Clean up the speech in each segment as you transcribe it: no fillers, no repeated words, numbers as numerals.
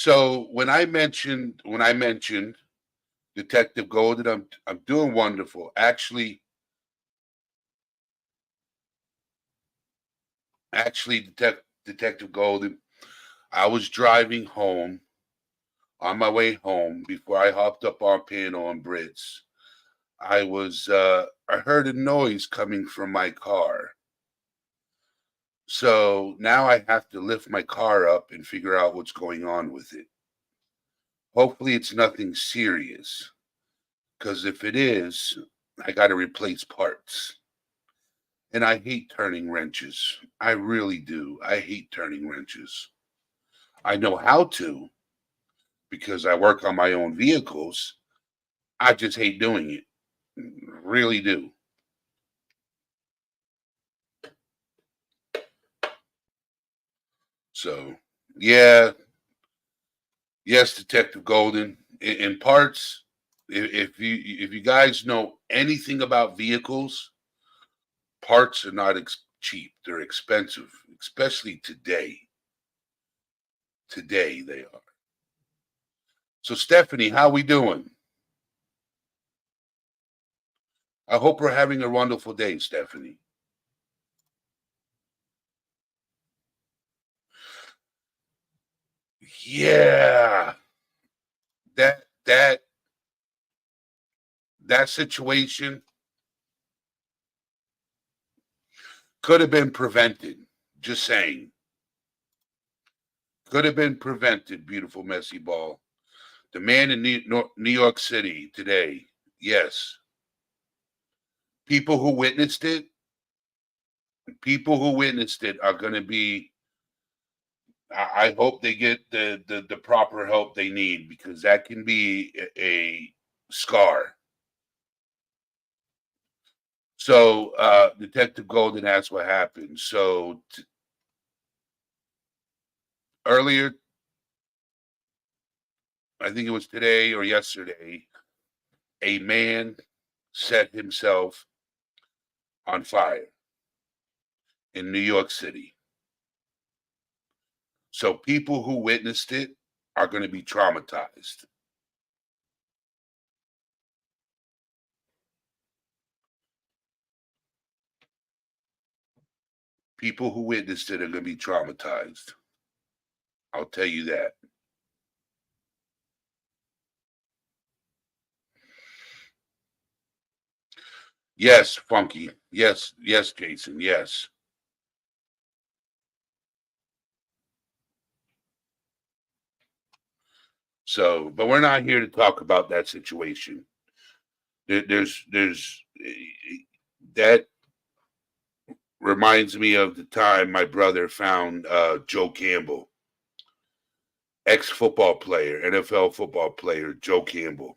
So when I mentioned Detective Golden, I'm doing wonderful. Actually, Detective Golden, I was driving home on my way home before I hopped up on Pano and Brits. I heard a noise coming from my car. So now I have to lift my car up and figure out what's going on with it. Hopefully it's nothing serious, because if it is, I got to replace parts. And I hate turning wrenches. I really do. I hate turning wrenches. I know how to because I work on my own vehicles. I just hate doing it. Really do. So, yeah, yes, Detective Golden. In parts, if you guys know anything about vehicles, parts are not cheap. They're expensive, especially today. Today they are. So, Stephanie, how we doing? I hope we're having a wonderful day, Stephanie. Yeah, that that that situation could have been prevented. Just saying, could have been prevented. Beautiful messy ball. The man in New York City today. Yes, people who witnessed it. People who witnessed it are going to be. I hope they get the proper help they need, because that can be a scar. So, Detective Golden asked what happened. So, earlier, I think it was today or yesterday, a man set himself on fire in New York City. So, people who witnessed it are going to be traumatized. People who witnessed it are going to be traumatized. I'll tell you that. Yes, Funky. Yes, yes, Jason. Yes. So, but we're not here to talk about that situation. There's that reminds me of the time my brother found Joe Campbell, ex football player, NFL football player, Joe Campbell.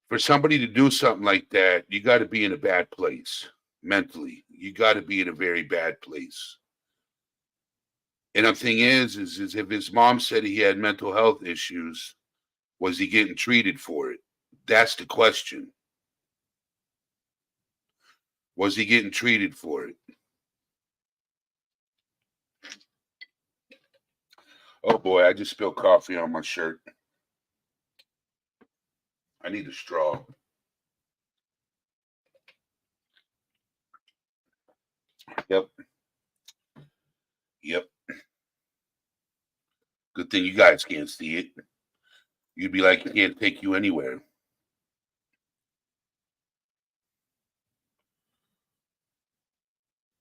For somebody to do something like that, you got to be in a bad place mentally. You got to be in a very bad place. And the thing is if his mom said he had mental health issues, was he getting treated for it? That's the question. Was he getting treated for it? Oh boy, I just spilled coffee on my shirt. I need a straw. Yep. Yep. Good thing you guys can't see it. You'd be like, it can't take you anywhere.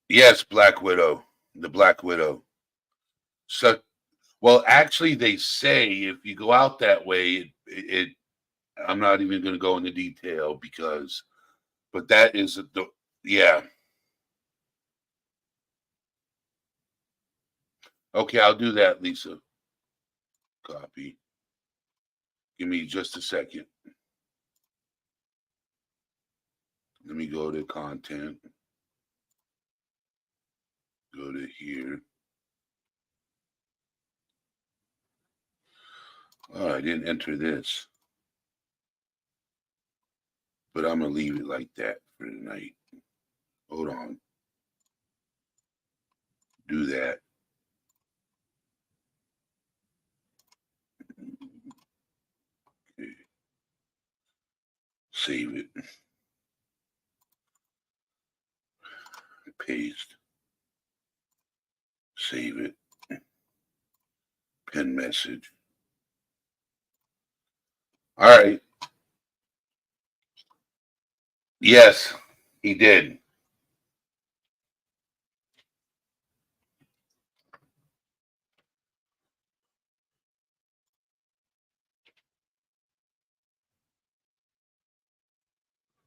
Yes, Black Widow. The Black Widow. So, well, actually, they say if you go out that way, I'm not even going to go into detail because, but that is the, yeah. Okay, I'll do that, Lisa. Copy. Give me just a second. Let me go to content. Go to here. Oh, I didn't enter this, but I'm gonna leave it like that for tonight. Hold on. Do that. Okay. Save it. Paste. Save it. Pin message. All right. Yes, he did.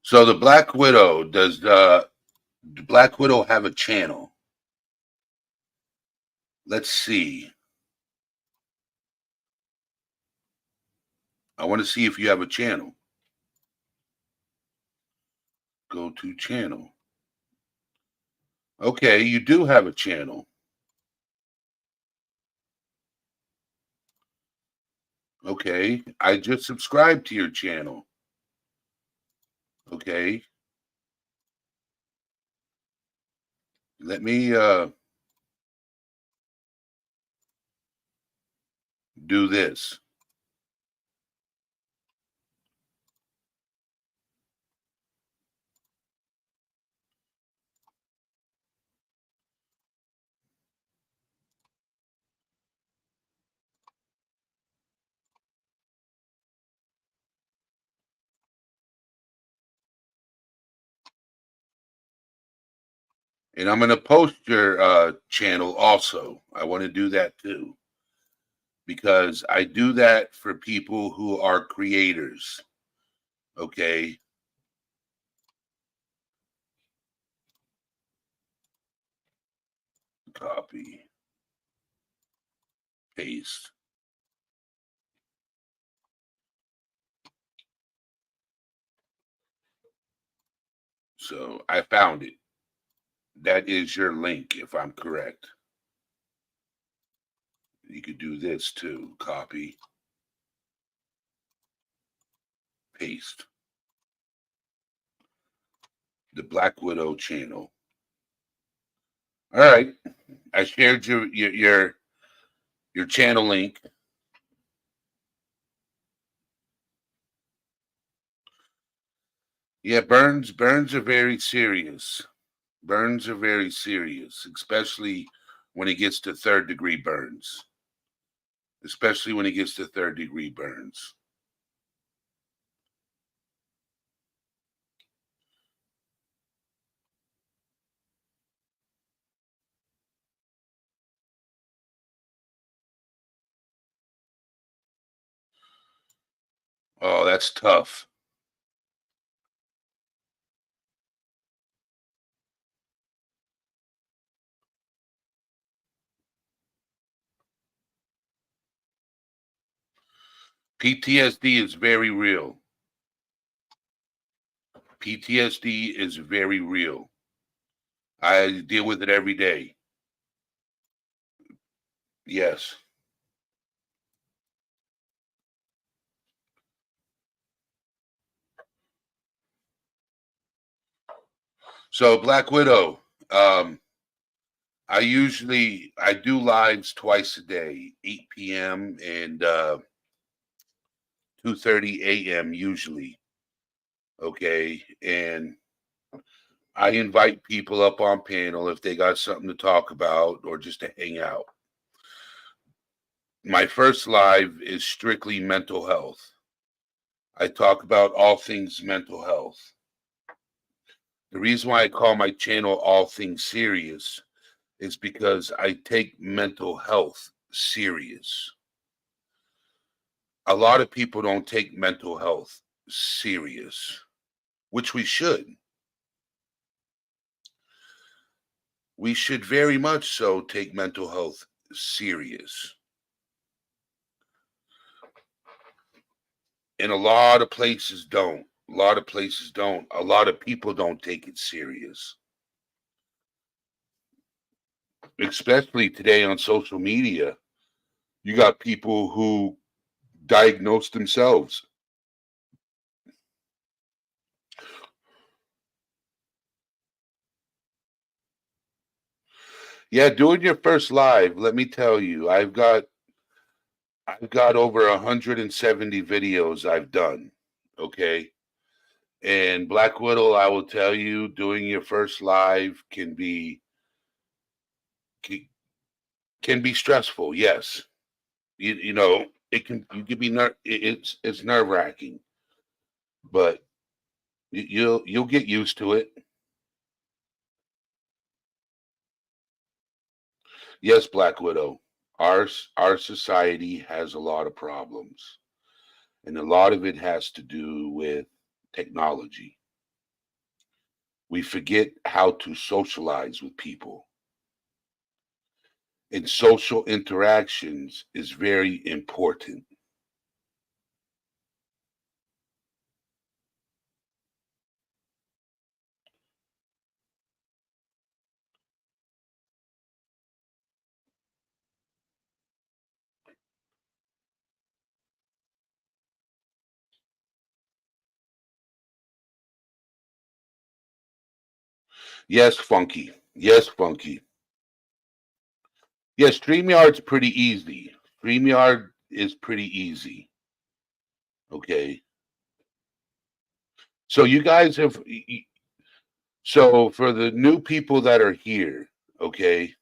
So the Black Widow, does the Black Widow have a channel? Let's see. I want to see if you have a channel. Go to channel. Okay, you do have a channel. Okay, I just subscribed to your channel. Okay, let me do this. And I'm going to post your channel also. I want to do that too, because I do that for people who are creators. Okay. Copy, paste. So I found it. That is your link, if I'm correct. You could do this too. Copy, paste. The Black Widow channel. All right. I shared your channel link. Yeah, burns are very serious. Burns are very serious, especially when it gets to third degree burns. Especially when it gets to third degree burns. Oh, that's tough. PTSD is very real. PTSD is very real. I deal with it every day. Yes. So Black Widow, I do lives twice a day, 8 p.m. and 2:30 a.m. usually. Okay, and I invite people up on panel if they got something to talk about or just to hang out. My first live is strictly mental health. I talk about all things mental health. The reason why I call my channel All Things Serious is because I take mental health serious. A lot of people don't take mental health serious, which we should. We should very much so take mental health serious. And a lot of places don't. A lot of places don't. A lot of people don't take it serious. Especially today on social media, you got people who diagnose themselves. Yeah, doing your first live, let me tell you, I've got over 170 videos I've done. Okay. And Black Widow, I will tell you, doing your first live can, can be stressful. Yes, you know it can. You can be it's nerve wracking, but you'll get used to it. Yes, Black Widow. Our society has a lot of problems, and a lot of it has to do with technology. We forget how to socialize with people, and social interactions is very important. Yes, Funky. Yes, Funky. Yes, StreamYard's pretty easy. StreamYard is pretty easy. Okay. So you guys have so for the new people that are here, okay,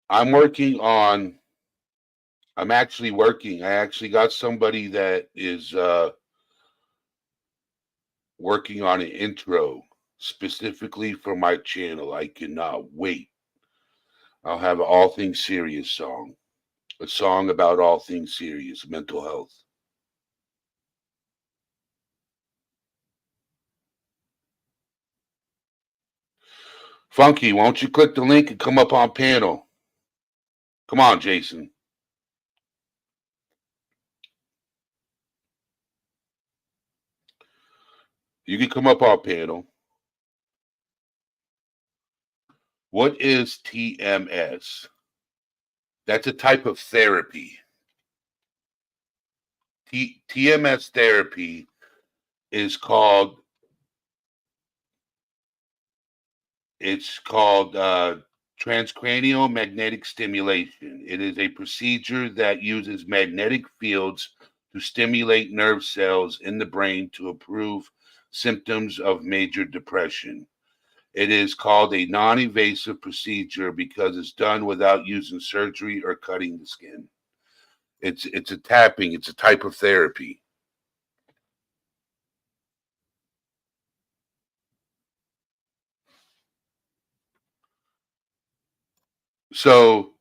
I'm working on I'm actually working. I actually got somebody that is working on an intro specifically for my channel. I cannot wait. I'll have an all things serious song. A song about all things serious, mental health. Funky, won't you click the link and come up on panel? Come on, Jason. You can come up on panel. What is TMS? That's a type of therapy. TMS therapy is called transcranial magnetic stimulation. It is a procedure that uses magnetic fields to stimulate nerve cells in the brain to improve symptoms of major depression. It is called a non-invasive procedure because it's done without using surgery or cutting the skin. It's a tapping, it's a type of therapy. So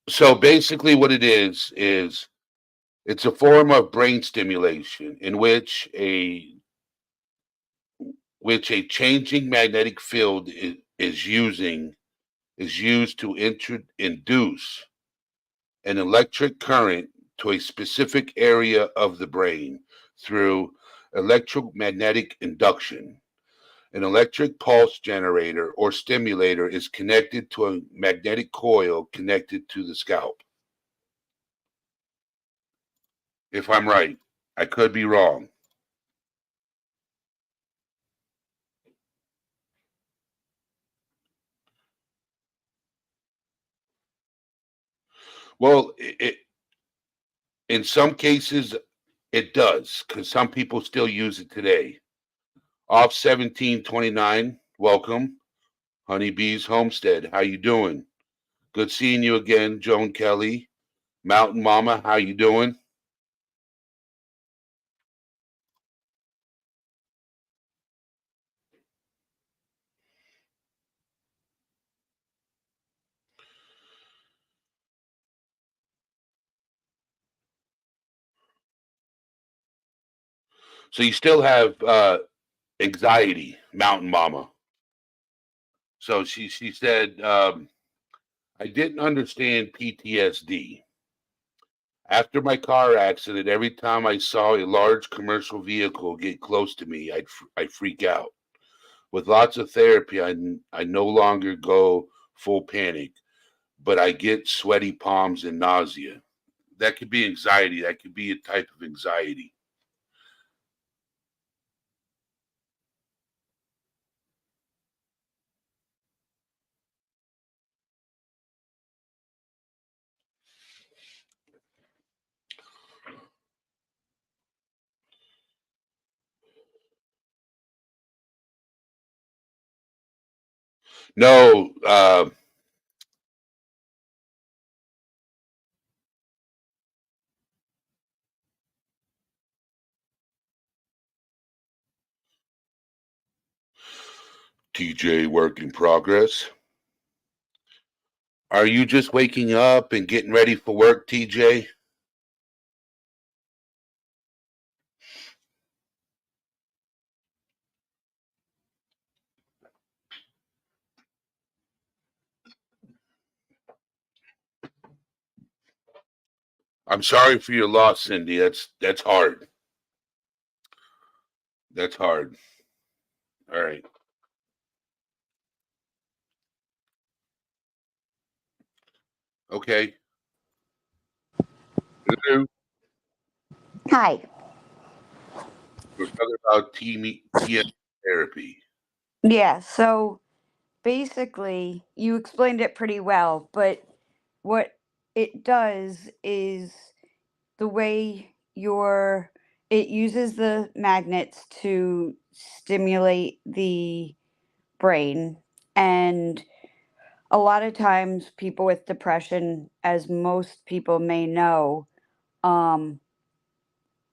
so basically what it is it's a form of brain stimulation in which a changing magnetic field is used to induce an electric current to a specific area of the brain through electromagnetic induction. An electric pulse generator or stimulator is connected to a magnetic coil connected to the scalp. If I'm right, I could be wrong. Well, in some cases, it does because some people still use it today. Off 1729, welcome. Honeybees Homestead, how you doing? Good seeing you again, Joan Kelly. Mountain Mama, how you doing? So you still have anxiety, Mountain Mama. So she said, I didn't understand PTSD. After my car accident, every time I saw a large commercial vehicle get close to me, I'd freak out. With lots of therapy, I no longer go full panic, but I get sweaty palms and nausea. That could be anxiety. That could be a type of anxiety. No, TJ, work in progress. Are you just waking up and getting ready for work, TJ? I'm sorry for your loss, Cindy. That's hard. That's hard. All right. Okay. Hello. Hi. We're talking about TM therapy. Yeah, so basically, you explained it pretty well, but what it does is the way it uses the magnets to stimulate the brain. And a lot of times, people with depression, as most people may know, um,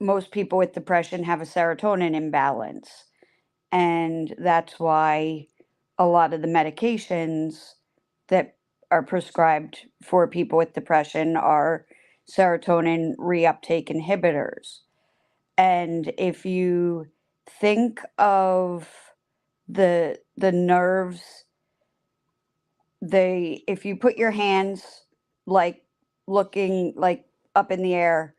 most people with depression have a serotonin imbalance. And that's why a lot of the medications that are prescribed for people with depression are serotonin reuptake inhibitors. And if you think of the nerves, they if you put your hands like looking like up in the air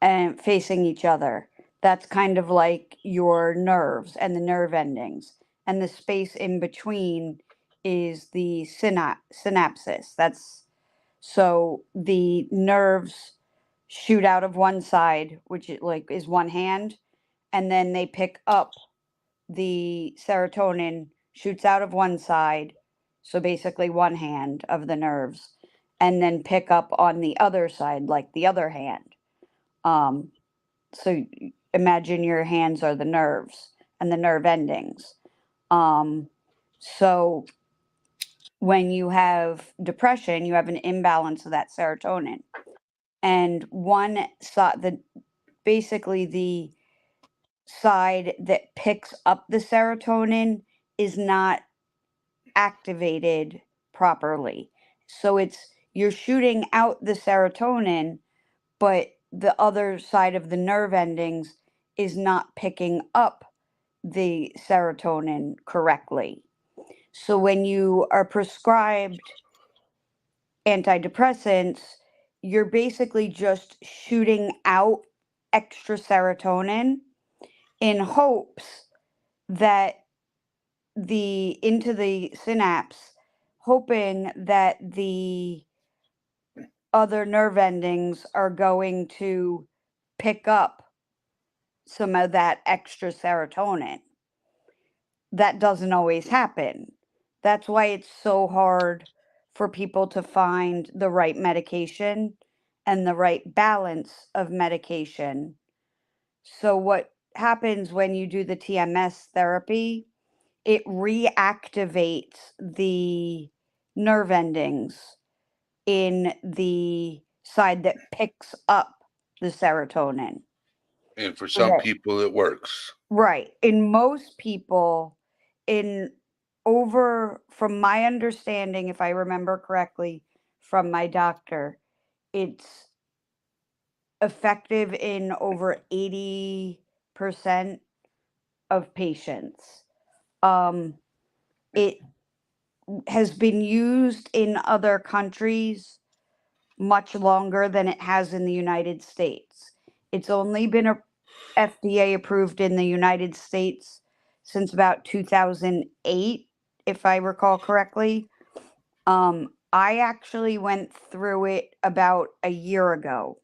and facing each other. That's kind of like your nerves and the nerve endings. And the space in between is the synapses. That's so the nerves shoot out of one side, which is one hand, and then they pick up the serotonin shoots out of one side, so basically one hand of the nerves, and then pick up on the other side, like the other hand. Um, so imagine your hands are the nerves and the nerve endings. Um, so when you have depression, you have an imbalance of that serotonin. And one side, basically the side that picks up the serotonin is not activated properly. So you're shooting out the serotonin, but the other side of the nerve endings is not picking up the serotonin correctly. So when you are prescribed antidepressants, you're basically just shooting out extra serotonin in hopes that into the synapse, hoping that the other nerve endings are going to pick up some of that extra serotonin. That doesn't always happen. That's why it's so hard for people to find the right medication and the right balance of medication. So, what happens when you do the TMS therapy? It reactivates the nerve endings in the side that picks up the serotonin. And for some Okay. people, it works. Right. In most people, in from my understanding, if I remember correctly from my doctor, it's effective in over 80% of patients. It has been used in other countries much longer than it has in the United States. It's only been FDA approved in the United States since about 2008, if I recall correctly. I actually went through it about a year ago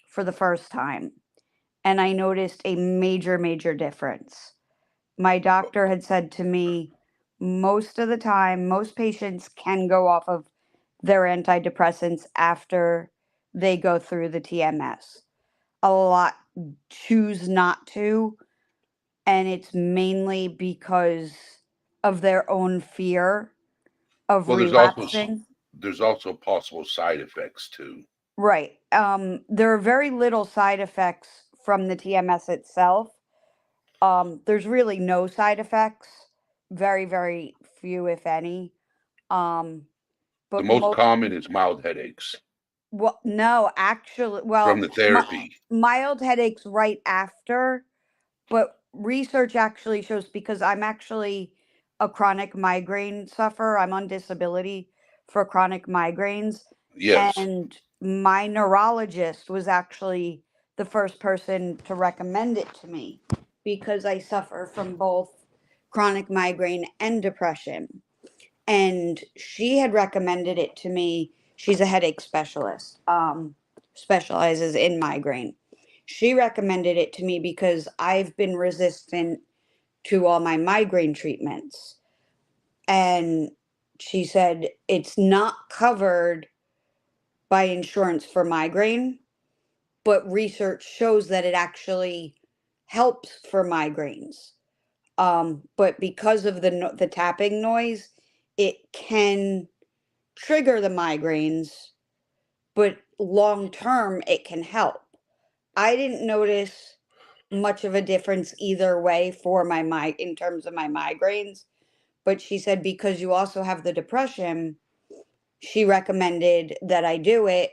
for the first time, and I noticed a major, major difference. My doctor had said to me, most of the time, most patients can go off of their antidepressants after they go through the TMS. A lot choose not to, and it's mainly because of their own fear of Well, relapsing. there's also possible side effects too. Right. There are very little side effects from the TMS itself. There's really no side effects, very, very few, if any. Um, The but most common is mild headaches well, no, actually, from well, the therapy. mild headaches right after, but research actually shows, because I'm actually a chronic migraine sufferer. I'm on disability for chronic migraines, Yes, and my neurologist was actually the first person to recommend it to me because I suffer from both chronic migraine and depression. And she had recommended it to me. She's a headache specialist, specializes in migraine. She recommended it to me because I've been resistant to all my migraine treatments. And she said it's not covered by insurance for migraine, but research shows that it actually helps for migraines. But because of the tapping noise, it can trigger the migraines, but long term it can help. I didn't notice much of a difference either way for my in terms of my migraines, but she said because you also have the depression, she recommended that I do it,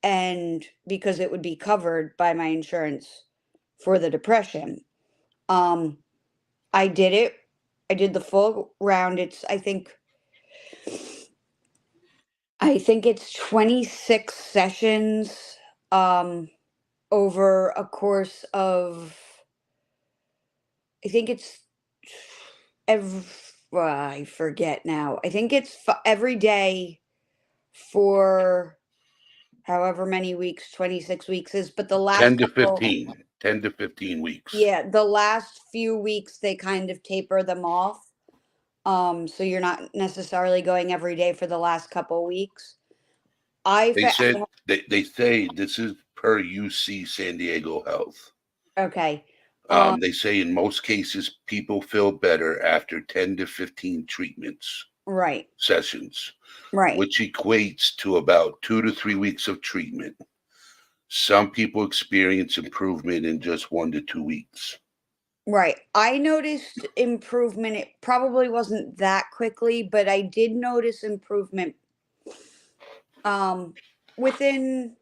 and because it would be covered by my insurance for the depression. Um I did it. I did the full round. I think it's 26 sessions um over a course of, I think it's every, I forget now. I think it's every day for however many weeks 26 weeks is, but the last 10 to couple, 15, 10 to 15 weeks. yeah, the last few weeks they kind of taper them off. So you're not necessarily going every day for the last couple weeks. I They fa- said they say this is per UC San Diego Health. okay. Um They say in most cases people feel better after 10 to 15 treatments right. sessions, Right. which equates to about 2 to 3 weeks of treatment. Some people experience improvement in just 1 to 2 weeks. Right. I noticed improvement. It probably wasn't that quickly, but I did notice improvement um within,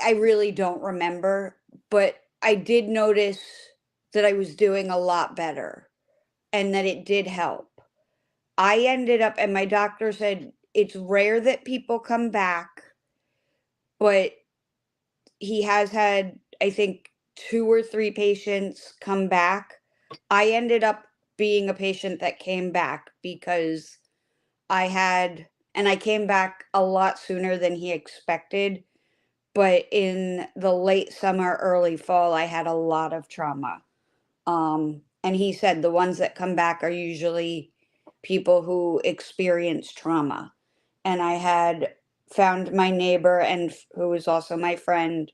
I really don't remember, but I did notice that I was doing a lot better and that it did help. I ended up, and my doctor said it's rare that people come back, but he has had, I think, 2 or 3 patients come back. I ended up being a patient that came back because I came back a lot sooner than he expected. But in the late summer, early fall, I had a lot of trauma. And he said the ones that come back are usually people who experience trauma. And I had found my neighbor, and who was also my friend,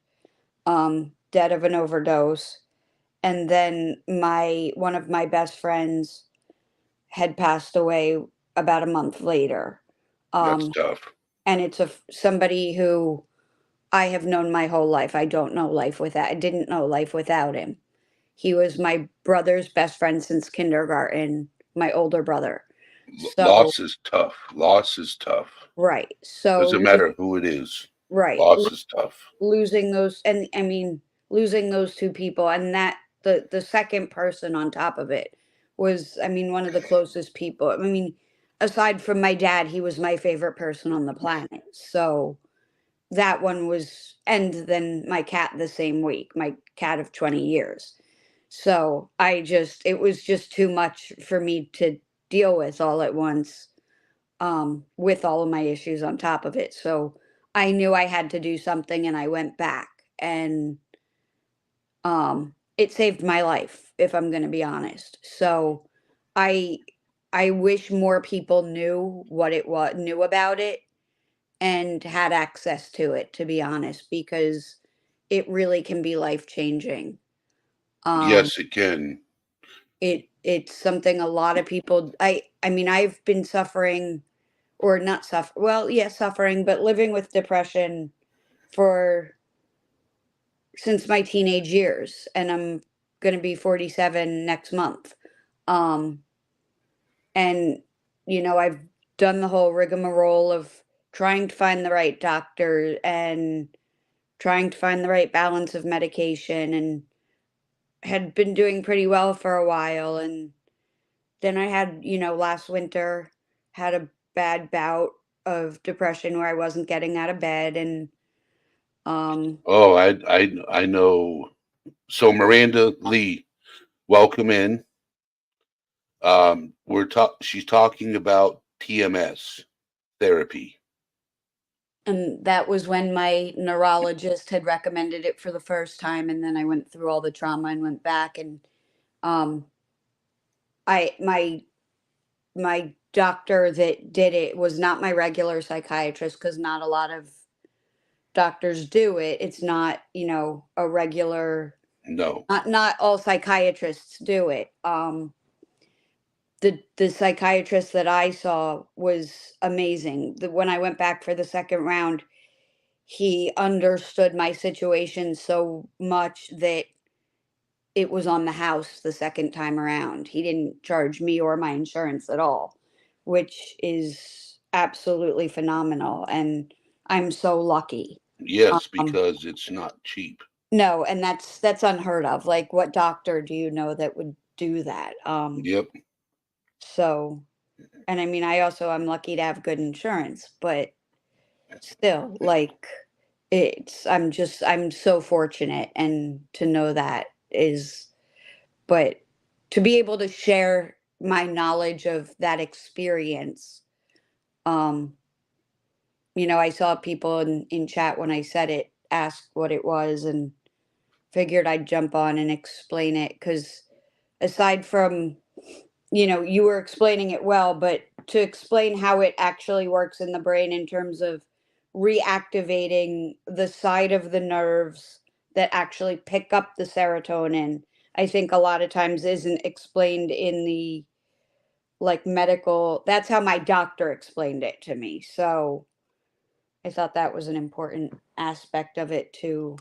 dead of an overdose. And then one of my best friends had passed away about a month later. That's Um, tough. and it's somebody who I have known my whole life. I didn't know life without him. He was my brother's best friend since kindergarten, my older brother. So, Loss is tough. Loss is tough. right. So, Doesn't matter who it is. right. Loss is tough. Losing those, and I mean, losing those 2 people, and that the second person on top of it was, I mean, one of the closest people. I mean, aside from my dad, he was my favorite person on the planet. So, that one was, and then my cat the same week, my cat of 20 years. So it was just too much for me to deal with all at once. with all of my issues on top of it. So I knew I had to do something and I went back and it saved my life, if I'm going to be honest. So I I wish more people knew what it was, knew about it and had access to it, to be honest, because it really can be life changing. Um Yes, it can. it's something a lot of people, I mean, I've been suffering, or not suffer, well, yeah, suffering, but living with depression for since my teenage years, and I'm going to be 47 next month. Um and I've done the whole rigmarole of trying to find the right doctor and trying to find the right balance of medication, and had been doing pretty well for a while. And then I had, last winter, had a bad bout of depression where I wasn't getting out of bed. And um Oh, I know. So Miranda Lee, welcome in. She's talking about TMS therapy. and that was when my neurologist had recommended it for the first time, and then I went through all the trauma and went back. And um I my doctor that did it was not my regular psychiatrist, because not a lot of doctors do it. It's not, a regular, No. not all psychiatrists do it. The psychiatrist that I saw was amazing. When I went back for the second round, he understood my situation so much that it was on the house the second time around. He didn't charge me or my insurance at all, which is absolutely phenomenal. And I'm so lucky. Yes, Um, because it's not cheap. no, and that's unheard of. Like, what doctor do you know that would do that? Yep. So, and I mean, I'm lucky to have good insurance, but still, like, I'm so fortunate, and to know that is, but to be able to share my knowledge of that experience, um I saw people in chat when I said it ask what it was, and figured I'd jump on and explain it, because aside from, you were explaining it well, but to explain how it actually works in the brain in terms of reactivating the side of the nerves that actually pick up the serotonin, I think a lot of times isn't explained in the, like, medical. That's how my doctor explained it to me. So I thought that was an important aspect of it to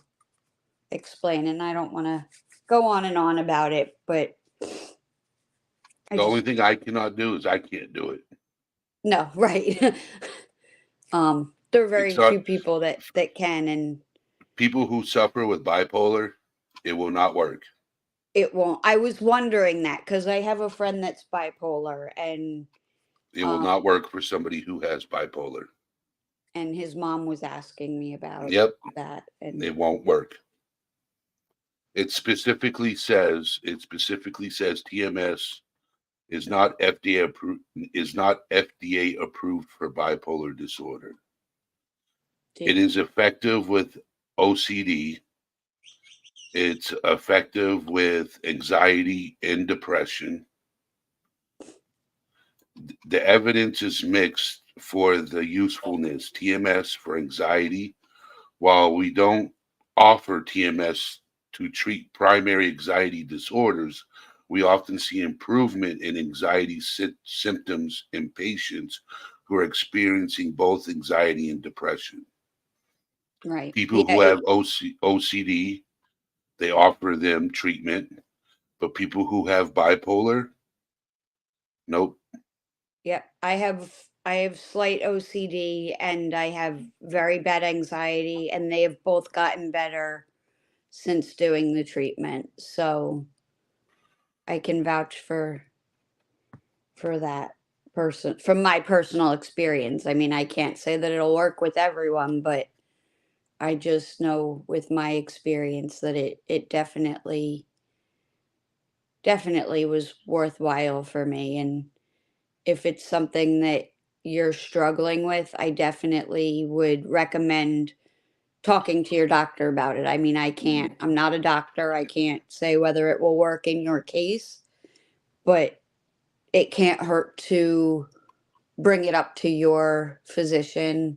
explain. And I don't want to go on and on about it, but I The only just, thing I cannot do is I can't do it. no, right. There are It's very not few people that can, and people who suffer with bipolar, it will not work. it won't. I was wondering that because I have a friend that's bipolar, It will um not work for somebody who has bipolar. and his mom was asking me about Yep, that. And it won't work. It specifically says TMS is not FDA approved for bipolar disorder. It did is effective with OCD. It's effective with anxiety and depression. The evidence is mixed for the usefulness. TMS for anxiety, while we don't offer TMS to treat primary anxiety disorders, we often see improvement in anxiety symptoms in patients who are experiencing both anxiety and depression. right. People Yeah, who have OCD, they offer them treatment, but people who have bipolar, nope. yeah. I have slight OCD, and I have very bad anxiety, and they have both gotten better since doing the treatment. So I can vouch for that person from my personal experience. I mean, I can't say that it'll work with everyone, but I just know with my experience that it definitely was worthwhile for me. And if it's something that you're struggling with, I definitely would recommend talking to your doctor about it. I mean, I'm not a doctor. I can't say whether it will work in your case, but it can't hurt to bring it up to your physician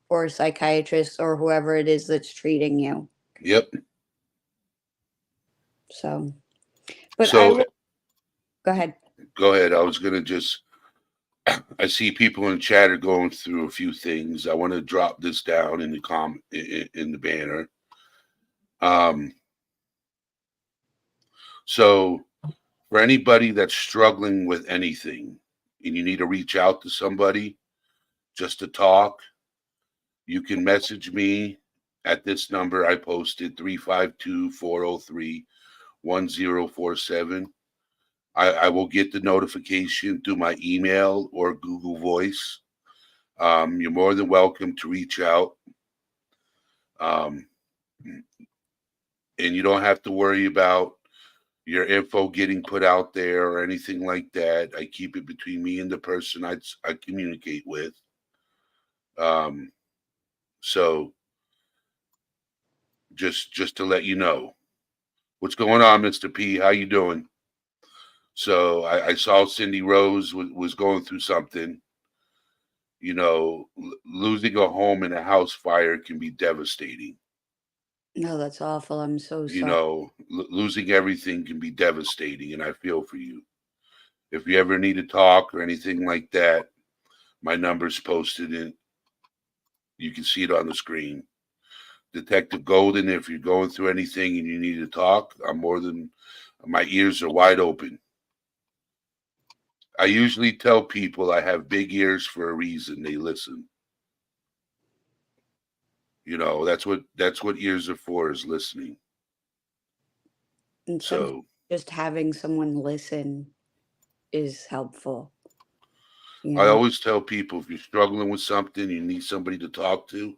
or psychiatrist or whoever it is that's treating you. Yep. So, but I So will go ahead. go ahead. I was gonna just. I see people in chat are going through a few things. I want to drop this down in in the banner. So for anybody that's struggling with anything and you need to reach out to somebody just to talk, you can message me at this number I posted 352-403-1047. I will get the notification through my email or Google Voice. You're more than welcome to reach out. And you don't have to worry about your info getting put out there or anything like that. I keep it between me and the person I communicate with. So just to let you know what's going on, Mr. P. How you doing? So I saw Cindy Rose was going through something. You know, losing a home in a house fire can be devastating. No, that's awful. I'm so You sorry. know, losing everything can be devastating, and I feel for you. If you ever need to talk or anything like that, my number's posted in. You can see it on the screen. Detective Golden, if you're going through anything and you need to talk, my ears are wide open. I usually tell people I have big ears for a reason. They listen. You know, that's what ears are for, is listening. And sometimes So just having someone listen is helpful, you I know. always tell people, if you're struggling with something, you need somebody to talk to,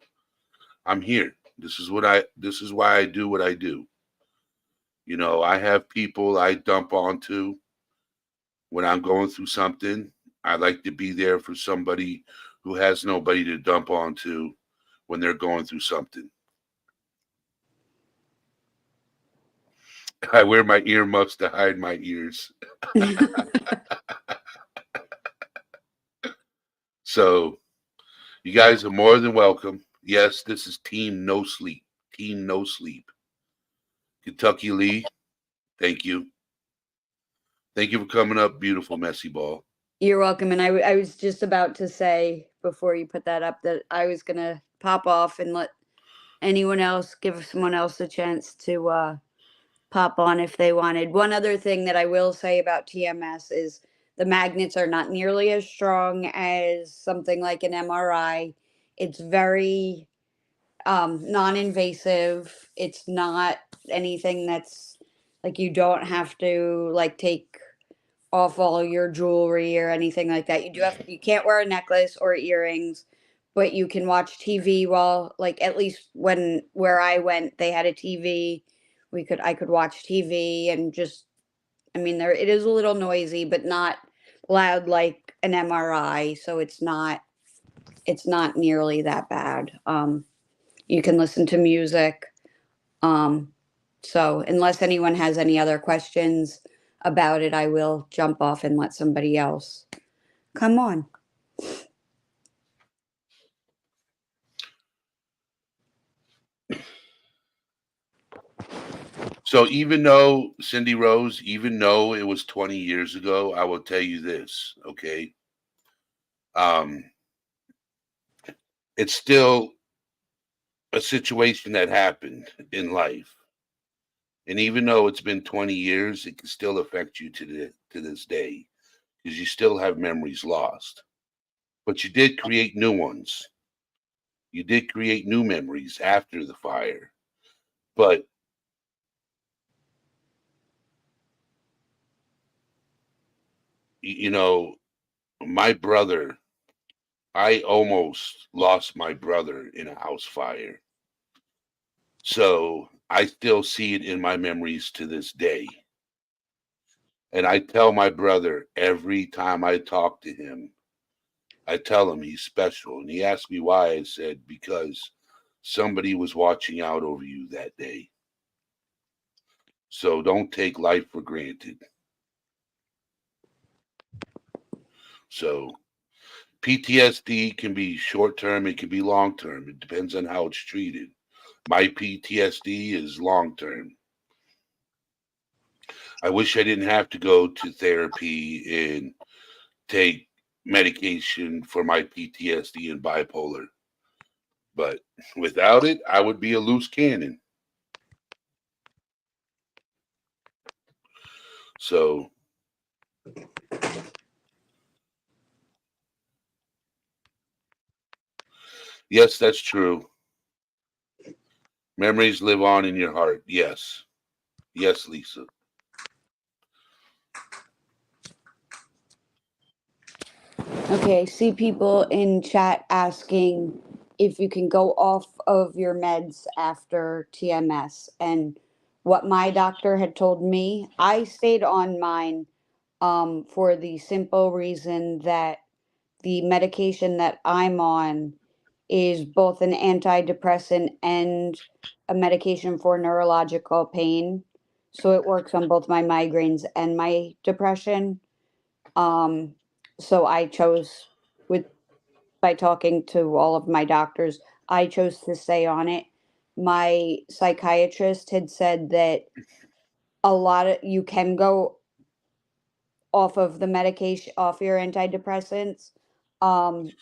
I'm here. This is why I do what I do. You know, I have people I dump onto when I'm going through something. I like to be there for somebody who has nobody to dump onto when they're going through something. I wear my earmuffs to hide my ears. So you guys are more than welcome. Yes, this is Team No Sleep. Team No Sleep. Kentucky Lee, thank you. Thank you for coming up, beautiful messy ball. You're welcome. And I was just about to say before you put that up that I was going to pop off and let anyone else, give someone else a chance to pop on if they wanted. One other thing that I will say about TMS is the magnets are not nearly as strong as something like an MRI. It's very non-invasive. It's not anything that's like you don't have to like take off all your jewelry or anything like that. You can't wear a necklace or earrings, but you can watch TV while like at least when where I went, they had a TV. I could watch TV and just I mean there it is a little noisy, but not loud like an MRI, so it's not nearly that bad. You can listen to music. Um, so unless anyone has any other questions about it, I will jump off and let somebody else come on. So even though Cindy Rose, even though it was 20 years ago, I will tell you this, okay? Um, it's still a situation that happened in life. And even though it's been 20 years, it can still affect you to this day, because you still have memories lost. But you did create new ones. You did create new memories after the fire. But you know, my brother, I almost lost my brother in a house fire. So I still see it in my memories to this day. And I tell my brother every time I talk to him, I tell him he's special. And he asked me why. I said, because somebody was watching out over you that day. So don't take life for granted. So PTSD can be short term, it can be long term. It depends on how it's treated. My PTSD is long term. I wish I didn't have to go to therapy and take medication for my PTSD and bipolar. But without it, I would be a loose cannon. So, yes, that's true. Memories live on in your heart. Yes. Yes, Lisa. Okay, I see people in chat asking if you can go off of your meds after TMS. And what my doctor had told me, I stayed on mine for the simple reason that the medication that I'm on is both an antidepressant and a medication for neurological pain. So it works on both my migraines and my depression. Um, so I chose with by talking to all of my doctors, I chose to stay on it. My psychiatrist had said that a lot of you can go off of the medication, off your antidepressants.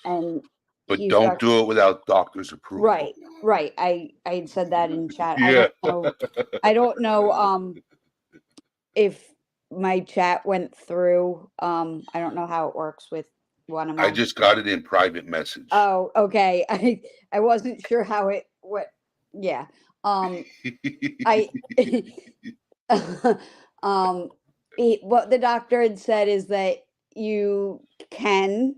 And But he's don't do it without doctor's approval. right, right. I had said that in chat. I Yeah. don't know. I don't know if my chat went through. I don't know how it works with one of I my. just got it in private message. Oh, okay. I wasn't sure how it what. Yeah. I um what the doctor had said is that you can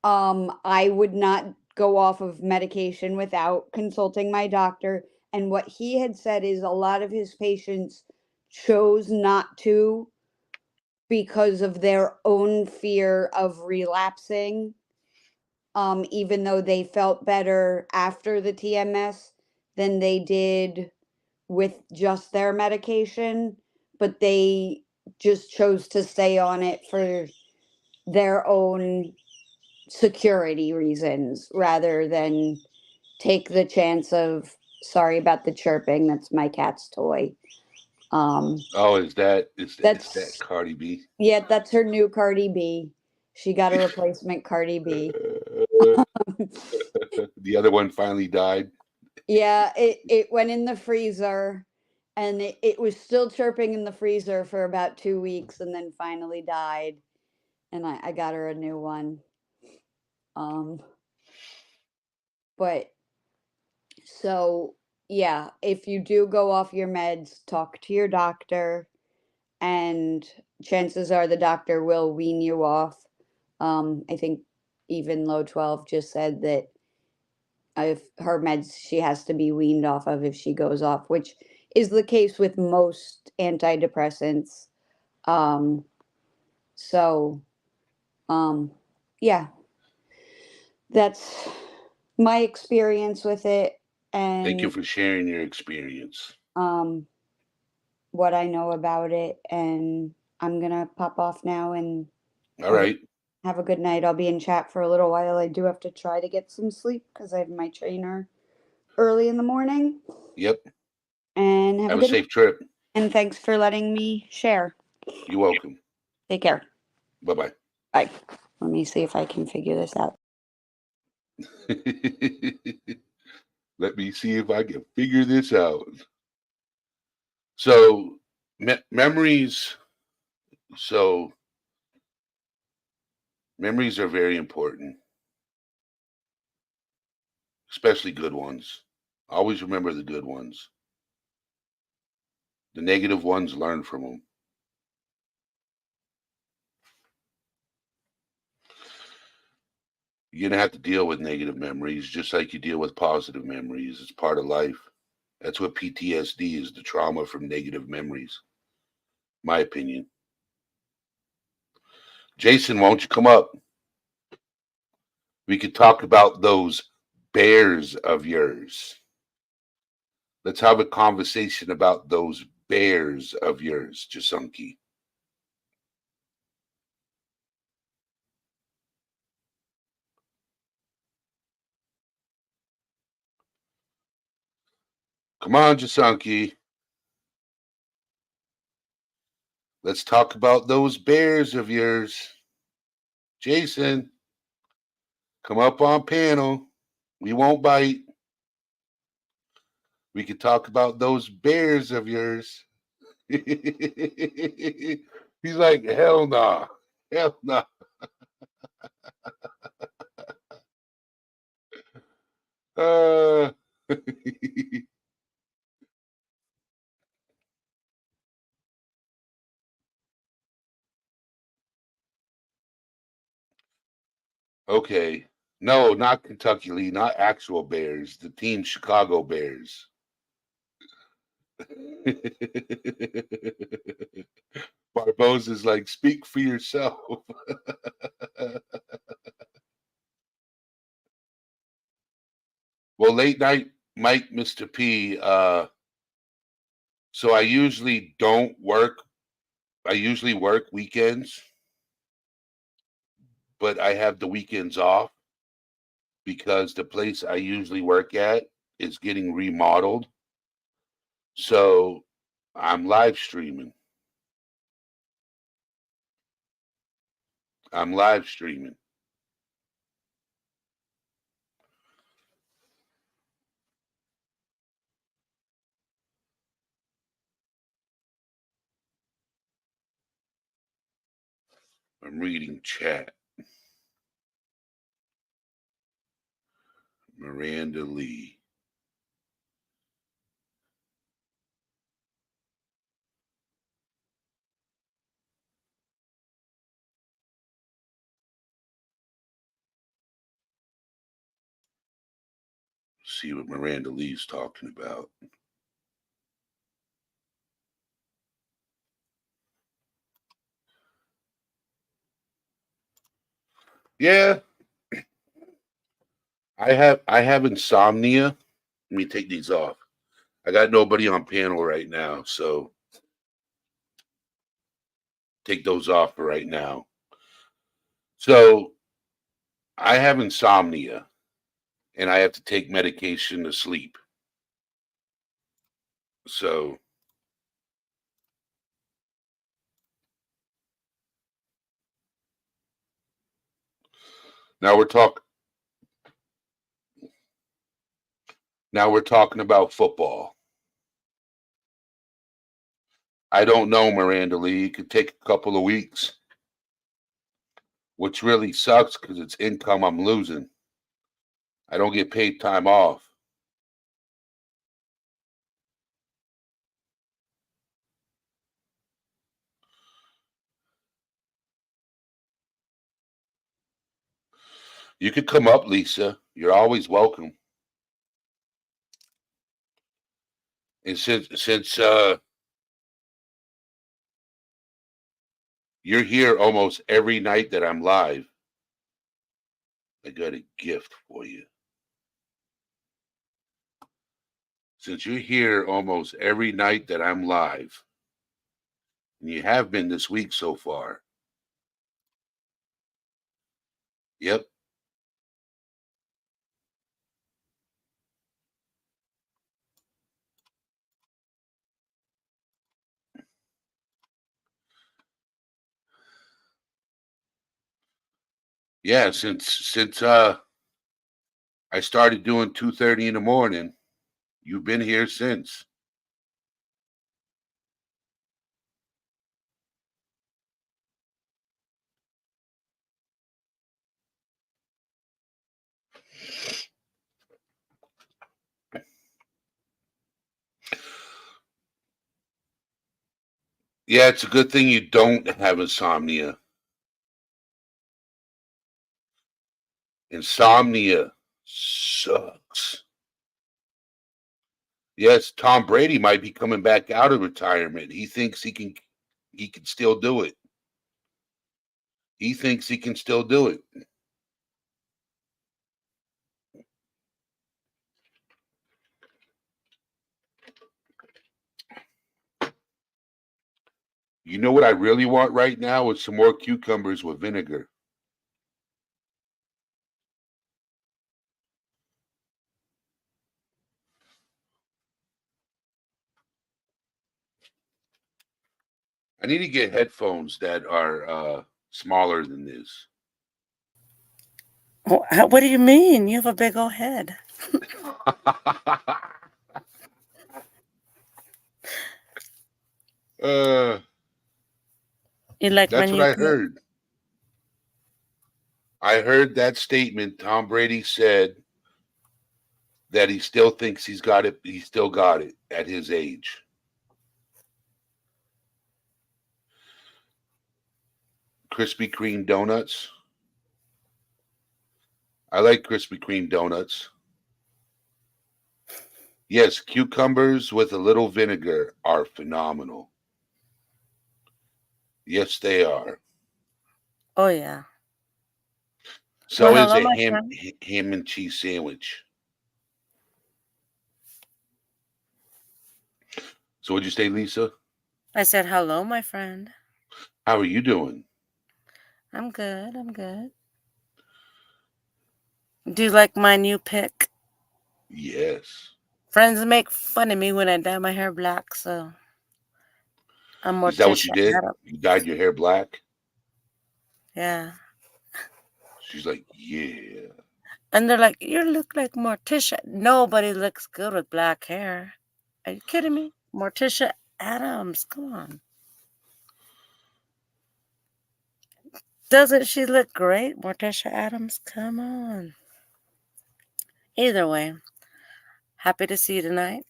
I would not go off of medication without consulting my doctor. And what he had said is a lot of his patients chose not to because of their own fear of relapsing, even though they felt better after the TMS than they did with just their medication, but they just chose to stay on it for their own security reasons rather than take the chance of, sorry about the chirping, that's my cat's toy. Oh, is that That's Cardi B? Yeah, that's her new Cardi B. She got a replacement Cardi B. The other one finally died. Yeah, it went in the freezer and it was still chirping in the freezer for about 2 weeks and then finally died. And I got her a new one. Um, but so yeah, if you do go off your meds, talk to your doctor, and chances are the doctor will wean you off. I think even Low 12 just said that if her meds she has to be weaned off of if she goes off, which is the case with most antidepressants. Um, so yeah, that's my experience with it Thank you and for sharing your experience. um, what I know about it. And I'm gonna pop off now and All have a, right. have a good night. I'll be in chat for a little while. I do have to try to get some sleep because I have my trainer early in the morning. Yep. And have a Have a good night. safe trip. And thanks for letting me share. You're welcome. Take care. Bye-bye. Bye. Let me see if I can figure this out. Let me see if I can figure this out. So, memories. So, memories are very important, especially good ones. Always remember the good ones. The negative ones, learn from them. You're going to have to deal with negative memories just like you deal with positive memories. It's part of life. That's what PTSD is, the trauma from negative memories. My opinion. Jason, won't you come up? We could talk about those bears of yours. Let's have a conversation about those bears of yours, Jasunki. Come on, Jasunki. Let's talk about those bears of yours. Jason, come up on panel. We won't bite. We could talk about those bears of yours. He's like, hell nah. Hell nah. Uh, okay. No, not Kentucky Lee, not actual Bears, the team Chicago Bears. Barbosa's like, speak for yourself. Well, late night Mike, Mr. P. So I usually don't work. I usually work weekends, but I have the weekends off because the place I usually work at is getting remodeled. So I'm live streaming. I'm live streaming. I'm reading chat. Miranda Lee. See what Miranda Lee's talking about. Yeah, I have insomnia. Let me take these off. I got nobody on panel right now, so take those off for right now. So I have insomnia and I have to take medication to sleep. So now we're talking about football. I don't know, Miranda Lee. It could take a couple of weeks, which really sucks because it's income I'm losing. I don't get paid time off. You could come up, Lisa. You're always welcome. And since you're here almost every night that I'm live, I got a gift for you. Since you're here almost every night that I'm live, and you have been this week so far. Yep. Yeah, since I started doing 2:30 in the morning, you've been here since. Yeah, it's a good thing you don't have insomnia. Insomnia sucks. Yes, Tom Brady might be coming back out of retirement. He thinks he can still do it. He thinks he can still do it. You know what I really want right now is some more cucumbers with vinegar. I need to get headphones that are smaller than this. What do you mean? You have a big old head. uh, You like my that's what new I pick? heard. I heard that statement. Tom Brady said that he still thinks he's got it. He still got it at his age. Krispy Kreme donuts. I like Krispy Kreme donuts. Yes, cucumbers with a little vinegar are phenomenal. Yes, they are. Oh yeah. Well, So is hello, a my friend. ham and cheese sandwich. So what'd you say, Lisa? I said hello, my friend. How are you doing? I'm good. I'm good. Do you like my new pick? Yes. Friends make fun of me when I dye my hair black, so I'm Is that what you Morticia did? Adams. You dyed your hair black? Yeah. She's like, yeah. And they're like, you look like Morticia. Nobody looks good with black hair. Are you kidding me? Morticia Adams. Come on. Doesn't she look great? Morticia Adams? Come on. Either way, happy to see you tonight.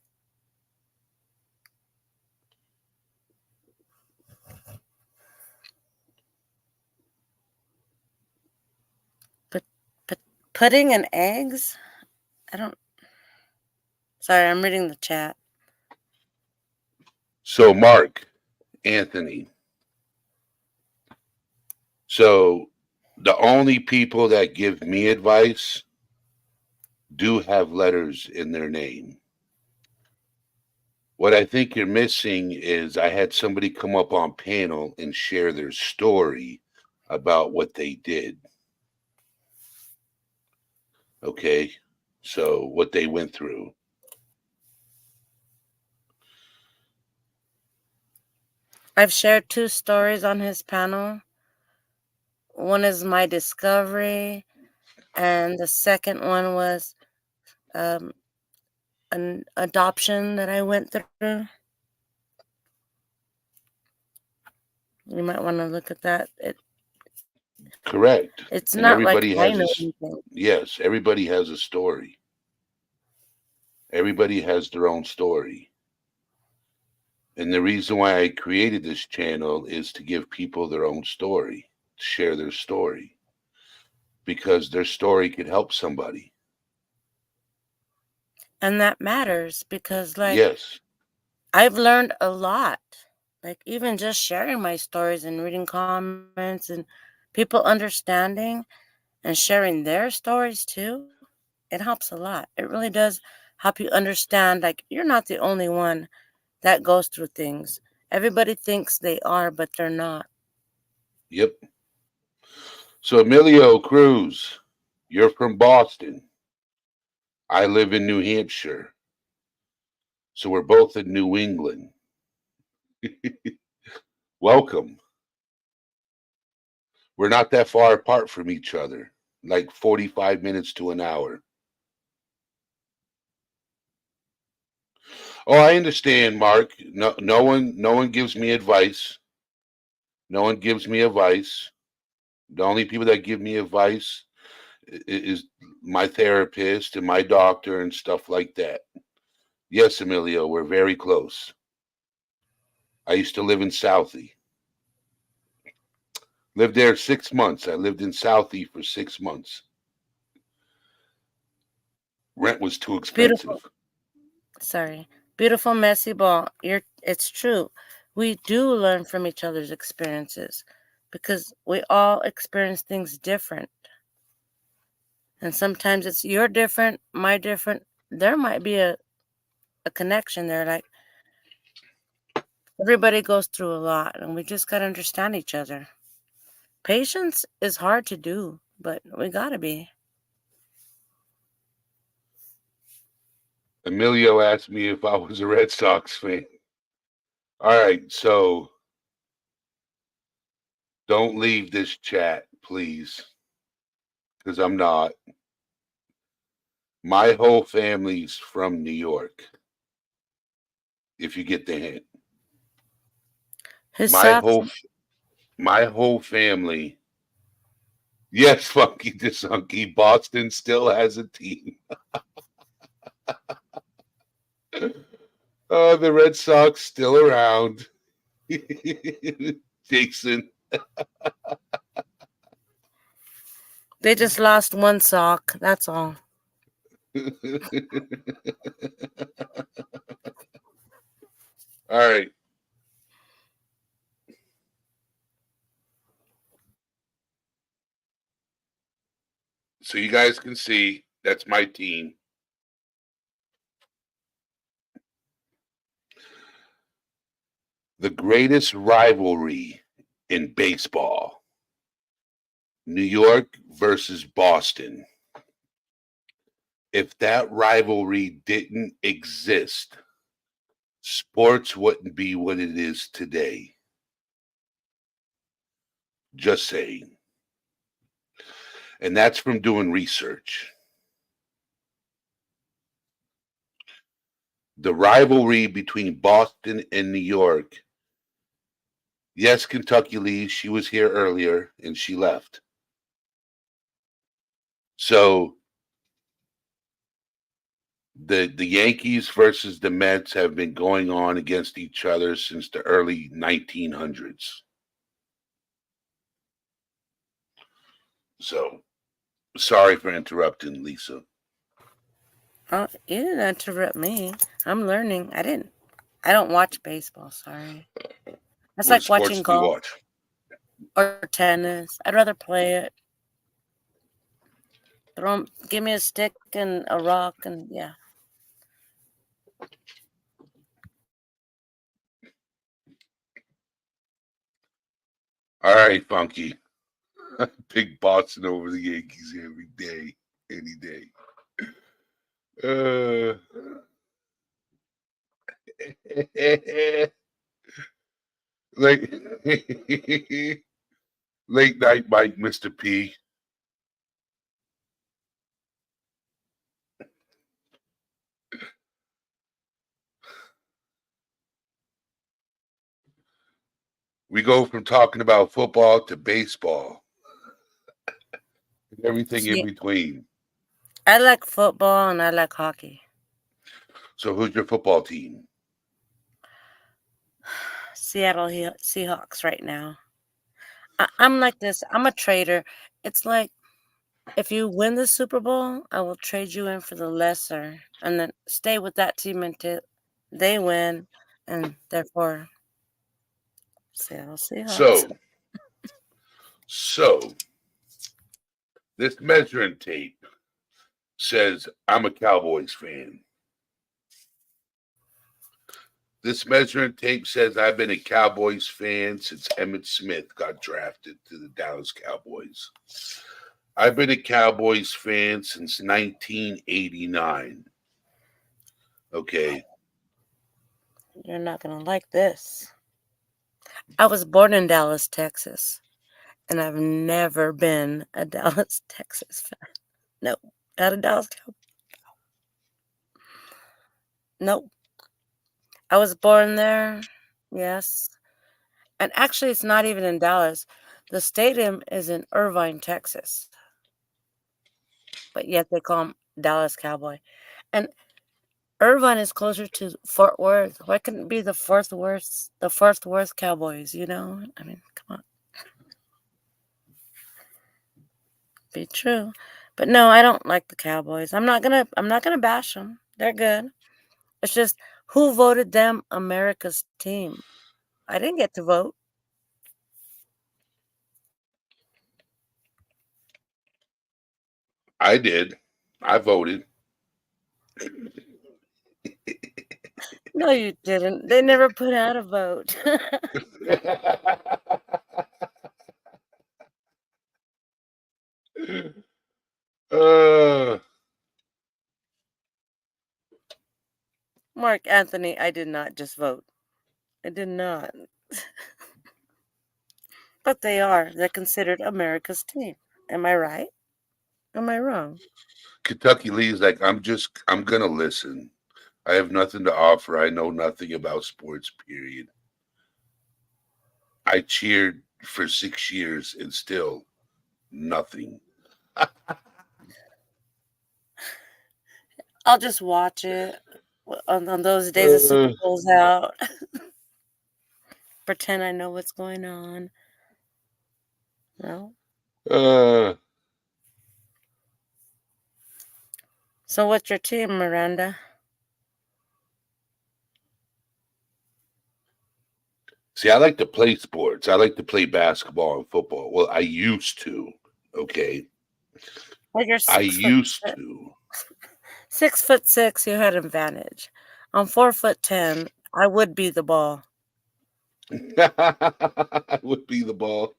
But, but pudding and eggs? I don't. Sorry, I'm reading the chat. So Mark, Anthony. So the only people that give me advice do have letters in their name. What I think you're missing is I had somebody come up on panel and share their story about what they did. Okay. So what they went through. I've shared 2 stories on his panel. One is my discovery, and the second one was um, an adoption that I went through. You might want to look at that. Correct. It's And not like everybody I has know this. anything. Yes, everybody has a story. Everybody has their own story. And the reason why I created this channel is to give people their own story, share their story, because their story could help somebody. And that matters because, like, Yes. I've learned a lot. Like, even just sharing my stories and reading comments and people understanding and sharing their stories too, it helps a lot. It really does help you understand, like, you're not the only one that goes through things. Everybody thinks they are, but they're not. Yep. So, Emilio Cruz, you're from Boston. I live in New Hampshire. So, we're both in New England. Welcome. We're not that far apart from each other, like 45 minutes to an hour. Oh, I understand, Mark. No one gives me advice. No one gives me advice. The only people that give me advice is my therapist and my doctor and stuff like that. Yes, Emilio, we're very close. I used to live in Southie. Lived there 6 months. I lived in Southie for 6 months. Rent was too Beautiful. expensive. Sorry. Beautiful, messy ball. It's true. We do learn from each other's experiences because we all experience things different. And sometimes it's your different, my different. There might be a connection there. Like, Everybody goes through a lot, and we just got to understand each other. Patience is hard to do, but we got to be. Emilio asked me if I was a Red Sox fan. All right, so don't leave this chat, please, because I'm not. My whole family's from New York. If you get the hint, His my socks. whole my whole family. Yes, Funky DeSunky, Boston still has a team. The Red Sox still around. Jason. They just lost one sock. That's all. All right. So you guys can see that's my team. The greatest rivalry in baseball. New York versus Boston. If that rivalry didn't exist, sports wouldn't be what it is today. Just saying. And that's from doing research. The rivalry between Boston and New York. Yes, Kentucky Lee, she was here earlier and she left. So the Yankees versus the Mets have been going on against each other since the early 1900s. So sorry for interrupting, Lisa. Oh, you didn't interrupt me. I'm learning. I don't watch baseball, sorry. That's What like sports watching do you golf watch? or tennis. I'd rather play it. Give me a stick and a rock, and yeah. All right, Funky. Pick Boston over the Yankees every day, any day. Like late night Mike, Mr. P. We go from talking about football to baseball and everything in See, between. I like football and I like hockey. So, who's your football team? Seattle Seahawks right now. I'm like this. I'm a trader. It's like if you win the Super Bowl, I will trade you in for the lesser and then stay with that team until they win, and therefore Seattle Seahawks. So, this measuring tape says I'm a Cowboys fan. This measuring tape says I've been a Cowboys fan since Emmitt Smith got drafted to the Dallas Cowboys. I've been a Cowboys fan since 1989. Okay. You're not going to like this. I was born in Dallas, Texas, and I've never been a Dallas, Texas fan. No, not a Dallas Cowboy. Nope. I was born there, yes. And actually, it's not even in Dallas. The stadium is in Irvine, Texas. But yet they call them Dallas Cowboy. And Irvine is closer to Fort Worth. Why couldn't it be the fourth worst Cowboys, you know? I mean, come on. Be true. But no, I don't like the Cowboys. I'm not gonna bash them. They're good. It's just who voted them America's team? I didn't get to vote. I did. I voted. No, you didn't. They never put out a vote. uh, Mark Anthony, I did not just vote. I did not. But they are. They're considered America's team. Am I right? Am I wrong? Kentucky Lee's like, I'm gonna listen. I have nothing to offer. I know nothing about sports, period. I cheered for 6 years and still nothing. I'll just watch it on those days the Super Uh, Bowl's out. Pretend I know what's going on. No. uh, So what's your team, Miranda? See, I like to play sports. I like to play basketball and football. Well, I used to. Okay. Well, you're I 6 foot used six. to. 6'6", you had advantage. I'm 4'10". I would be the ball. I would be the ball.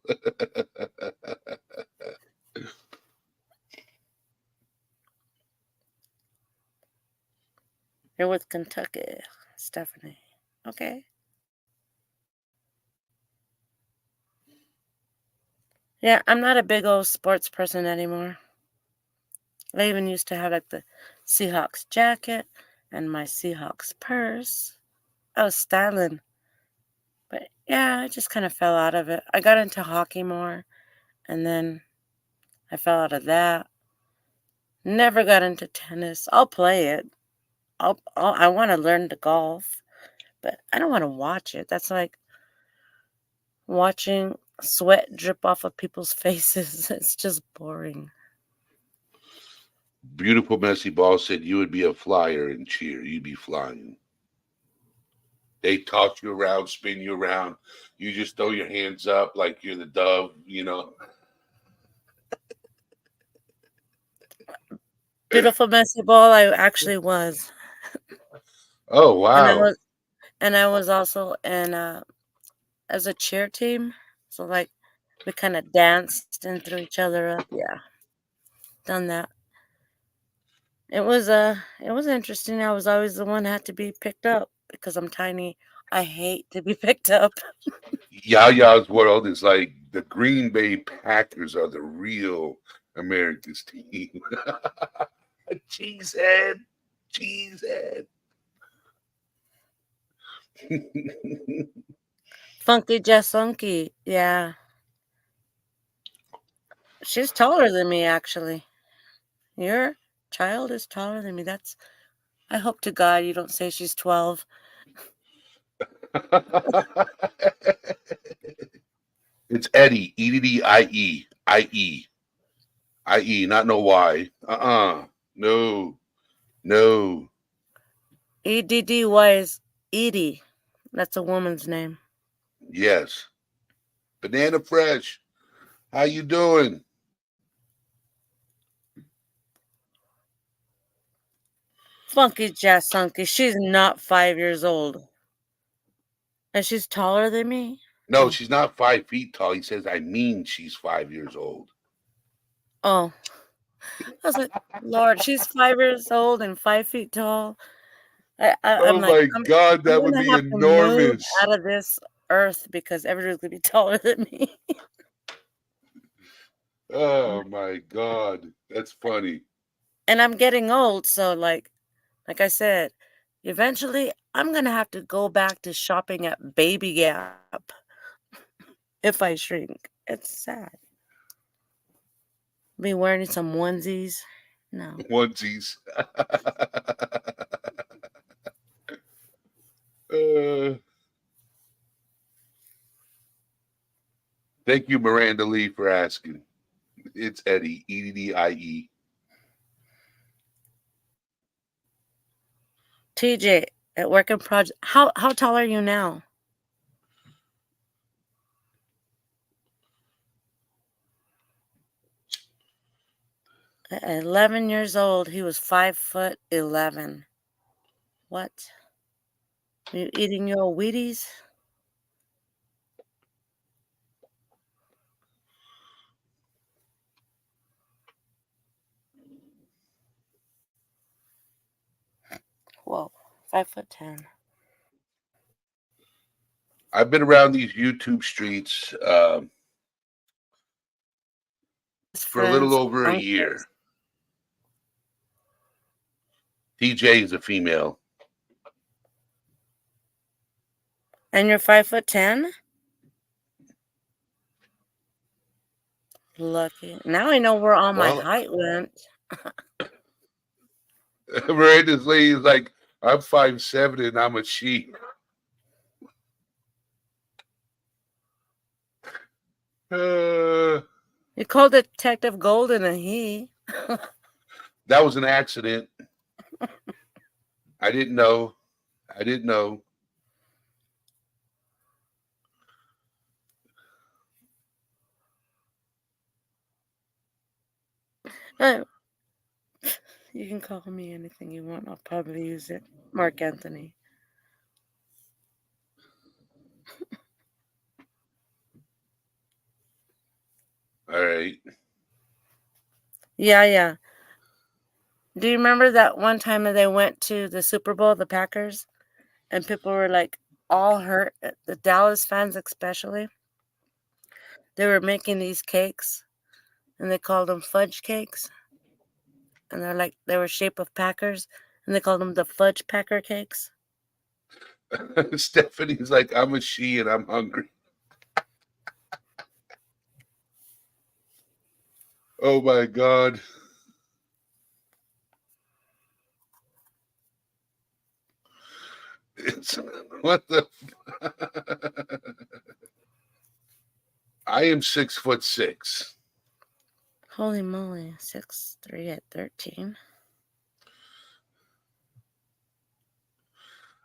You're with Kentucky, Stephanie. Okay. Yeah, I'm not a big old sports person anymore. I even used to have like the Seahawks jacket and my Seahawks purse. I was styling. But yeah, I just kind of fell out of it. I got into hockey more, and then I fell out of that. Never got into tennis. I'll play it. I want to learn to golf, but I don't want to watch it. That's like watching sweat drip off of people's faces. It's just boring. Beautiful Messy Ball said you would be a flyer and cheer. You'd be flying. They toss you around, spin you around. You just throw your hands up like you're the dove. Beautiful messy ball. I actually was, Oh, and I wow. was, and I was also in as a cheer team. So like, we kind of danced and threw each other up. Yeah, done that. It was interesting. I was always the one that had to be picked up because I'm tiny. I hate to be picked up. Yaya's world is like the Green Bay Packers are the real America's team. Cheesehead. Cheesehead. Funky Jess Funky. Yeah. She's taller than me actually. Your child is taller than me. I hope to God you don't say she's 12. It's Eddie. Eddie. I-E, not no Y. No. No. EDDY is Edie. That's a woman's name. Yes. Banana Fresh. How you doing? Funky Jess Funky. She's not 5 years old. And she's taller than me? No, Oh. she's not 5 feet tall. He says, I mean she's 5 years old. Oh. I was like, Lord, she's 5 years old and 5 feet tall. I'm Oh like, my God, I'm that would gonna be have to move enormous. out of this earth because everybody's gonna be taller than me. Oh my God. That's funny. And I'm getting old, so like I said, eventually I'm gonna have to go back to shopping at Baby Gap if I shrink. It's sad. Be wearing some onesies. No. Onesies. uh, thank you, Miranda Lee, for asking. It's Eddie. Eddie. TJ at work in project. How tall are you now? 11 years old. He was 5'11". What? You eating your Wheaties? Whoa, 5'10". I've been around these YouTube streets for a little Friends, over a year. uncles. TJ is a female. And you're 5'10"? Lucky. Now I know where all my height went. Miranda's lady is like, I'm 5'7" and I'm a she. You called Detective Golden a he. That was an accident. I didn't know. You can call me anything you want. I'll probably use it. Mark Anthony. All right. Yeah. Do you remember that one time that they went to the Super Bowl, the Packers, and people were like all hurt, the Dallas fans especially? They were making these cakes, and they called them fudge cakes. And they were shaped of Packers, and they called them the fudge Packer cakes. Stephanie's like, I'm a she and I'm hungry. Oh my God. What the? I am 6'6". Holy moly, 6'3" at 13.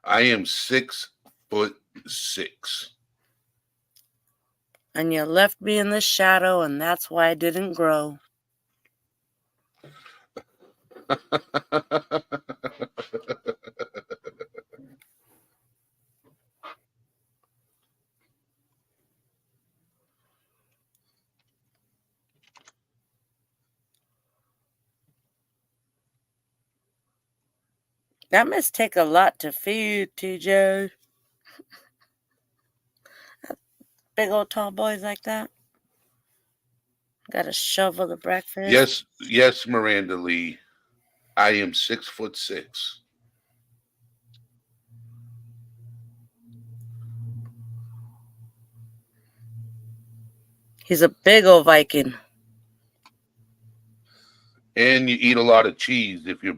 I am 6'6". And you left me in the shadow, and that's why I didn't grow. That must take a lot to feed, TJ. Big old tall boys like that. Gotta shovel the breakfast. Yes, Miranda Lee. I am 6'6". He's a big old Viking. And you eat a lot of cheese if you're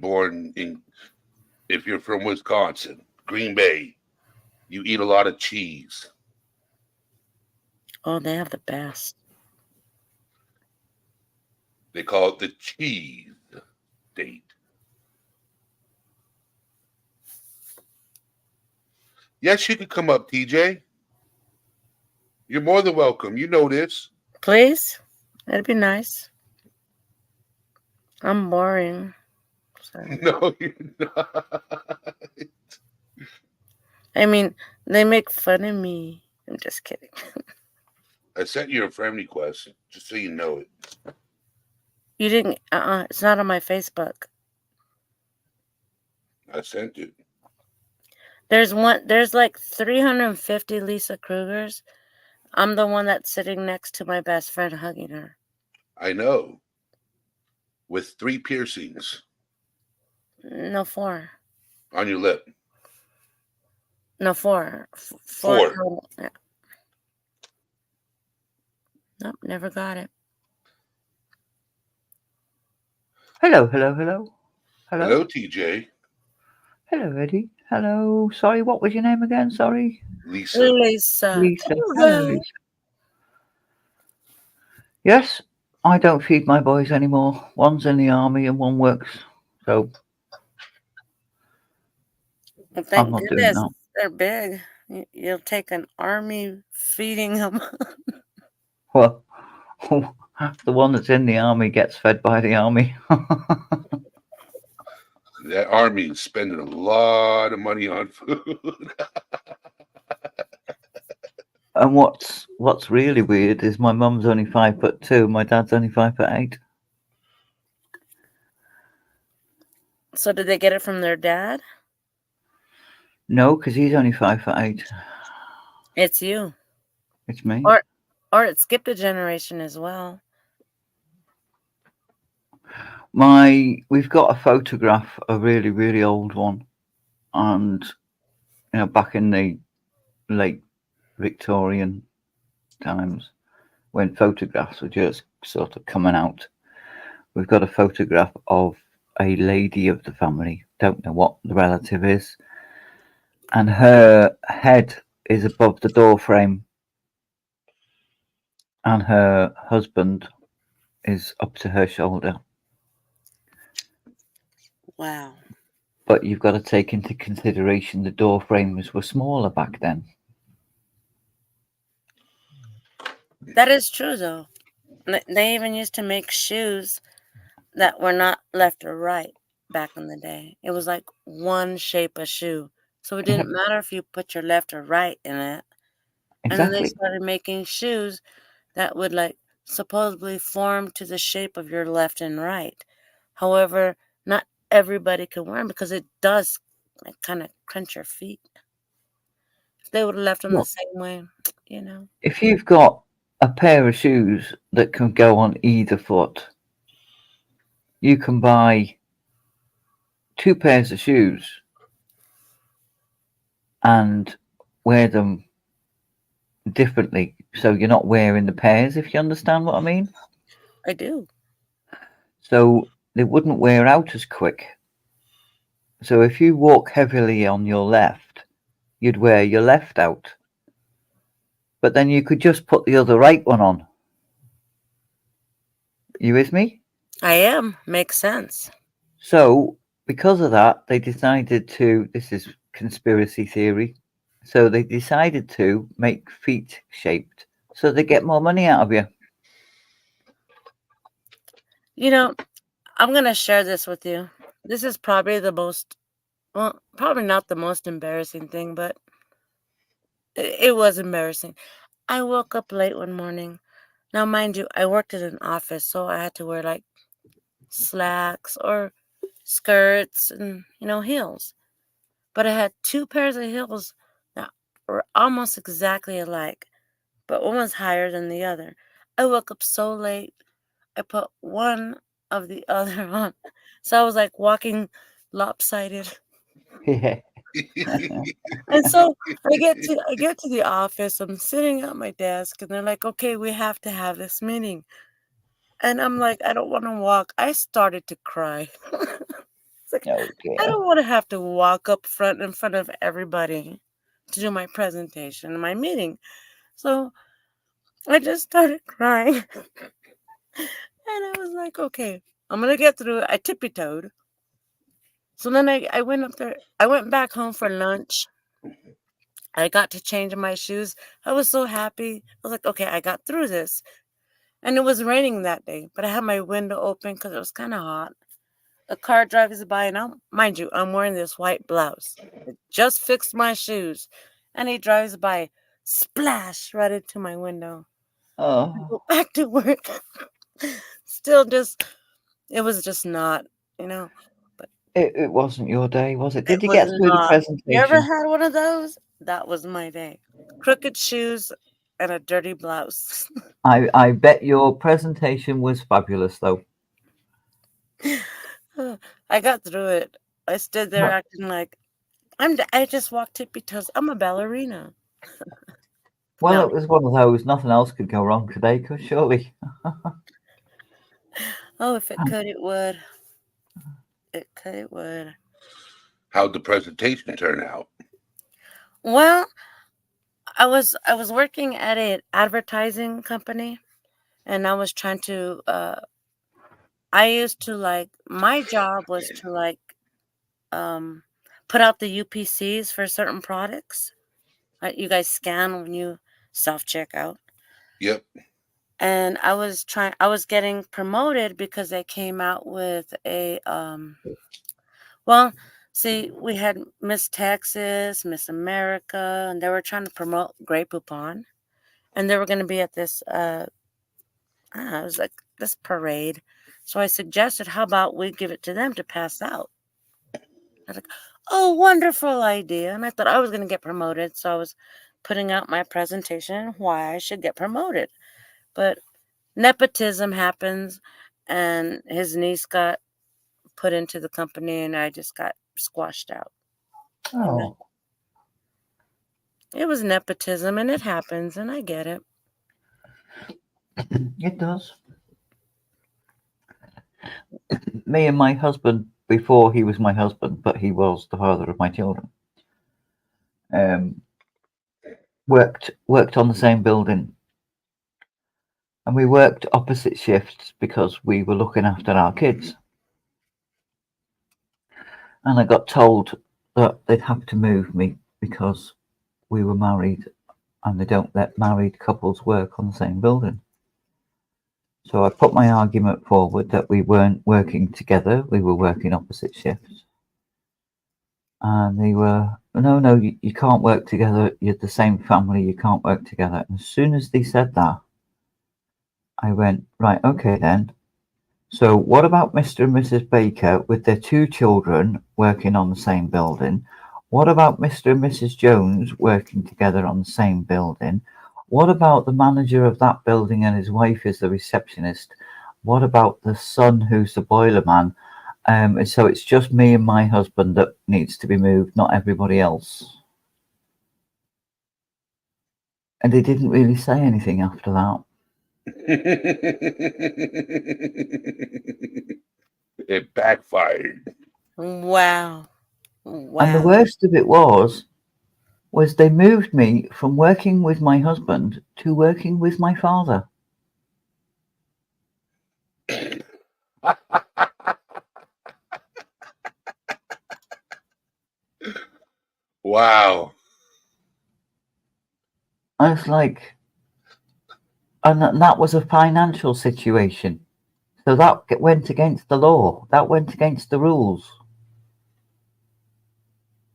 from Wisconsin, Green Bay. You eat a lot of cheese. Oh, they have the best. They call it the cheese state. Yes, you could come up, TJ. You're more than welcome. You know this. Please? That'd be nice. I'm boring. Sorry. No, you're not. I mean, they make fun of me. I'm just kidding. I sent you a friend request, just so you know it. You didn't? It's not on my Facebook. I sent it. There's like 350 Lisa Krugers. I'm the one that's sitting next to my best friend hugging her. I know. With 3 piercings. No, 4. On your lip. No, 4. 4. Total. Yeah. Nope, never got it. Hello. Hello, TJ. Hello, Eddie. Hello. Sorry, what was your name again? Sorry. Lisa. Hello, Lisa. Yes, I don't feed my boys anymore. One's in the army and one works. So Well, thank I'm not goodness doing that. they're big. You'll take an army feeding them. Well, the one that's in the army gets fed by the army. That army is spending a lot of money on food. And what's really weird is my mum's only 5'2", my dad's only 5'8". So did they get it from their dad? No, because he's only 5'8". It's you. It's me. Or it skipped a generation as well. We've got a photograph, a really, really old one, and back in the late Victorian times when photographs were just sort of coming out. We've got a photograph of a lady of the family, don't know what the relative is, and her head is above the door frame, and her husband is up to her shoulder. Wow. But you've got to take into consideration the door frames were smaller back then. That is true, though. They even used to make shoes that were not left or right back in the day. It was like one shape of shoe. So it didn't matter if you put your left or right in it. And then they Exactly. started making shoes that would like supposedly form to the shape of your left and right. However, not everybody can wear them because it does like kind of crunch your feet. If they would have left them the Well, same way, you know. if you've got a pair of shoes that can go on either foot, you can buy 2 pairs of shoes and wear them differently, so you're not wearing the pairs, if you understand what I mean. I do. So they wouldn't wear out as quick. So if you walk heavily on your left, you'd wear your left out, but then you could just put the other right one on. You with me? I am. Makes sense. So because of that, they decided to, this is conspiracy theory, so they decided to make feet shaped so they get more money out of you. You know, I'm going to share this with you. This is probably the most, well, probably not the most embarrassing thing, but it was embarrassing. I woke up late one morning. Now, mind you, I worked in an office, so I had to wear like slacks or skirts and, heels. But I had 2 pairs of heels that were almost exactly alike, but one was higher than the other. I woke up so late, I put one of the other on. So I was like walking lopsided. Yeah. And so I get to the office, I'm sitting at my desk and they're like, "Okay, we have to have this meeting." And I'm like, "I don't want to walk." I started to cry. It's like, Oh I dear. don't want to have to walk up front in front of everybody to do my presentation and my meeting. So I just started crying. And I was like, okay, I'm gonna get through it. I tippy-toed. So then I went up there. I went back home for lunch. I got to change my shoes. I was so happy. I was like, okay, I got through this. And it was raining that day, but I had my window open because it was kind of hot. A car drives by, and mind you, I'm wearing this white blouse. I just fixed my shoes, and he drives by, splash right into my window. I Oh, go back to work. Still, it was just not, but it wasn't your day, was it? it Did you was get through the not. You ever presentation? had one of those? That was my day. Crooked shoes and a dirty blouse. I bet your presentation was fabulous, though. I got through it. I stood there Well, acting like I just walked tippy toes. I'm a ballerina. well, No. it was one of those. Nothing else could go wrong today, because surely. Oh, if it could, it would. It could, it would. How'd the presentation turn out? Well, I was working at an advertising company, and I was trying to. I used to like my job was to like um put out the UPCs for certain products. You guys scan when you self checkout. Yep. And I was getting promoted because they came out with well, see, we had Miss Texas, Miss America, and they were trying to promote Grey Poupon. and they were going to be at this, it was like this parade. So I suggested, how about we give it to them to pass out? I was like, oh, wonderful idea. And I thought I was going to get promoted. So I was putting out my presentation why I should get promoted. But nepotism happens, and his niece got put into the company, and I just got squashed out. Oh, It was nepotism, and it happens, and I get it. it does. Me and my husband, before he was my husband, but he was the father of my children, worked on the same building, and we worked opposite shifts because we were looking after our kids. And I got told that they'd have to move me because we were married, and they don't let married couples work on the same building. So I put my argument forward that we weren't working together, we were working opposite shifts. And they were, no, you can't work together, you're the same family, you can't work together. And as soon as they said that, I went, right, okay then. So what about Mr. and Mrs. Baker with their 2 children working on the same building? What about Mr. and Mrs. Jones working together on the same building? What about the manager of that building and his wife is the receptionist? What about the son who's the boiler man? And so it's just me and my husband that needs to be moved, not everybody else. And they didn't really say anything after that. It backfired. Wow. And the worst of it was they moved me from working with my husband to working with my father. Wow. I was like, and that was a financial situation. So that went against the law. That went against the rules.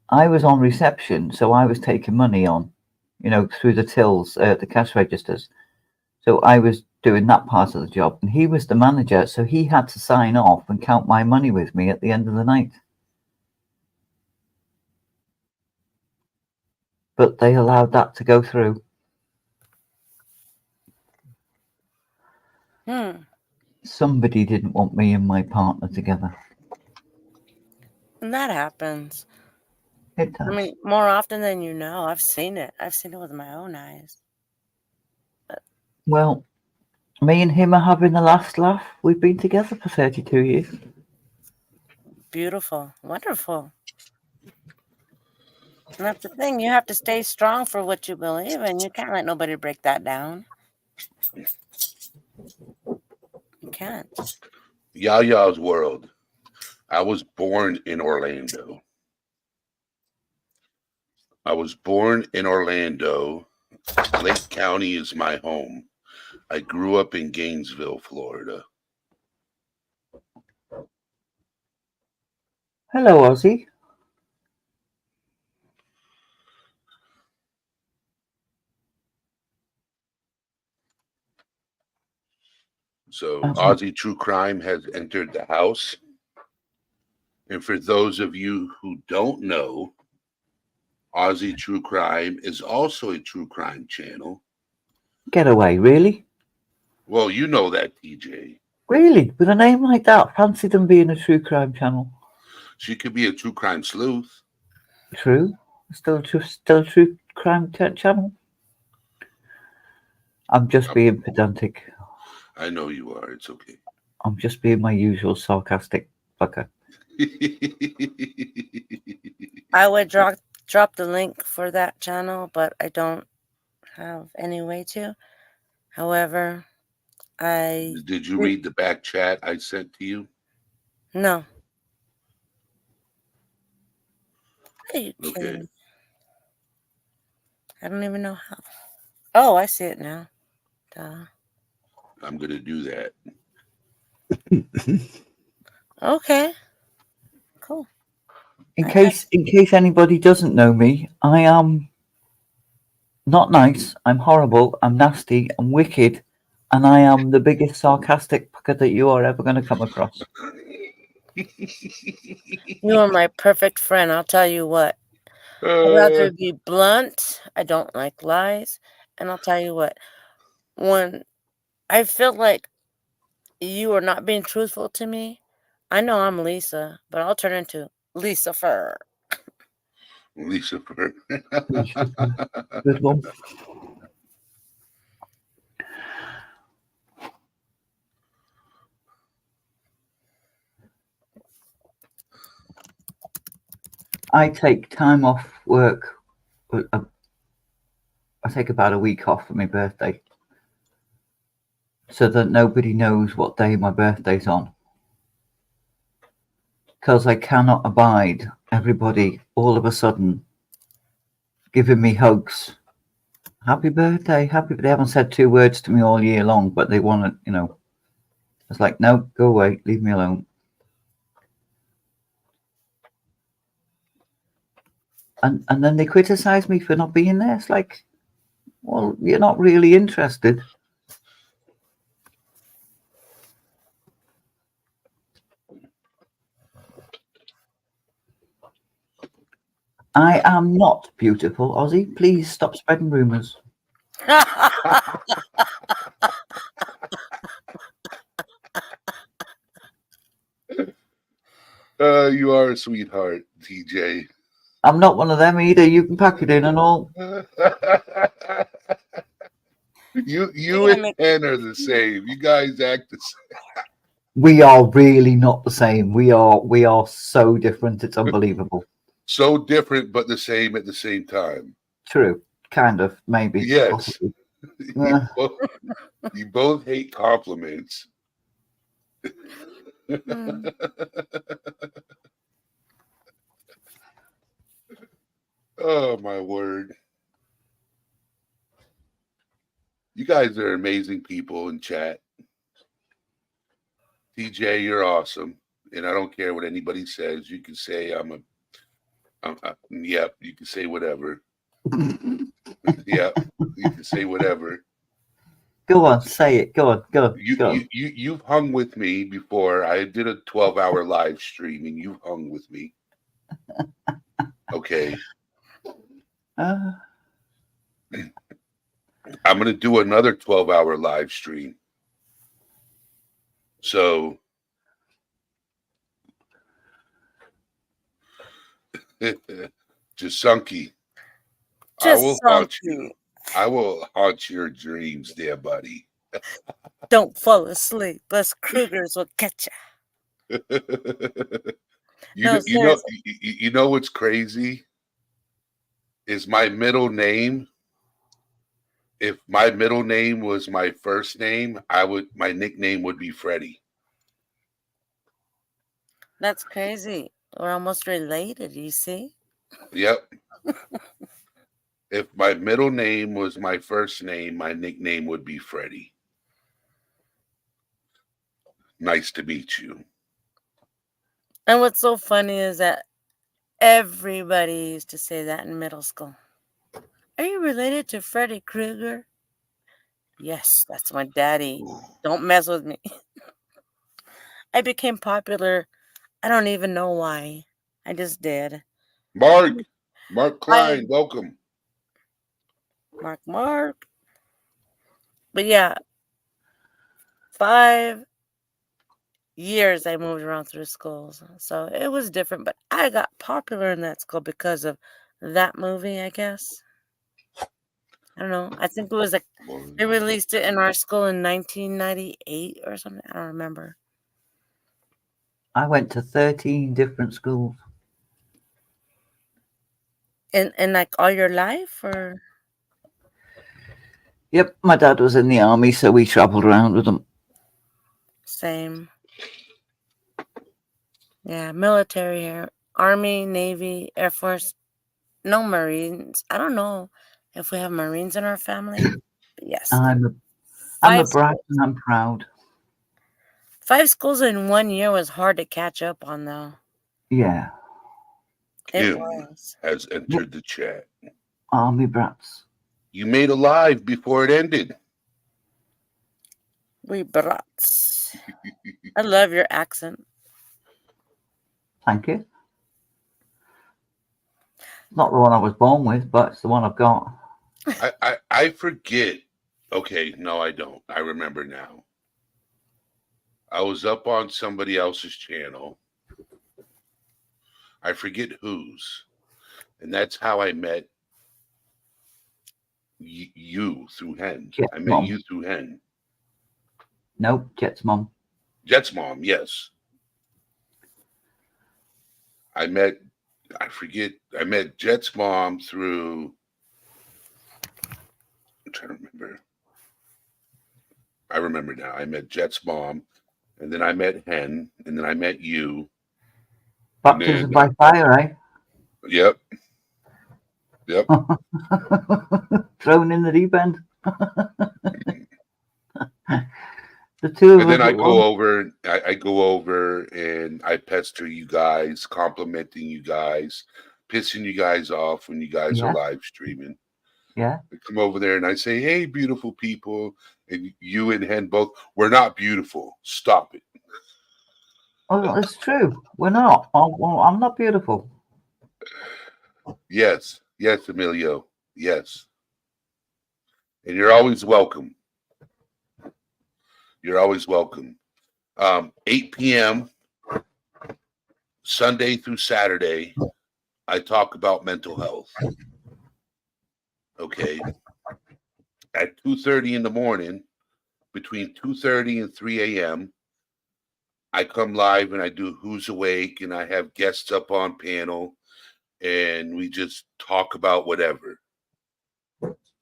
I was on reception, so I was taking money on, through the tills, the cash registers. So I was doing that part of the job, and he was the manager, so he had to sign off and count my money with me at the end of the night. But they allowed that to go through. Somebody didn't want me and my partner together. And that happens. It does. I mean, more often than you know. I've seen it. I've seen it with my own eyes. Well, me and him are having the last laugh. We've been together for 32 years. Beautiful. Wonderful. And that's the thing. You have to stay strong for what you believe in. You can't let nobody break that down. You can't. Yaya's world. I was born in Orlando. Lake County is my home. I grew up in Gainesville, Florida. Hello, Ozzy. So Aussie True Crime has entered the house. And for those of you who don't know, Aussie True Crime is also a true crime channel. Get away, really? Well, you know that, TJ. Really? With a name like that, fancy them being a true crime channel. She could be a true crime sleuth. True. Still a true crime channel. I'm just being pedantic. I know you are. It's okay. I'm just being my usual sarcastic fucker. I would drop the link for that channel, but I don't have any way to. However, Did you read the back chat I sent to you? No. Are you kidding? Okay. I don't even know how. Oh, I see it now. Duh. I'm gonna do that. Okay. Cool. In case anybody doesn't know me, I am Not nice. I'm horrible. I'm nasty. I'm wicked. And I am the biggest sarcastic fucker that you are ever going to come across. You are my perfect friend. I'll tell you what. I'd rather be blunt. I don't like lies. And I'll tell you what. When I feel like you are not being truthful to me, I know I'm Lisa, but I'll turn into Lisa Fur. Lisa Fur. Good one. I take time off work. I take about a week off for my birthday, so that nobody knows what day my birthday's on. Because I cannot abide everybody all of a sudden giving me hugs. Happy birthday, happy. They haven't said 2 words to me all year long, but they want to, It's like, no, go away, leave me alone. And then they criticize me for not being there. It's like, well, you're not really interested. I am not beautiful, Ozzy. Please stop spreading rumors. You are a sweetheart, TJ. I'm not one of them either. You can pack it in and all. You and Ken are the same. You guys act the same. We are really not the same. We are so different. It's unbelievable. So different, but the same at the same time. True. Kind of. Maybe. Yes. Possibly. You both hate compliments. Oh, my word. You guys are amazing people in chat. TJ, you're awesome. And I don't care what anybody says. You can say yep, you can say whatever. Yep, you can say whatever. Go on, say it. Go on, go on. You've hung with me before. I did a 12-hour live stream and you hung with me. Okay. I'm going to do another 12-hour live stream. So Jasunki, I will haunt you. I will haunt your dreams, dear buddy. Don't fall asleep. Us Krugers will catch you. No, you know what's crazy? Is my middle name. If my middle name was my first name, my nickname would be Freddie. That's crazy. We're almost related, you see? Yep. If my middle name was my first name, my nickname would be Freddie. Nice to meet you. And what's so funny is that everybody used to say that in middle school. Are you related to Freddy Krueger? Yes, that's my daddy. Don't mess with me. I became popular. I don't even know why. I just did. Mark Klein, welcome. Mark. But yeah, 5 years I moved around through schools. So it was different, but I got popular in that school because of that movie, I guess. I don't know. I think it was like they released it in our school in 1998 or something. I don't remember. I went to 13 different schools. In like all your life, or? Yep, my dad was in the army, so we traveled around with him. Same. Yeah, military here. Army, Navy, Air Force. No Marines. I don't know if we have Marines in our family. But yes. I'm a brat and I'm proud. 5 schools in 1 year was hard to catch up on, though. Yeah. It Kim was. has entered the chat. Army brats. You made a live before it ended. We brats. I love your accent. Thank you. Not the one I was born with, but it's the one I've got. I forget. Okay, no, I don't. I remember now. I was up on somebody else's channel. I forget whose. And that's how I met you through Hen. Jet's I met mom. you through Hen. Nope, Jet's mom. Jet's mom, yes. I met Jet's mom through, I'm trying to remember. I remember now. I met Jet's mom, and then I met Hen, and then I met you. Baptism by fire, eh? Yep. Yep. Thrown in the deep end. The two of And then us I at go once. over, I go over and I pester you guys, complimenting you guys, pissing you guys off when you guys are Yeah. live streaming. Yeah. I come over there and I say, "Hey, beautiful people," and you and Hen both, "We're not beautiful. Stop it." Oh, it's true. We're not. Well, I'm not beautiful. Yes, yes, Emilio, yes. And you're always welcome. You're always welcome. 8 p.m. Sunday through Saturday, I talk about mental health. Okay. At 2:30 in the morning, between 2:30 and 3 a.m., I come live and I do Who's Awake, and I have guests up on panel, and we just talk about whatever.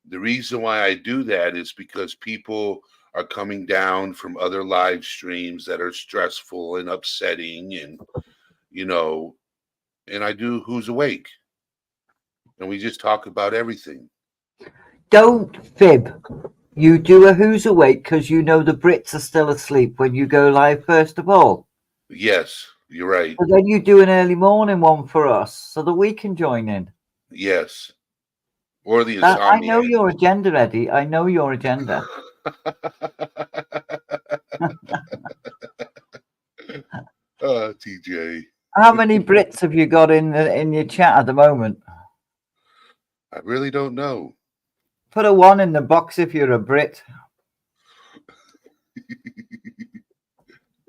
The reason why I do that is because people are coming down from other live streams that are stressful and upsetting, and and I do Who's Awake, and we just talk about everything. Don't fib. You do a Who's Awake because you know the Brits are still asleep when you go live, first of all. Yes, you're right. But then you do an early morning one for us so that we can join in. Yes. Or the I know insomniac. your agenda, Eddie. I know your agenda. TJ. How many Brits have you got in your chat at the moment? I really don't know. Put a 1 in the box if you're a Brit.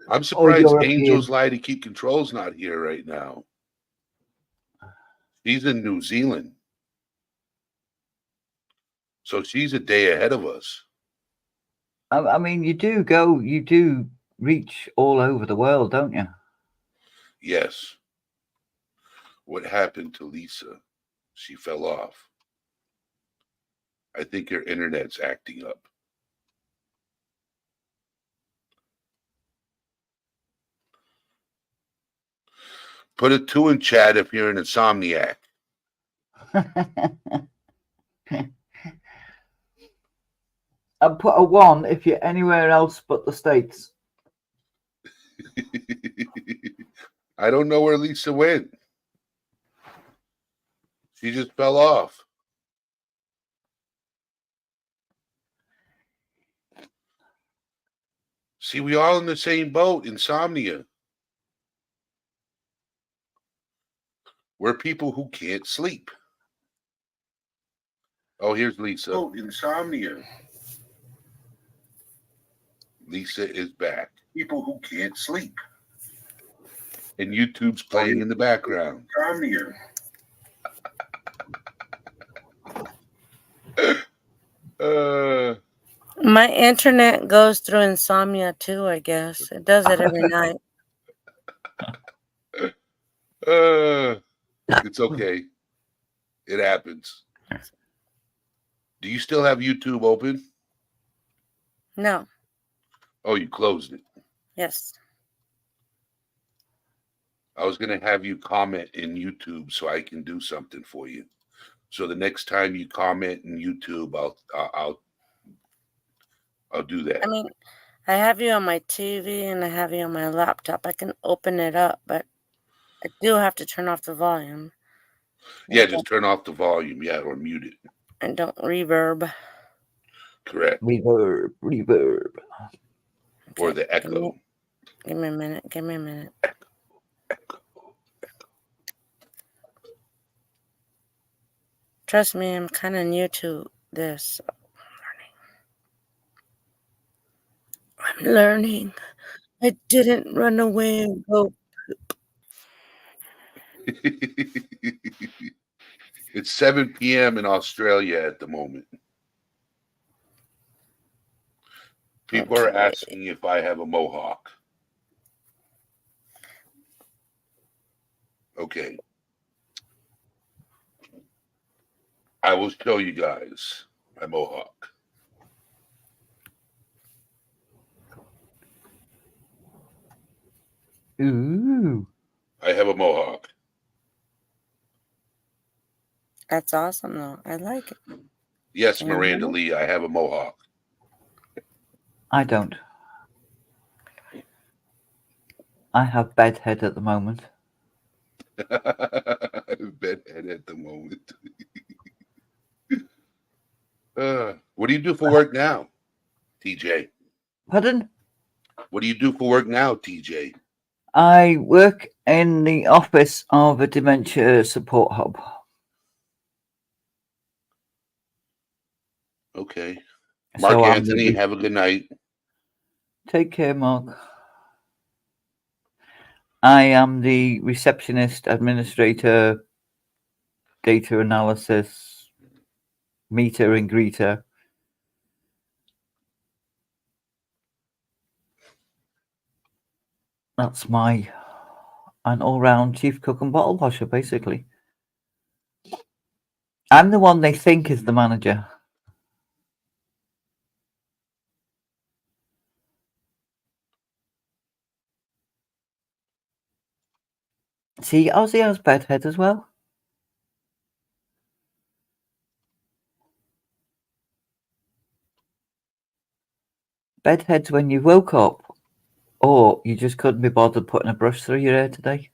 I'm surprised European. Angel's Lie to Keep Control's not here right now. She's in New Zealand. So she's a day ahead of us. I mean, you do reach all over the world, don't you? Yes. What happened to Lisa? She fell off. I think her internet's acting up. Put a 2 in chat if you're an insomniac. And put a 1 if you're anywhere else but the States. I don't know where Lisa went. She just fell off. See, we all in the same boat, insomnia. We're people who can't sleep. Oh, here's Lisa. Oh, insomnia. Lisa is back. People who can't sleep. And YouTube's playing in the background. Insomnia. My internet goes through insomnia too, I guess. It does it every night. It's okay. It happens. Do you still have YouTube open? No. Oh, you closed it. Yes. I was going to have you comment in YouTube so I can do something for you. So the next time you comment in YouTube, I'll do that. I mean, I have you on my TV and I have you on my laptop. I can open it up, but I do have to turn off the volume. Yeah, just turn off the volume, or mute it. and don't reverb. Correct. Reverb. Or Okay, the echo. Give me a minute. Trust me, I'm kind of new to this. I'm learning. I didn't run away and go. It's 7 p.m. in Australia at the moment. People are asking if I have a mohawk. Okay. I will show you guys my mohawk. Ooh. I have a mohawk. That's awesome, though. I like it. Yes, Miranda Lee, I have a mohawk. I don't. I have bedhead at the moment. Bedhead at the moment. What do you do for work now, TJ? Pardon? What do you do for work now, TJ? I work in the office of a dementia support hub. Okay. Mark So Anthony, have a good night. Take care, Mark. I am the receptionist, administrator, data analysis, meter and greeter. That's an all-round chief cook and bottle washer, basically. I'm the one they think is the manager. See, Ozzy has bedhead as well. Bedhead's when you woke up, or you just couldn't be bothered putting a brush through your hair today,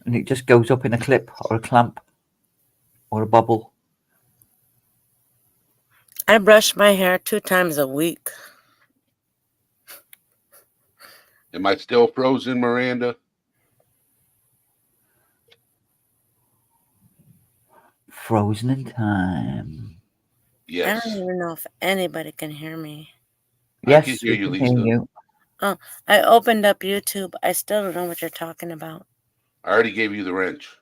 and it just goes up in a clip or a clamp or a bubble. I brush my hair 2 times a week. Am I still frozen, Miranda? Frozen in time. Yes. I don't even know if anybody can hear me. Yes, I can hear you, we Lisa. can hear you. Oh, I opened up YouTube. I still don't know what you're talking about. I already gave you the wrench.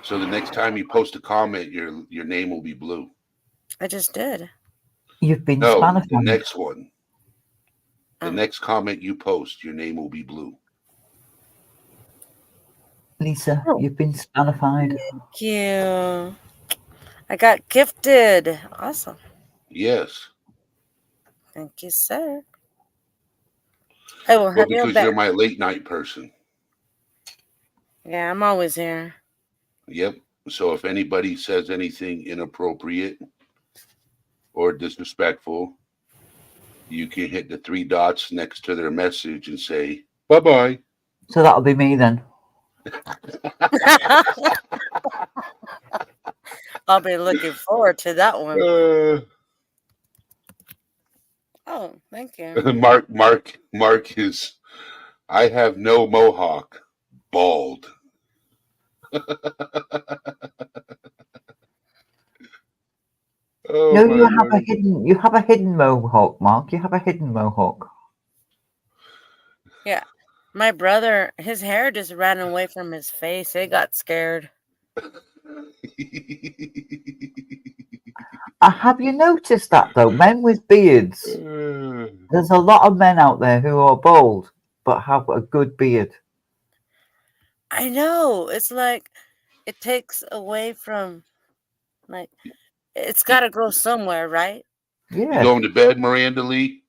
So the next time you post a comment, your name will be blue. I just did. You've been No, Spanified. the next one. The next comment you post, your name will be blue. Lisa, you've been Spanified. Thank you. I got gifted. Awesome. Yes. Thank you, sir. I will have your Because back. you're my late night person. Yeah, I'm always here. Yep. So if anybody says anything inappropriate or disrespectful, you can hit the 3 dots next to their message and say, bye-bye. So that'll be me then. I'll be looking forward to that one. Oh, thank you. Mark is, I have no mohawk, bald. No, you have a hidden mohawk, Mark. You have a hidden mohawk. Yeah. My brother, his hair just ran away from his face. It got scared. Have you noticed that, though? Men with beards. There's a lot of men out there who are bald, but have a good beard. I know. It's like it takes away from, like, it's got to grow somewhere, right? You going to bed, Miranda Lee?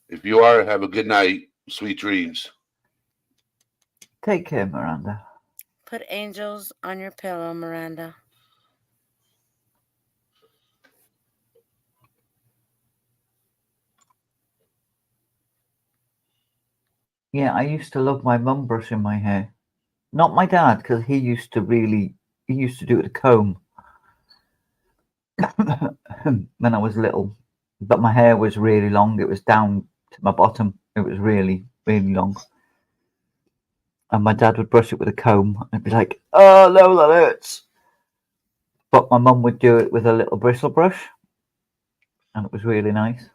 If you are, have a good night. Sweet dreams. Take care, Miranda. Put angels on your pillow, Miranda. Yeah, I used to love my mum brushing my hair. Not my dad, because he used to do it with a comb. when I was little, but my hair was really long. It was down to my bottom. It was really, really long. And my dad would brush it with a comb and be like, "Oh no, that hurts." But my mum would do it with a little bristle brush, and it was really nice.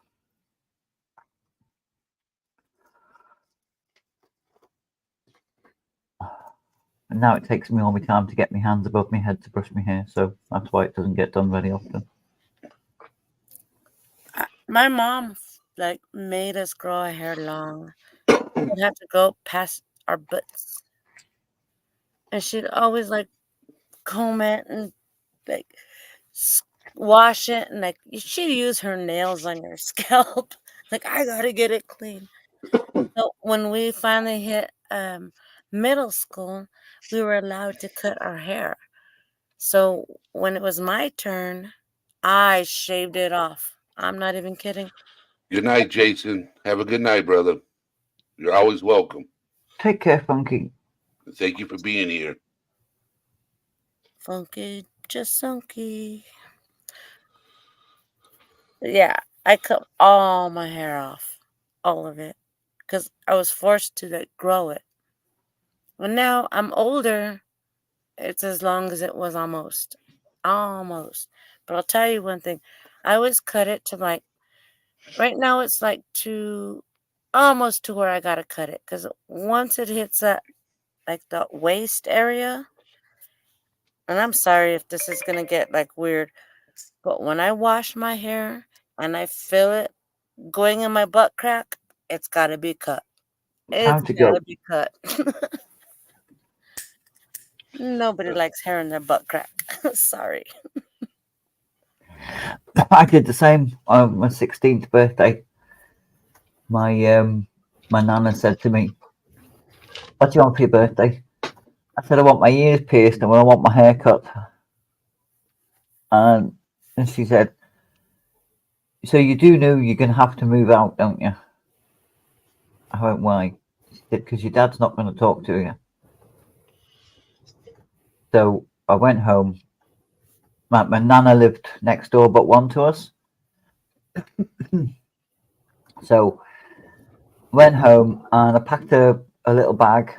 And now it takes me all my time to get my hands above my head to brush my hair, so that's why it doesn't get done very often. My mom like made us grow our hair long. We'd have to go past our butts, and she'd always like comb it and like wash it, and like she'd use her nails on your scalp. Like, I gotta get it clean. So when we finally hit middle school, we were allowed to cut our hair. So when it was my turn, I shaved it off. I'm not even kidding. Good night, Jason. Have a good night, brother. You're always welcome. Take care, Funky. Thank you for being here. Funky, just sunky. Yeah, I cut all my hair off, all of it, because I was forced to like grow it. Well, now I'm older. It's as long as it was almost. Almost. But I'll tell you one thing. I always cut it to like, right now it's like to almost to where I gotta cut it. Because once it hits that, like the waist area, and I'm sorry if this is gonna get like weird, but when I wash my hair and I feel it going in my butt crack, it's gotta be cut. It's Time to go. gotta be cut. Nobody likes hair in their butt crack. Sorry. I did the same on my 16th birthday. My nana said to me, "What do you want for your birthday?" I said, "I want my ears pierced and I want my hair cut." And she said, "So you do know you're going to have to move out, don't you?" I went, "Why?" She said, "Because your dad's not going to talk to you." So I went home. My nana lived next door but one to us. So went home and I packed a little bag.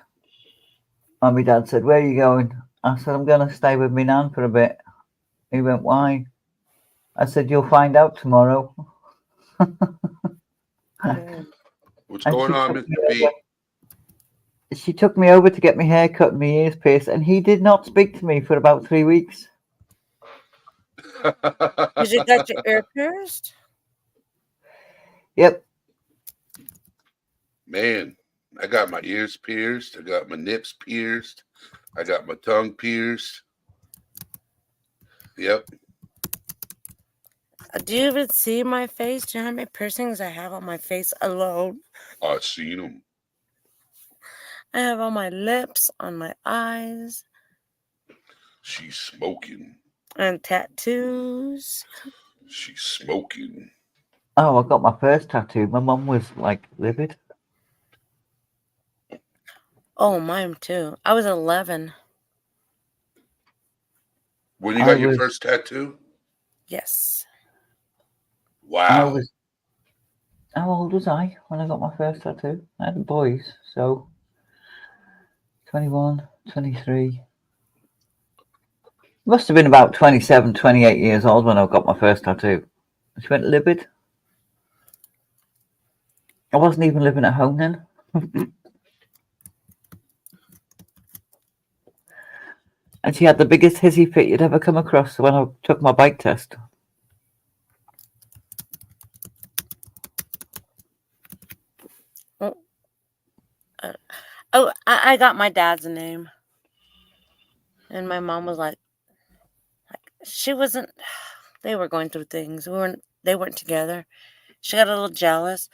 And my dad said, "Where are you going?" I said, "I'm going to stay with my nan for a bit." He went, "Why?" I said, "You'll find out tomorrow." What's And going on, Mr. B? she took me over to get my hair cut and my ears pierced, and he did not speak to me for about 3 weeks. Did you got your ear pierced? Yep. Man, I got my ears pierced. I got my nips pierced. I got my tongue pierced. Yep. Do you even see my face? Do you know how many piercings I have on my face alone? I seen them. I have on my lips, on my eyes, She's smoking. and tattoos. She's smoking. Oh, I got my first tattoo. My mum was like livid. Oh, mine too. I was 11. When you I got your was, first tattoo? Yes. I Wow. was. How old was I when I got my first tattoo? I had boys, so 21, 23. Must have been about 27, 28 years old when I got my first tattoo. She went livid. I wasn't even living at home then. And she had the biggest hissy fit you'd ever come across when I took my bike test. Oh, I got my dad's name. And my mom was like, she wasn't, they were going through things. They weren't together. She got a little jealous.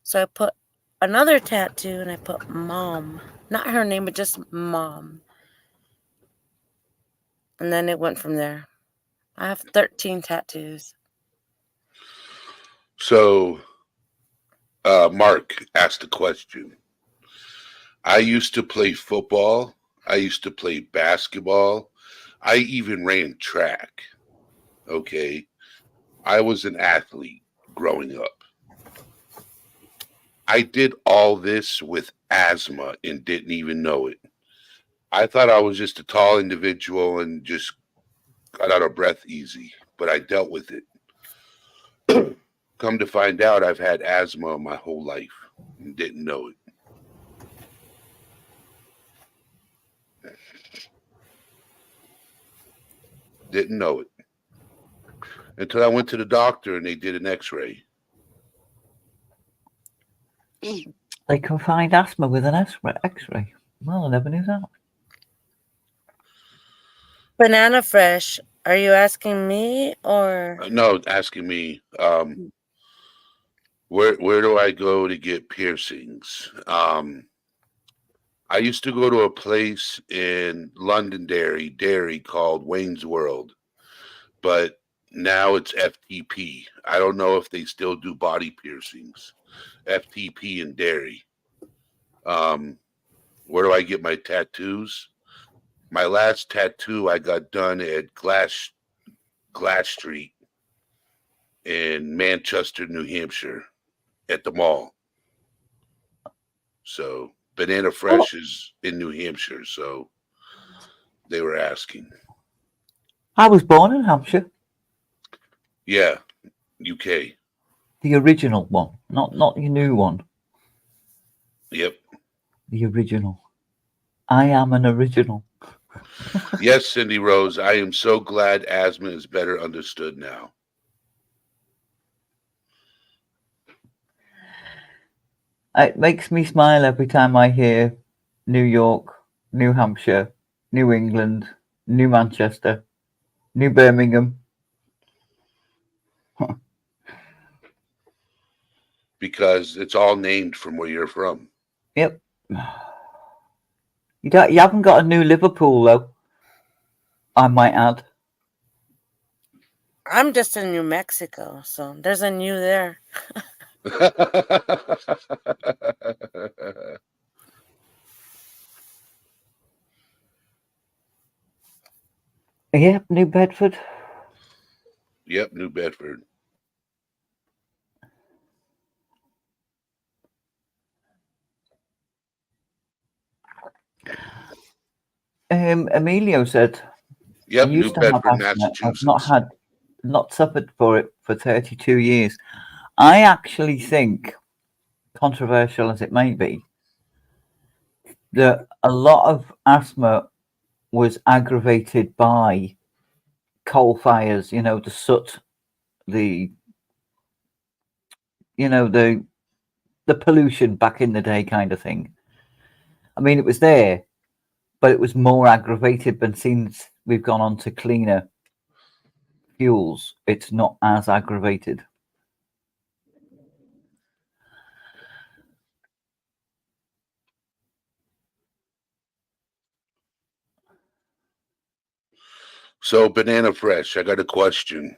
So I put another tattoo and I put mom. Not her name, but just mom. And then it went from there. I have 13 tattoos. So, Mark asked a question. I used to play football. I used to play basketball. I even ran track. Okay. I was an athlete growing up. I did all this with asthma and didn't even know it. I thought I was just a tall individual and just got out of breath easy, but I dealt with it. Come to find out, I've had asthma my whole life and didn't know it. Didn't know it until I went to the doctor and they did an x-ray. They can find asthma with an X-ray. Well, I never knew that. Banana Fresh, are you asking me or? No, asking me, where do I go to get piercings? I used to go to a place in Londonderry called Wayne's World, but now it's FTP. I don't know if they still do body piercings. FTP in Derry. Where do I get my tattoos? My last tattoo I got done at Glass Street in Manchester, New Hampshire, at the mall. So Banana Fresh is in New Hampshire, so they were asking. I was born in Hampshire. Yeah, UK. The original one, not your new one. Yep. The original. I am an original. Yes, Cindy Rose, I am so glad asthma is better understood now. It makes me smile every time I hear New York, New Hampshire, New England, New Manchester, New Birmingham. Because it's all named from where you're from. Yep. You haven't got a New Liverpool though, I might add. I'm just in New Mexico, so there's a new there. Yep, New Bedford. Yep, New Bedford. Emilio said, Yep, I New used to have Bedford, asthma. Massachusetts. I've not suffered for it for 32 years. I actually think, controversial as it may be, that a lot of asthma was aggravated by coal fires, the soot, the pollution back in the day kind of thing. I mean, it was there, but it was more aggravated. But since we've gone on to cleaner fuels, it's not as aggravated. So, Banana Fresh, I got a question.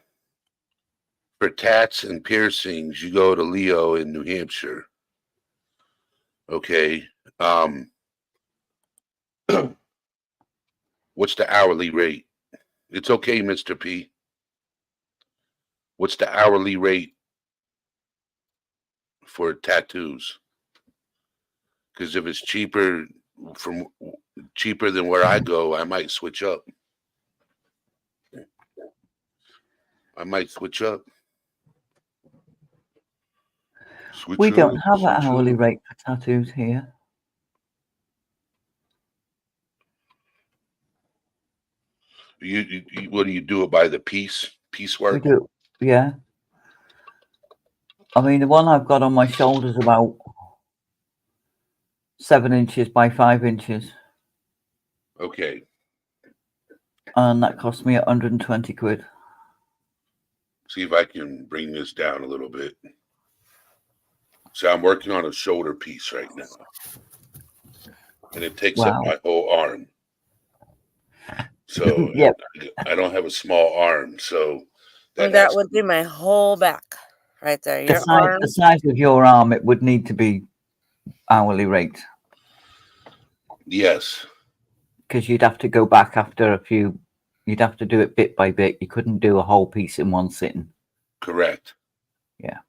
For tats and piercings, you go to Leo in New Hampshire. Okay. What's the hourly rate? It's okay, Mr. P. What's the hourly rate for tattoos? Because if it's cheaper than where I go, I might switch up. We don't have an hourly rate for tattoos here. You what do you do it by the piece work? We do, yeah. I mean, the one I've got on my shoulder is about 7 inches by 5 inches. Okay. And that cost me 120 quid. See if I can bring this down a little bit. So I'm working on a shoulder piece right now. And it takes up my whole arm. So yep. I don't have a small arm. So that would be my whole back right there. The size of your arm, it would need to be hourly rate. Yes. Because you'd have to go back after a few, you'd have to do it bit by bit. You couldn't do a whole piece in one sitting. Correct. Yeah.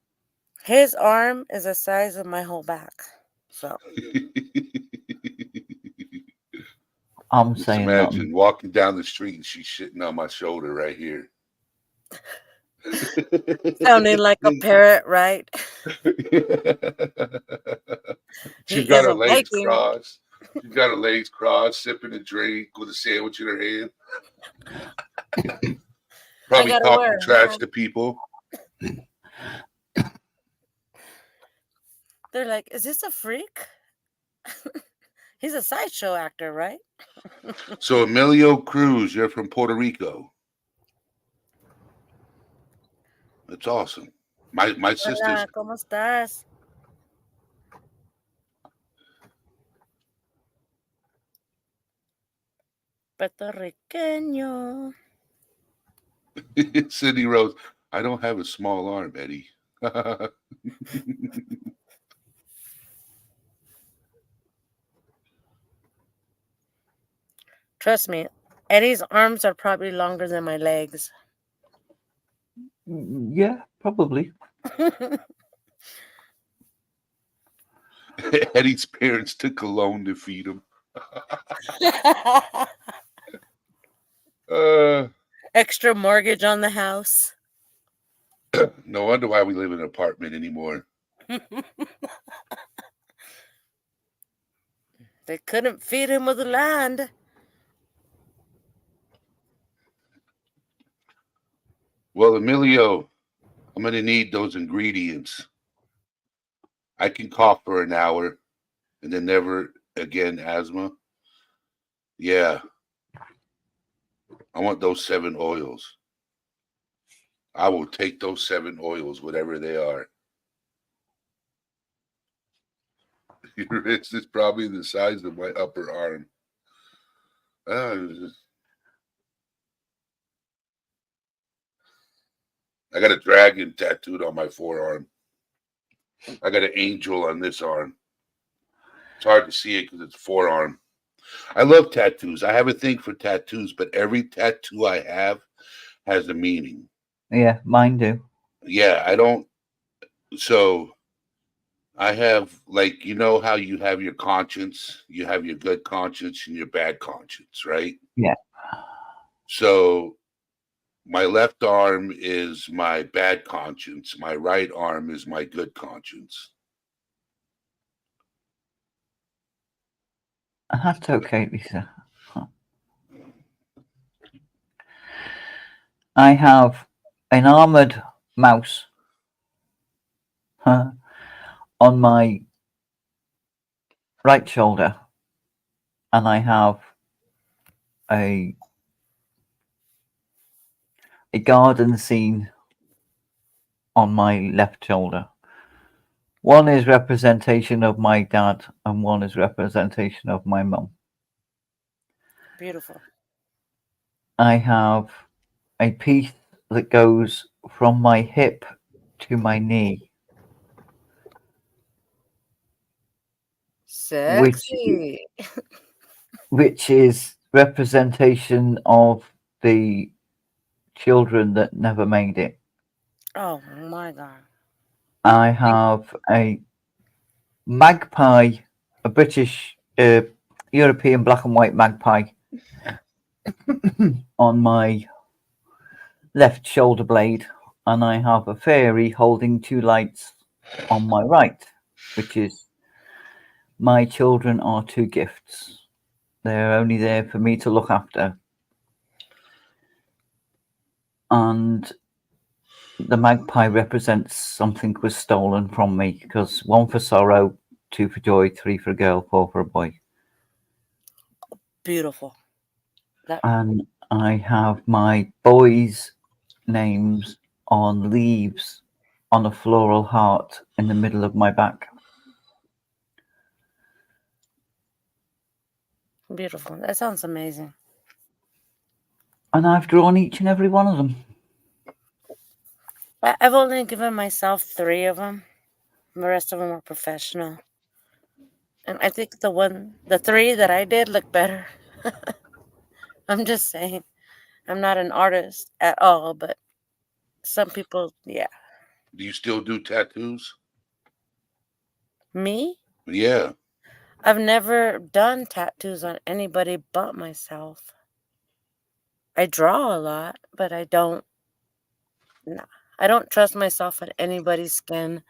His arm is the size of my whole back. So I'm Just saying imagine walking down the street and she's shitting on my shoulder right here. sounding like a parrot, right? She's He got is her a legs Viking. crossed. She's got her legs crossed, sipping a drink with a sandwich in her hand. Probably gotta talking wear a trash hat. to people. They're like, is this a freak? He's a sideshow actor, right? So Emilio Cruz, you're from Puerto Rico. That's awesome. My sister's Hola, ¿cómo estás? Puertorriqueño. Sydney Rose. I don't have a small arm, Eddie. Trust me, Eddie's arms are probably longer than my legs. yeah, probably. Eddie's parents took a loan to feed him. Extra mortgage on the house. No wonder why we live in an apartment anymore. They couldn't feed him with the land. Well, Emilio, I'm going to need those ingredients. I can cough for an hour and then never again asthma. Yeah. I want those 7 oils. I will take those 7 oils, whatever they are. Your wrist is probably the size of my upper arm. I got a dragon tattooed on my forearm. I got an angel on this arm. It's hard to see it because it's forearm. I love tattoos. I have a thing for tattoos, but every tattoo I have has a meaning. Yeah, mine do. Yeah, I don't. So I have, like, you know how you have your conscience, you have your good conscience and your bad conscience, right? Yeah. So my left arm is my bad conscience. My right arm is my good conscience. That's okay, Lisa. I have an armored mouse on my right shoulder, and I have a garden scene on my left shoulder. One is representation of my dad, and one is representation of my mum. Beautiful. I have a piece that goes from my hip to my knee, Sexy. which is representation of the children that never made it. Oh my God. I have a magpie, a British, European black and white magpie on my left shoulder blade, and I have a fairy holding 2 lights on my right, which is my children are 2 gifts. They're only there for me to look after. And the magpie represents something was stolen from me, because 1 for sorrow, 2 for joy, 3 for a girl, 4 for a boy. Beautiful. And I have my boys' names on leaves on a floral heart in the middle of my back. Beautiful. That sounds amazing. And I've drawn each and every one of them. I've only given myself 3 of them. The rest of them are professional. And I think the 3 that I did look better. I'm just saying. I'm not an artist at all, but some people, yeah. Do you still do tattoos? Me? Yeah. I've never done tattoos on anybody but myself. I draw a lot, but I don't. Nah, I don't trust myself on anybody's skin.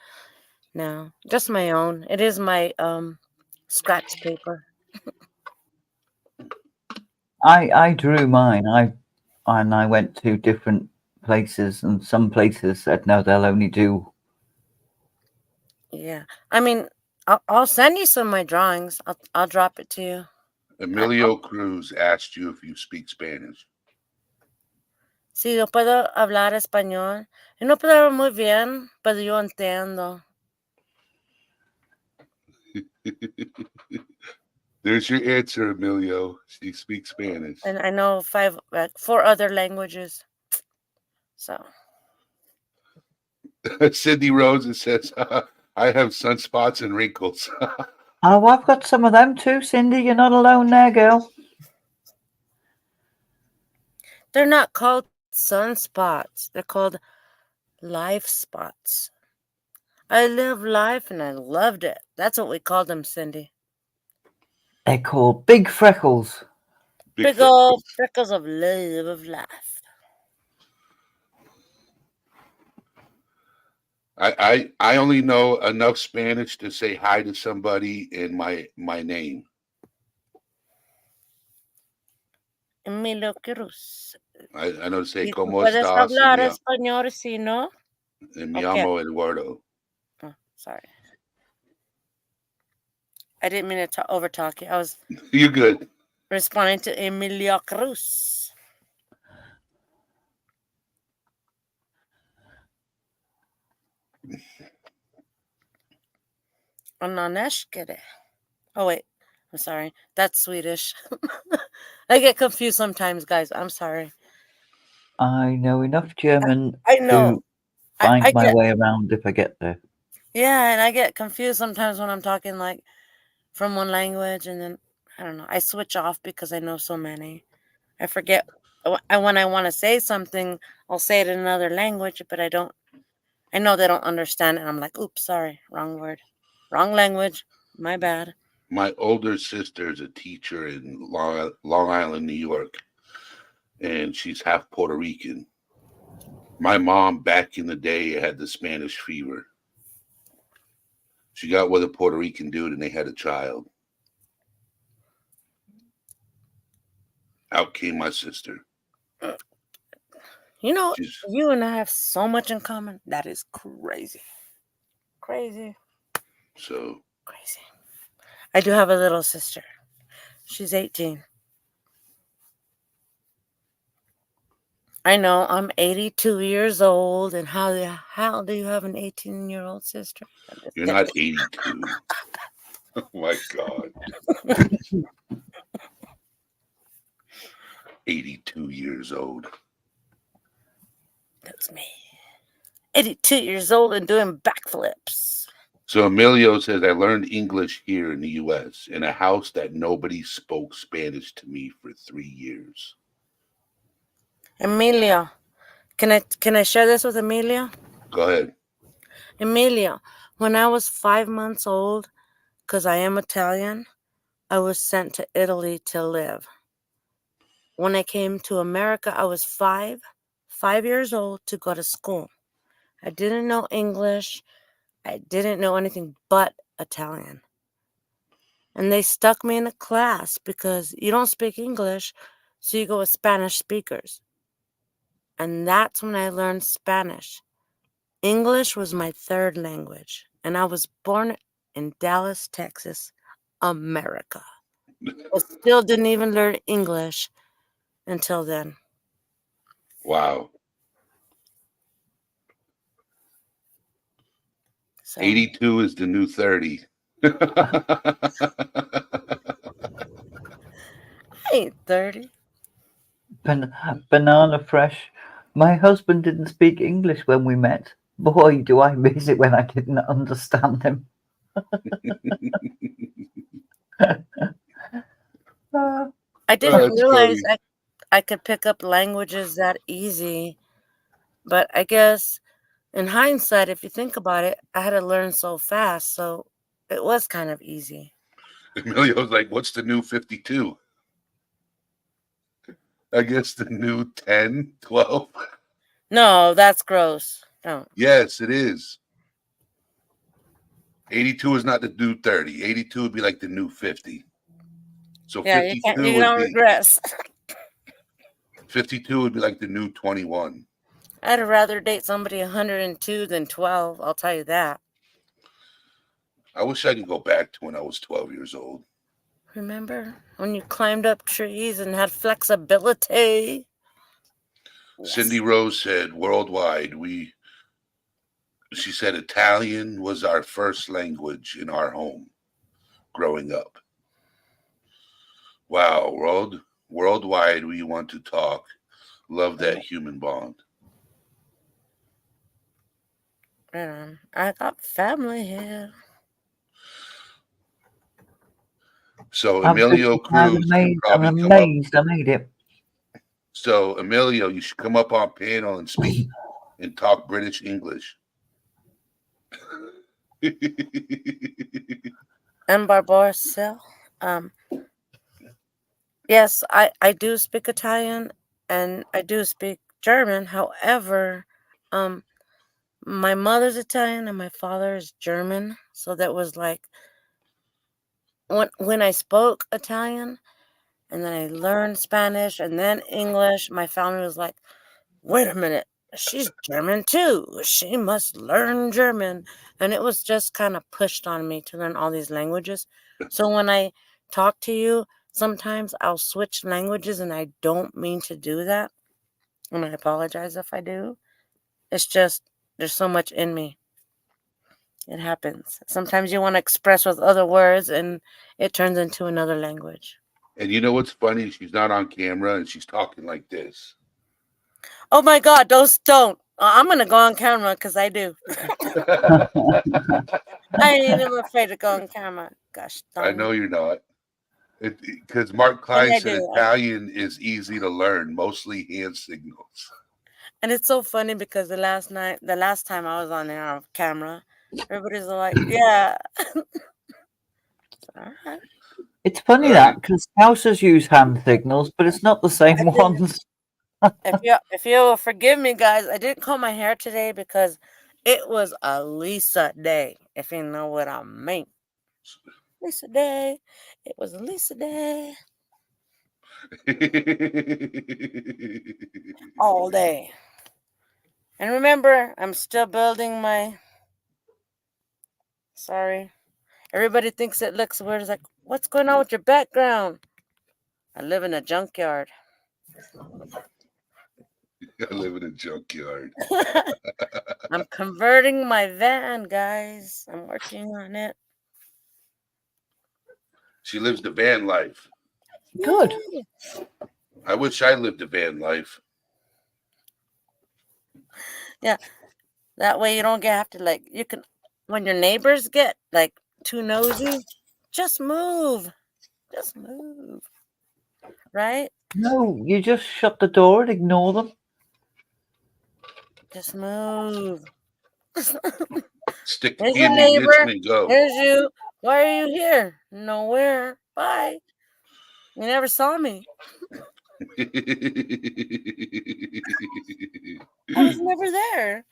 No, just my own. It is my scratch paper. I drew mine. I went to different places, and some places said no, they'll only do. Yeah, I mean, I'll send you some of my drawings. I'll drop it to you. Emilio Cruz asked you if you speak Spanish. Sí, yo puedo hablar español. Yo no puedo hablar muy bien, pero yo entiendo. There's your answer, Emilio. She speaks Spanish. And I know 4 other languages. So. Cindy Rose says, I have sunspots and wrinkles. Oh, I've got some of them too, Cindy. You're not alone there, girl. They're not called sunspots. They're called life spots. I live life and I loved it. That's what we called them, Cindy. They're called big freckles. Big old freckles of love of life. I only know enough Spanish to say hi to somebody in my name. Emilio Cruz. I know to say ¿Y tú como puedes estás? hablar español si no? Me Okay. llamo Eduardo. Oh, sorry. I didn't mean to overtalk you. I was You're good. responding to Emilio Cruz. Oh, wait. I'm sorry. That's Swedish. I get confused sometimes, guys. I'm sorry. I know enough German I know. to find I my get, way around if I get there. yeah, and I get confused sometimes when I'm talking like from one language, and then I don't know. I switch off because I know so many. I forget when I want to say something, I'll say it in another language, but I don't. I know they don't understand it. And I'm like, oops, sorry, wrong word, wrong language. My bad. My older sister is a teacher in Long Island, New York, and she's half Puerto Rican. My mom, back in the day, had the Spanish fever. She got with a Puerto Rican dude, and they had a child. Out came my sister. You know, you and I have so much in common. That is crazy. Crazy. So. Crazy. I do have a little sister. She's 18. I know, I'm 82 years old, and how do you have an 18-year-old sister? You're not 82. Oh my God. 82 years old. That's me. 82 years old and doing backflips. So Emilio says, I learned English here in the U.S. in a house that nobody spoke Spanish to me for 3 years. Emilio, can I share this with Emilio? Go ahead. Emilio, when I was 5 months old, because I am Italian, I was sent to Italy to live. When I came to America, I was 5 years old to go to school. I didn't know English. I didn't know anything but Italian. And they stuck me in a class because you don't speak English, so you go with Spanish speakers. And that's when I learned Spanish. English was my third language, and I was born in Dallas, Texas, America. I still didn't even learn English until then. Wow. So, 82 is the new 30. I ain't 30. Banana fresh. My husband didn't speak English when we met. Boy, do I miss it when I didn't understand him. I didn't realize I could pick up languages that easy. But I guess in hindsight, if you think about it, I had to learn so fast, so it was kind of easy. Emilio's like, what's the new 52? I guess the new 10, 12. No, that's gross. Don't. Yes, it is. 82 is not the new 30. 82 would be like the new 50. So Yeah, you can't. 52 You would don't be regress. 52 would be like the new 21. I'd rather date somebody 102 than 12. I'll tell you that. I wish I could go back to when I was 12 years old. Remember when you climbed up trees and had flexibility? Cindy Yes. Rose said, worldwide, she said Italian was our first language in our home growing up. Wow, worldwide, we want to talk. Love that human bond. Right on. I got family here. So I'm Emilio 55. Cruz can I'm probably come up. amazed I made it. So Emilio, you should come up on panel and speak and talk British English. And Barbosa. Yes, I do speak Italian and I do speak German. However, my mother's Italian and my father is German. So that was like when I spoke Italian and then I learned Spanish and then English, my family was like, wait a minute, she's German too. She must learn German. And it was just kind of pushed on me to learn all these languages. So when I talk to you, sometimes I'll switch languages and I don't mean to do that. And I apologize if I do. It's just, there's so much in me. It happens. Sometimes you want to express with other words and it turns into another language. And you know what's funny? She's not on camera and she's talking like this. Oh my God, don't. I'm going to go on camera because I do. I ain't even afraid to go on camera. Gosh I darn know it. you're not. Because Mark And Klein I said do. Italian is easy to learn, mostly hand signals. And it's so funny because the last time I was on there on camera, everybody's like, yeah. All right. It's funny All that right. because houses use hand signals, but it's not the same ones. If you'll forgive me, guys, I didn't comb my hair today because it was a Lisa day, if you know what I mean. Lisa day. It was a Lisa day. All day. And remember, I'm still building my... Sorry. Everybody thinks it looks weird. It's like, what's going on with your background? I live in a junkyard. I live in a junkyard. I'm converting my van, guys. I'm working on it. She lives the van life. Good. Yay. I wish I lived the van life. Yeah. That way you don't have to, like, you can, when your neighbors get, like, too nosy, just move. Just move. Right? No, you just shut the door and ignore them. Just move. Stick the Here's key your in the ignition neighbor. and go. Here's you. Why are you here? Nowhere. Bye. You never saw me. I was never there.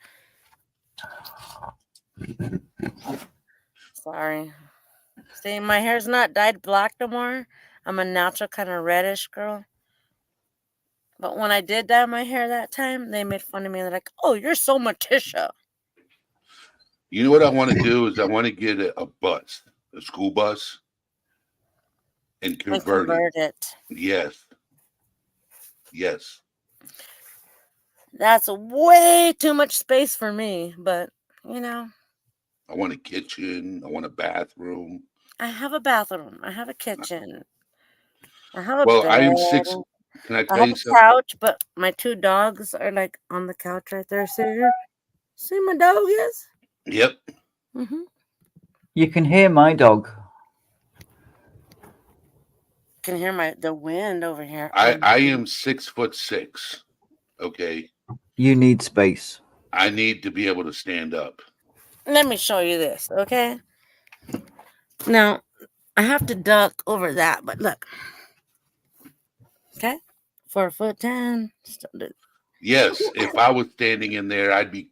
Sorry. See, my hair's not dyed black no more. I'm a natural kind of reddish girl. But when I did dye my hair that time, they made fun of me. They're like, oh, you're so Matisha. You know what I want to do is I want to get a bus, a school bus, and And convert it. convert it. Yes. Yes. That's way too much space for me. But, you know, I want a kitchen. I want a bathroom. I have a bathroom. I have a kitchen. I have a Well, I am bed. 6. Can I I tell have you a something? couch, but my two dogs are like on the couch right there. See my dog is? Yep. Mm-hmm. You can hear my dog. can hear the wind over here. I am 6'6". Okay, You need space. I need to be able to stand up. Let me show you this, okay? Now, I have to duck over that, but look. Okay? 4'10". Yes, if I was standing in there, I'd be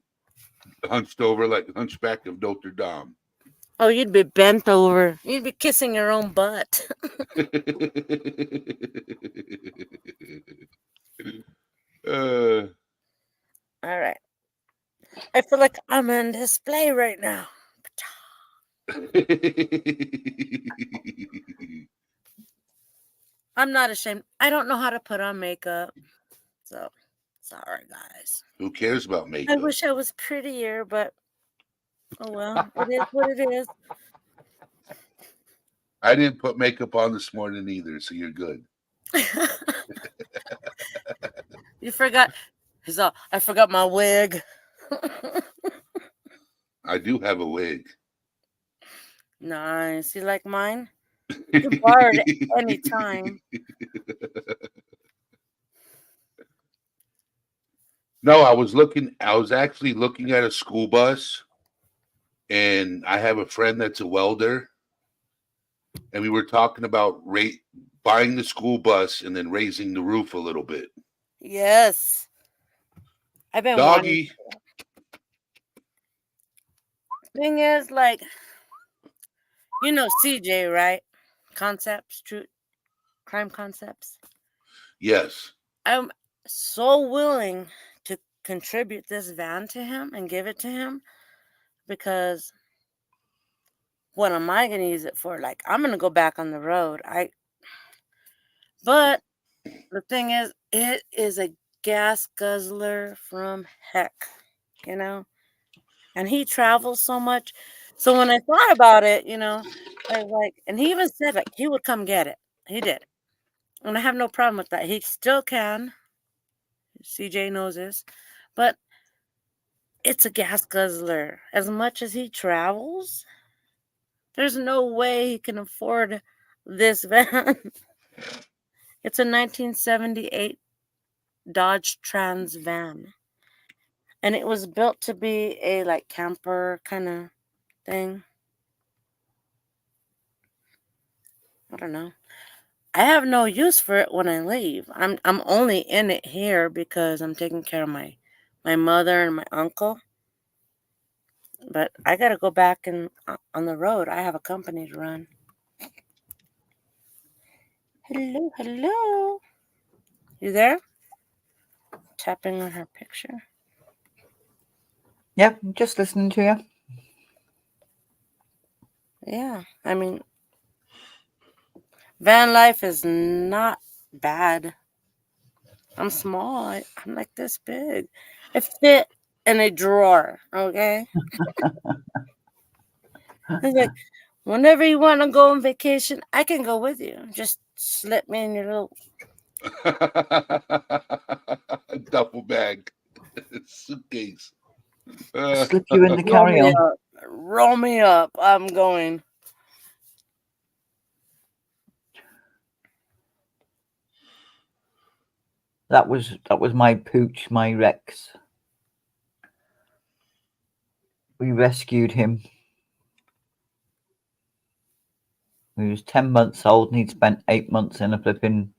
hunched over like Hunchback of Notre Dame. Oh, you'd be bent over. You'd be kissing your own butt. uh, All right. I feel like I'm on display right now. I'm not ashamed. I don't know how to put on makeup. So, sorry, guys. Who cares about I makeup? wish I was prettier, but oh well. It is what it is. I didn't put makeup on this morning either, so you're good. You forgot. He's all, I forgot my wig. I do have a wig. Nice. You like mine? You can borrow it anytime. No, I was actually looking at a school bus, and I have a friend that's a welder, and we were talking about buying the school bus and then raising the roof a little bit. Yes. I've been wanting. Doggy. Thing is, like, you know CJ, right? Concepts, True Crime Concepts. Yes. I'm so willing to contribute this van to him and give it to him because what am I going to use it for? Like, I'm going to go back on the road. But the thing is, it is a gas guzzler from heck, you know? And he travels so much. So when I thought about it, you know, I was like, and he even said, like, he would come get it. He did. And I have no problem with that. He still can. CJ knows this. But it's a gas guzzler. As much as he travels, there's no way he can afford this van. It's a 1978 Dodge Trans van. And it was built to be a like camper kind of thing. I don't know. I have no use for it when I leave. I'm only in it here because I'm taking care of my mother and my uncle. But I got to go back and on the road. I have a company to run. Hello, hello. You there? Tapping on her picture. Yep, just listening to you. Yeah, I mean, van life is not bad. I'm small. I'm like this big. I fit in a drawer, okay? It's like, whenever you want to go on vacation, I can go with you. Just slip me in your little Duffel bag. Suitcase. Slip you in the carry-on. Roll me up. I'm going. That was my pooch, my Rex. We rescued him. He was 10 months old and he'd spent 8 months in a flipping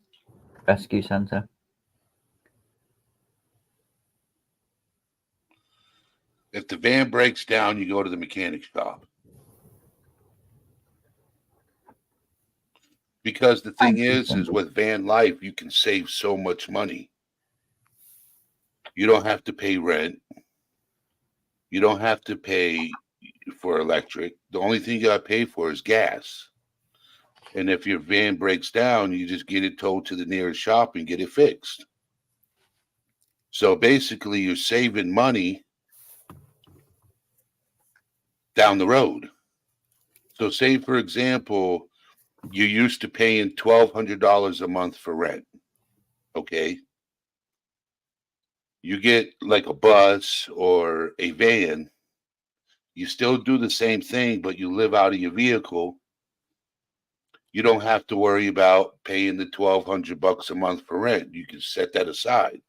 rescue centre. If the van breaks down, you go to the mechanic shop. Because the thing is with van life, you can save so much money. You don't have to pay rent. You don't have to pay for electric. The only thing you got to pay for is gas. And if your van breaks down, you just get it towed to the nearest shop and get it fixed. So basically, you're saving money down the road. So say, for example, you're used to paying $1,200 a month for rent. Okay. You get like a bus or a van. You still do the same thing, but you live out of your vehicle. You don't have to worry about paying the $1,200 a month for rent. You can set that aside.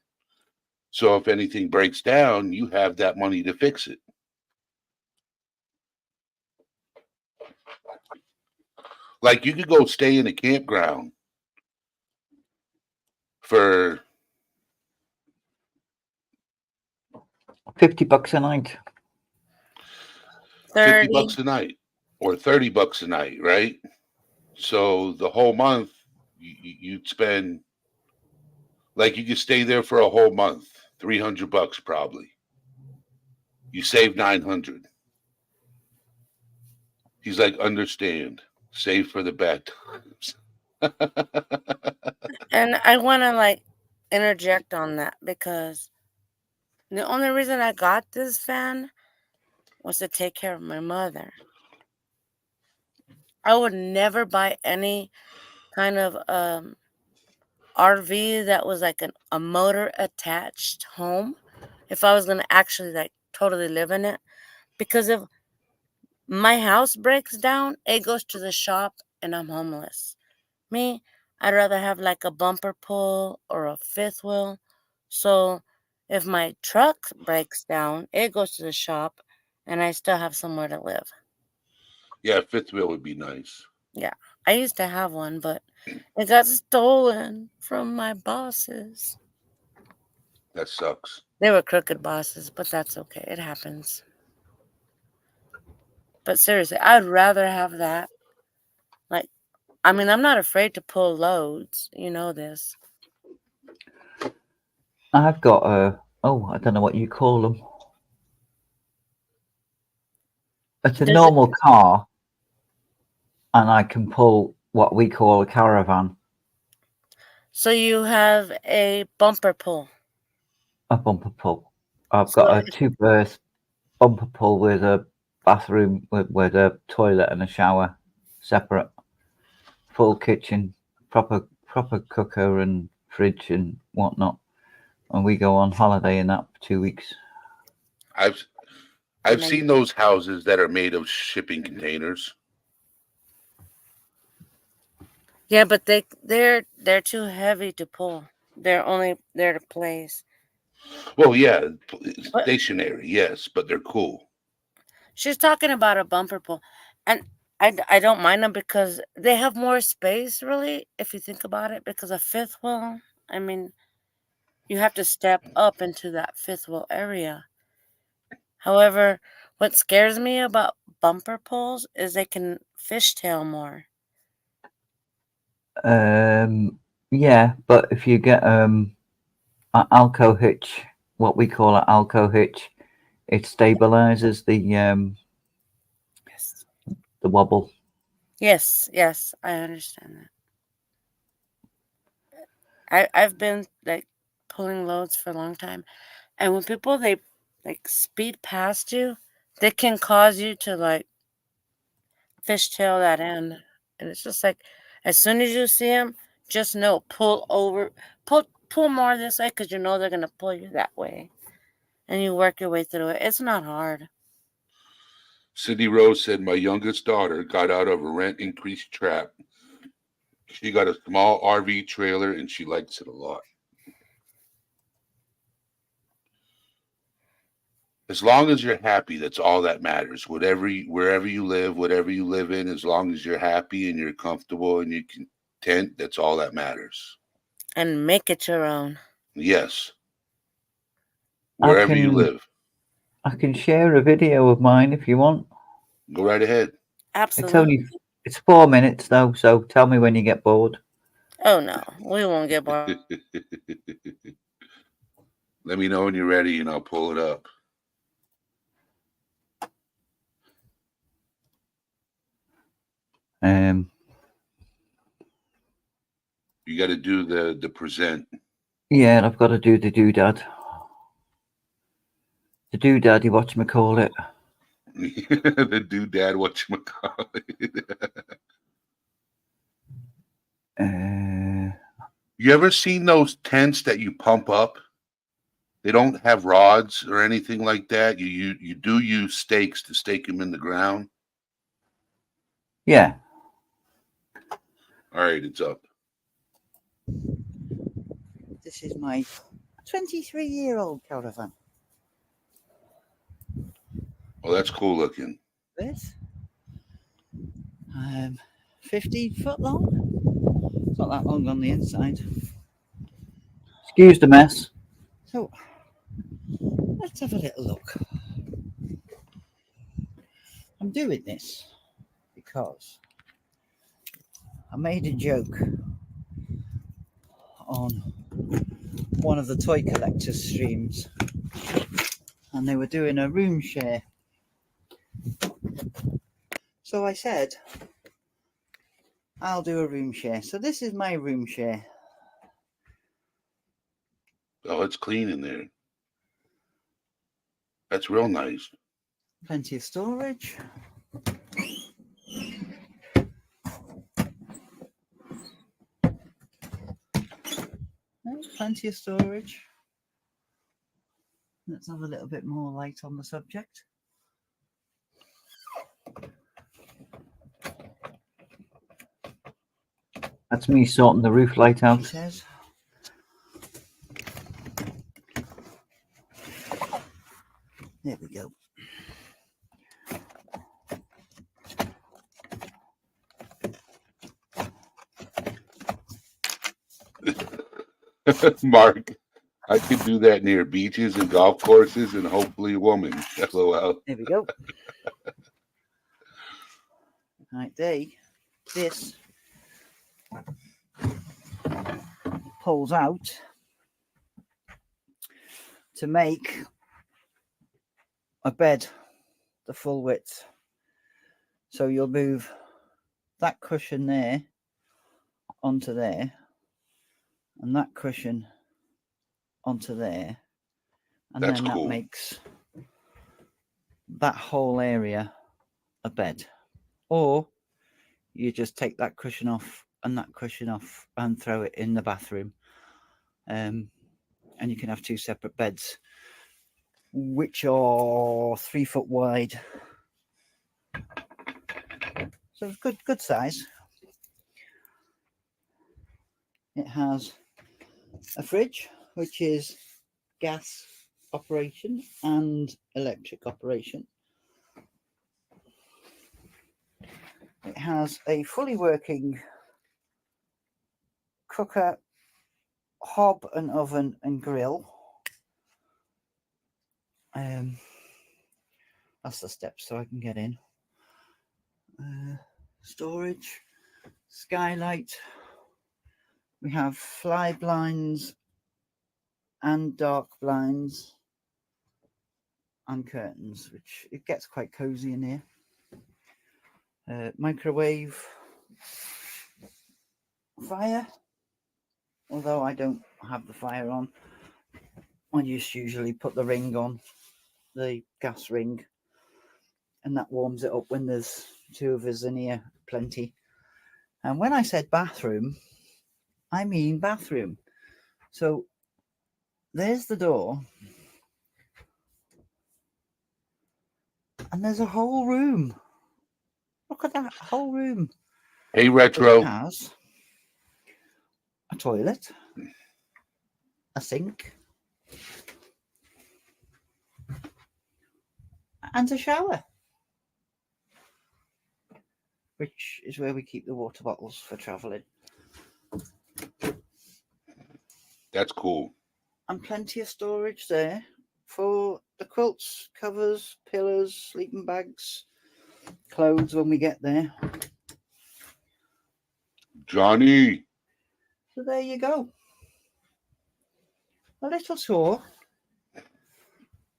So if anything breaks down, you have that money to fix it. Like you could go stay in a campground for $50 a night. 50 30. bucks a night or 30 bucks a night, right? So the whole month you'd spend, like you could stay there for a whole month, 300 bucks probably. You save 900. He's like, understand, save for the bad times. And I want to like interject on that because the only reason I got this fan was to take care of my mother. I would never buy any kind of RV that was like a motor attached home if I was going to actually like totally live in it. Because if my house breaks down, it goes to the shop and I'm homeless. Me, I'd rather have like a bumper pull or a fifth wheel. So if my truck breaks down, it goes to the shop and I still have somewhere to live. Yeah, fifth wheel would be nice. Yeah. I used to have one, but it got stolen from my bosses. That sucks. They were crooked bosses, but that's okay. It happens. But seriously, I'd rather have that. Like, I mean, I'm not afraid to pull loads. You know this. I've got a, I don't know what you call them. It's a Does it, normal car, and I can pull what we call a caravan, so you have a bumper pull. a bumper pull. I've So got a two-berth bumper pull with a bathroom with a toilet and a shower separate, full kitchen, proper cooker and fridge and whatnot. And we go on holiday in that for 2 weeks. I've seen those houses that are made of shipping containers. yeah, but they're too heavy to pull. They're only there to place. Well, yeah, But stationary, yes, but they're cool. she's talking about a bumper pull, and I don't mind them because they have more space. Really, if you think about it, because a fifth wheel, I mean, you have to step up into that fifth wheel area. However, what scares me about bumper pulls is they can fishtail more. Yeah, but if you get an Alco hitch, what we call an Alco hitch, it stabilizes Yes. the wobble. Yes, yes, I understand that. I've been like pulling loads for a long time, and when people they like speed past you, they can cause you to like fishtail that end, and it's just like as soon as you see them, just know pull over, pull more this way because you know they're gonna pull you that way, and you work your way through it. It's not hard. Cindy Rose said, my youngest daughter got out of a rent increase trap. She got a small RV trailer and she likes it a lot. As long as you're happy, that's all that matters. Wherever you live in, as long as you're happy and you're comfortable and you're content, that's all that matters. And make it your own. Yes. I Wherever you can live. I can share a video of mine if you want. Go right ahead. Absolutely. It's 4 minutes though, so tell me when you get bored. Oh no, we won't get bored. Let me know when you're ready and I'll pull it up. You got to do the present. Yeah, I've got to do the doodad. The doodad, you watch me call it. The doodad, whatchamacallit. You ever seen those tents that you pump up? They don't have rods or anything like that. You do use stakes to stake them in the ground. Yeah. All right, it's up. This is my 23-year-old caravan. Oh, that's cool looking. This 15 foot long. It's not that long on the inside. Excuse the mess. So let's have a little look. I'm doing this because I made a joke on one of the toy collectors streams, and they were doing a room share. So I said, I'll do a room share. So this is my room share. Oh, it's clean in there. That's real nice. Plenty of storage. Plenty of storage. Let's have a little bit more light on the subject. That's me sorting the roof light out. She says. There we go. Mark, I could do that near beaches and golf courses and hopefully a woman. LOL. There we go. Right, this pulls out to make a bed the full width. So you'll move that cushion there onto there, and that cushion onto there, and That's then cool. that makes that whole area a bed. Or you just take that cushion off and that cushion off and throw it in the bathroom, and you can have two separate beds, which are 3 foot wide. So it's good size. It has a fridge, which is gas operation and electric operation. It has a fully working cooker, hob and oven and grill. That's the steps so I can get in. Storage, skylight. We have fly blinds and dark blinds and curtains, which it gets quite cozy in here. Microwave, fire, although I don't have the fire on. I just usually put the ring on, the gas ring, and that warms it up when there's two of us in here, plenty. And when I said bathroom, I mean bathroom. So there's the door, and there's a whole room. Look at that whole room. Hey, Retro. It has a toilet, a sink, and a shower, which is where we keep the water bottles for travelling. That's cool. And plenty of storage there for the quilts, covers, pillows, sleeping bags, clothes when we get there. Johnny. So there you go. A little tour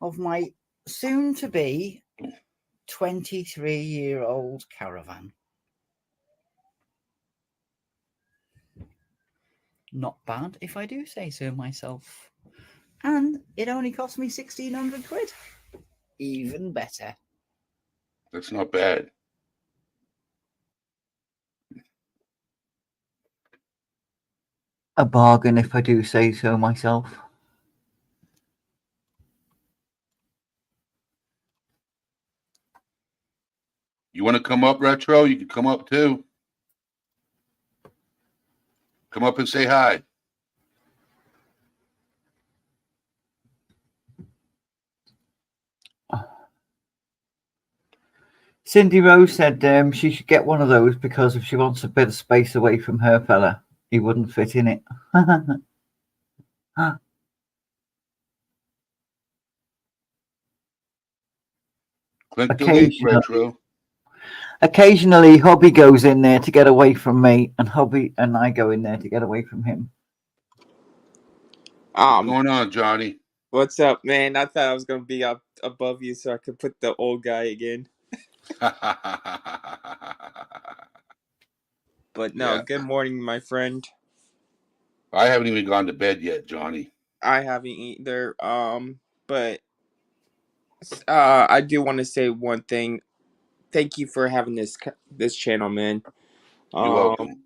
of my soon-to-be 23-year-old caravan. Not bad, if I do say so myself. And it only cost me 1,600 quid. Even better. That's not bad. A bargain, if I do say so myself. You want to come up, Retro? You can come up too. Come up and say hi. Cindy Rose said she should get one of those because if she wants a bit of space away from her fella, he wouldn't fit in it. Click the link, Retro. Occasionally, hubby goes in there to get away from me, and hubby and I go in there to get away from him. What's going on, Johnny? What's up, man? I thought I was gonna be up above you so I could put the old guy again. But no, Yeah. Good morning, my friend. I haven't even gone to bed yet, Johnny. I haven't either. But I do want to say one thing. Thank you for having this channel, man. You're welcome.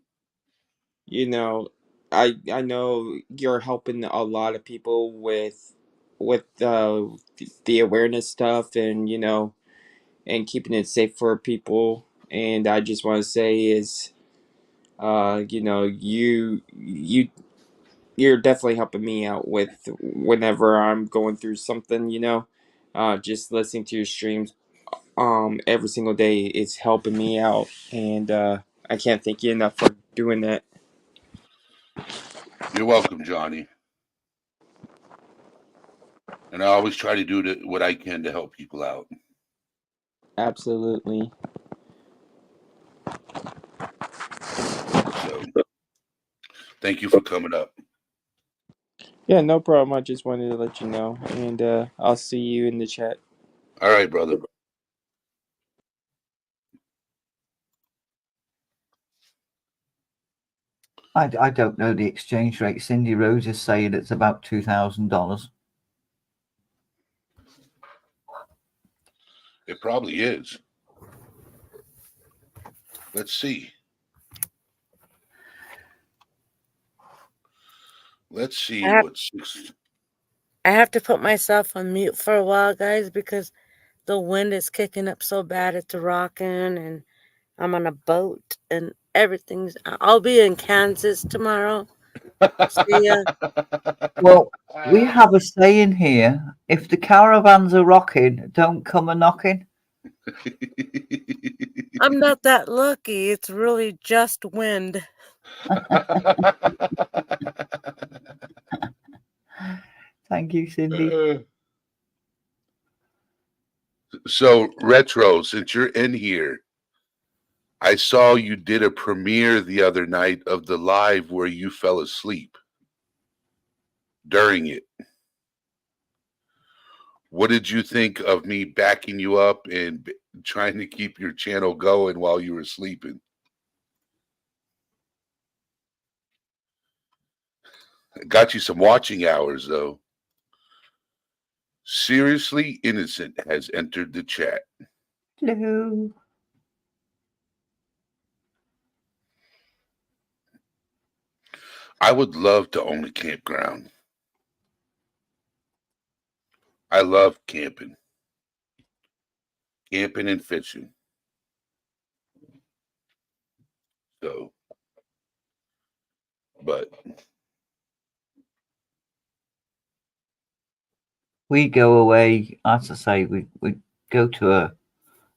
You know, I know you're helping a lot of people with the awareness stuff, and and keeping it safe for people. And I just want to say is, you're definitely helping me out with whenever I'm going through something. Just listening to your streams every single day is helping me out, and I can't thank you enough for doing that. You're welcome, Johnny. And I always try to do what I can to help people out. Absolutely. So, thank you for coming up. Yeah, no problem. I just wanted to let you know, and I'll see you in the chat. All right, brother. I don't know the exchange rate. Cindy Rose is saying it's about $2,000. It probably is. Let's see. Let's see what's. I have to put myself on mute for a while, guys, because the wind is kicking up so bad. It's rocking, and I'm on a boat, and everything's. I'll be in Kansas tomorrow. See ya. Well, we have a saying here: if the caravans are rocking, don't come a knocking. I'm not that lucky. It's really just wind. Thank you, Cindy. So, Retro, since you're in here, I saw you did a premiere the other night of the live where you fell asleep during it. What did you think of me backing you up and trying to keep your channel going while you were sleeping? Got you some watching hours, though. Seriously Innocent has entered the chat. Hello. I would love to own a campground. I love camping and fishing. So, but we go away, as I say, we go to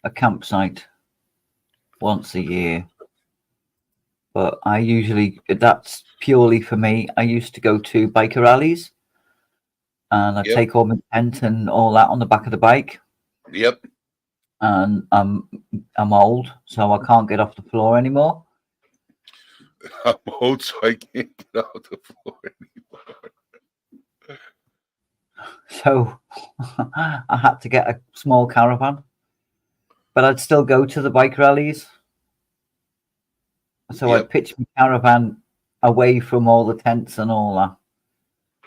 a campsite once a year. But I usually, that's purely for me. I used to go to biker rallies and I take all my tent and all that on the back of the bike. Yep. And I'm old, so I can't get off the floor anymore. I'm old, so I can't get off the floor anymore. So I had to get a small caravan, but I'd still go to the bike rallies. So I'd pitch my caravan away from all the tents and all that.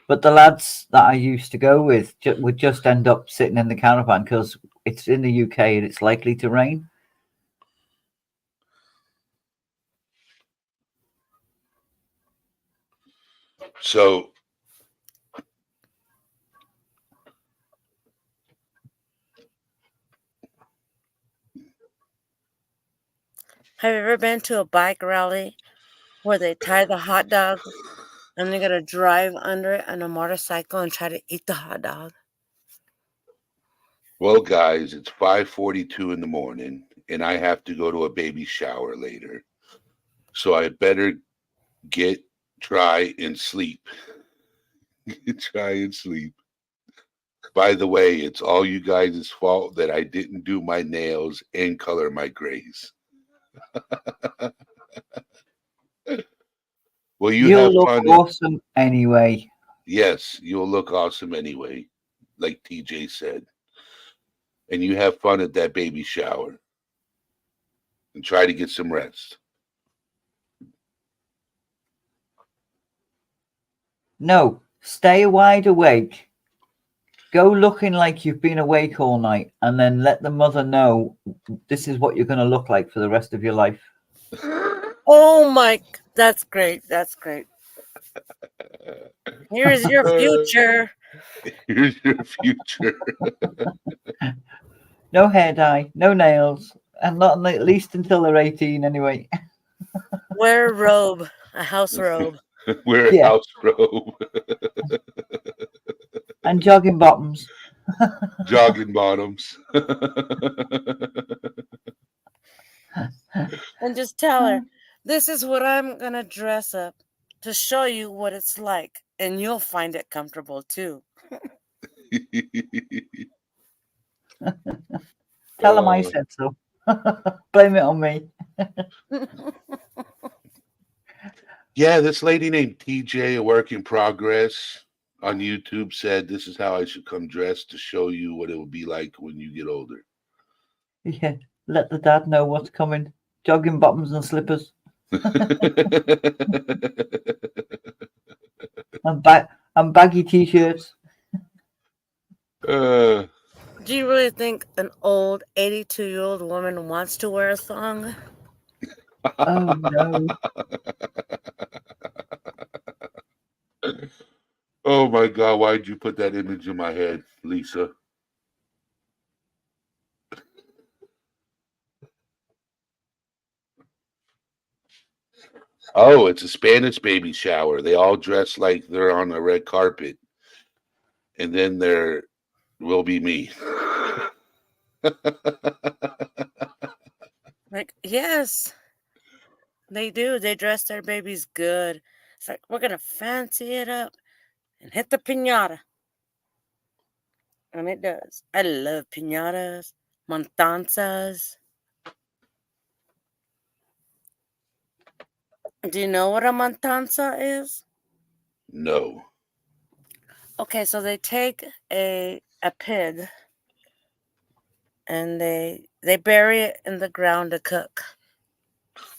But the lads that I used to go with would just end up sitting in the caravan because it's in the UK and it's likely to rain. So have you ever been to a bike rally? where they tie the hot dog and they're gonna drive under it on a motorcycle and try to eat the hot dog. Well, guys, it's 5:42 in the morning, and I have to go to a baby shower later. So I better get try and sleep. Try and sleep. By the way, it's all you guys' fault that I didn't do my nails and color my grays. Well, you You'll have look fun. awesome anyway. Yes, you'll look awesome anyway, like TJ said. And you have fun at that baby shower and try to get some rest. No, stay wide awake. Go looking like you've been awake all night, and then let the mother know this is what you're going to look like for the rest of your life. Oh my, that's great. That's great. Here's your future. Here's your future. No hair dye, no nails, and not at least until they're 18 anyway. Wear a robe, a house robe. Wear a Yeah. house robe. And jogging bottoms. Jogging bottoms. And just tell her, this is what I'm going to dress up to show you what it's like. And you'll find it comfortable too. Tell them I said so. Blame it on me. Yeah, this lady named TJ, a work in progress, on YouTube said this is how I should come dressed to show you what it will be like when you get older. Yeah, let the dad know what's coming. Jogging bottoms and slippers. and baggy t-shirts. Do you really think an old 82-year-old woman wants to wear a thong? Oh no. Oh my God, why'd you put that image in my head, Lisa? Oh, it's a Spanish baby shower. They all dress like they're on a red carpet. And then there will be me. Like, yes, they do. They dress their babies good. It's like, we're going to fancy it up and hit the piñata. And it does. I love piñatas, montanzas. Do you know what a montanza is? No. Okay, so they take a pig and they bury it in the ground to cook.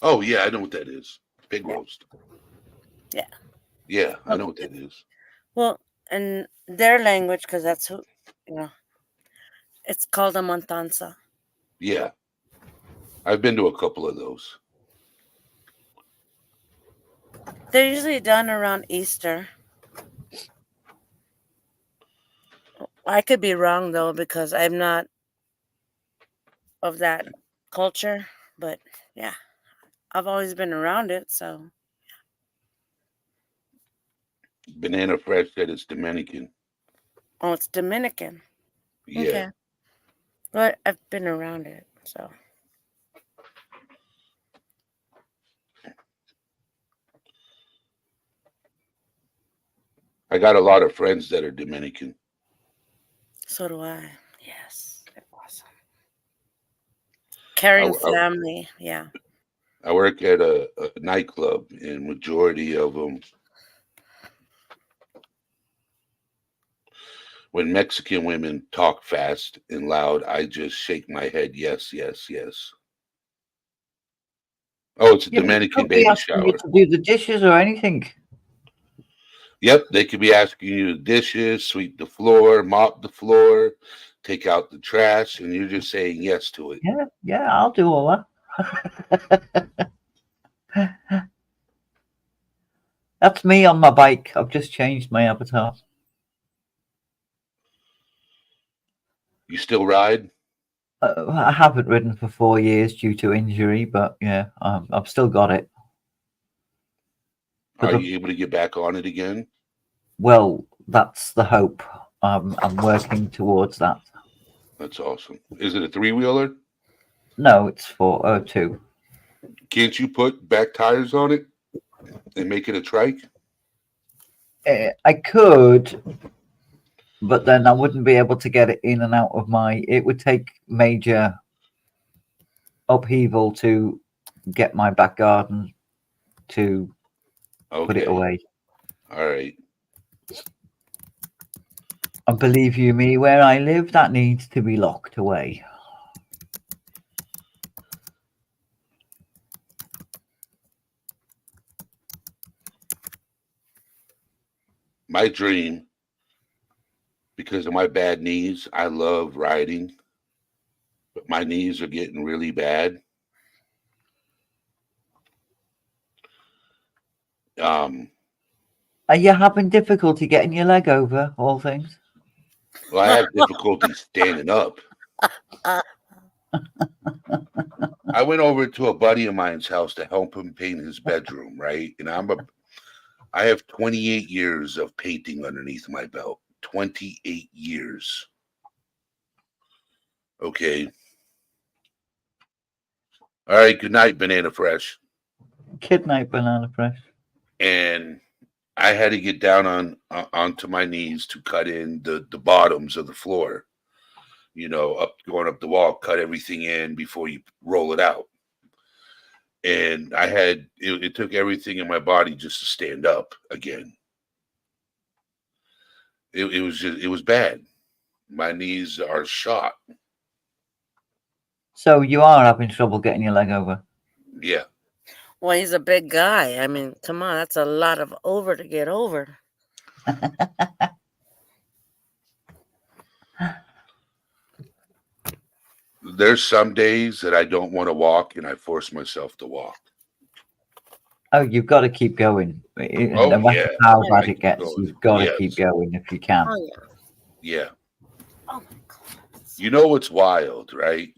Oh, yeah, I know what that is. Pig roast. Yeah. Yeah, I know what that is. Well, in their language, because that's who, it's called a montanza. Yeah. I've been to a couple of those. They're usually done around Easter. I could be wrong, though, because I'm not of that culture. But, yeah, I've always been around it, so. Banana Fresh said it's Dominican. Oh, it's Dominican. Yeah. Okay. But I've been around it, so. I got a lot of friends that are Dominican. So do I. Yes. They're awesome. Caring family. Yeah. I work at a nightclub, and majority of them, when Mexican women talk fast and loud, I just shake my head. Yes, yes, yes. Oh, it's a Dominican baby shower. You to do the dishes or anything. Yep, they could be asking you the dishes, sweep the floor, mop the floor, take out the trash, and you're just saying yes to it. Yeah, I'll do all that. That's me on my bike. I've just changed my avatar. You still ride? I haven't ridden for 4 years due to injury, but yeah, I've still got it. Are you able to get back on it again? Well, that's the hope. I'm working towards that. That's awesome. Is it a 3-wheeler? No, it's for 02. Can't you put back tires on it and make it a trike? I could, but then I wouldn't be able to get it in and out of my. It would take major upheaval to get my back garden to put it Okay. away. All right. And believe you me, where I live, that needs to be locked away. My dream, because of my bad knees, I love riding, but my knees are getting really bad. Um, Are you having difficulty getting your leg over, all things? well, I have difficulty standing up. I went over to a buddy of mine's house to help him paint his bedroom, right? And I have 28 years of painting underneath my belt. 28 years. Okay. All right. Good night, Banana Fresh. Kid night, banana fresh. And I had to get down onto my knees to cut in the bottoms of the floor. You know, going up the wall, cut everything in before you roll it out. And it took everything in my body just to stand up again. It was bad. My knees are shot. So you are having trouble getting your leg over? Yeah. Well, he's a big guy. I mean, come on, that's a lot of over to get over. There's some days that I don't want to walk and I force myself to walk. Oh, you've got to keep going. Oh, No matter yeah. how I bad keep it gets, going. you've got to Yes. keep going if you can. Oh, yeah. Yeah. Oh, my God. You know what's wild, right?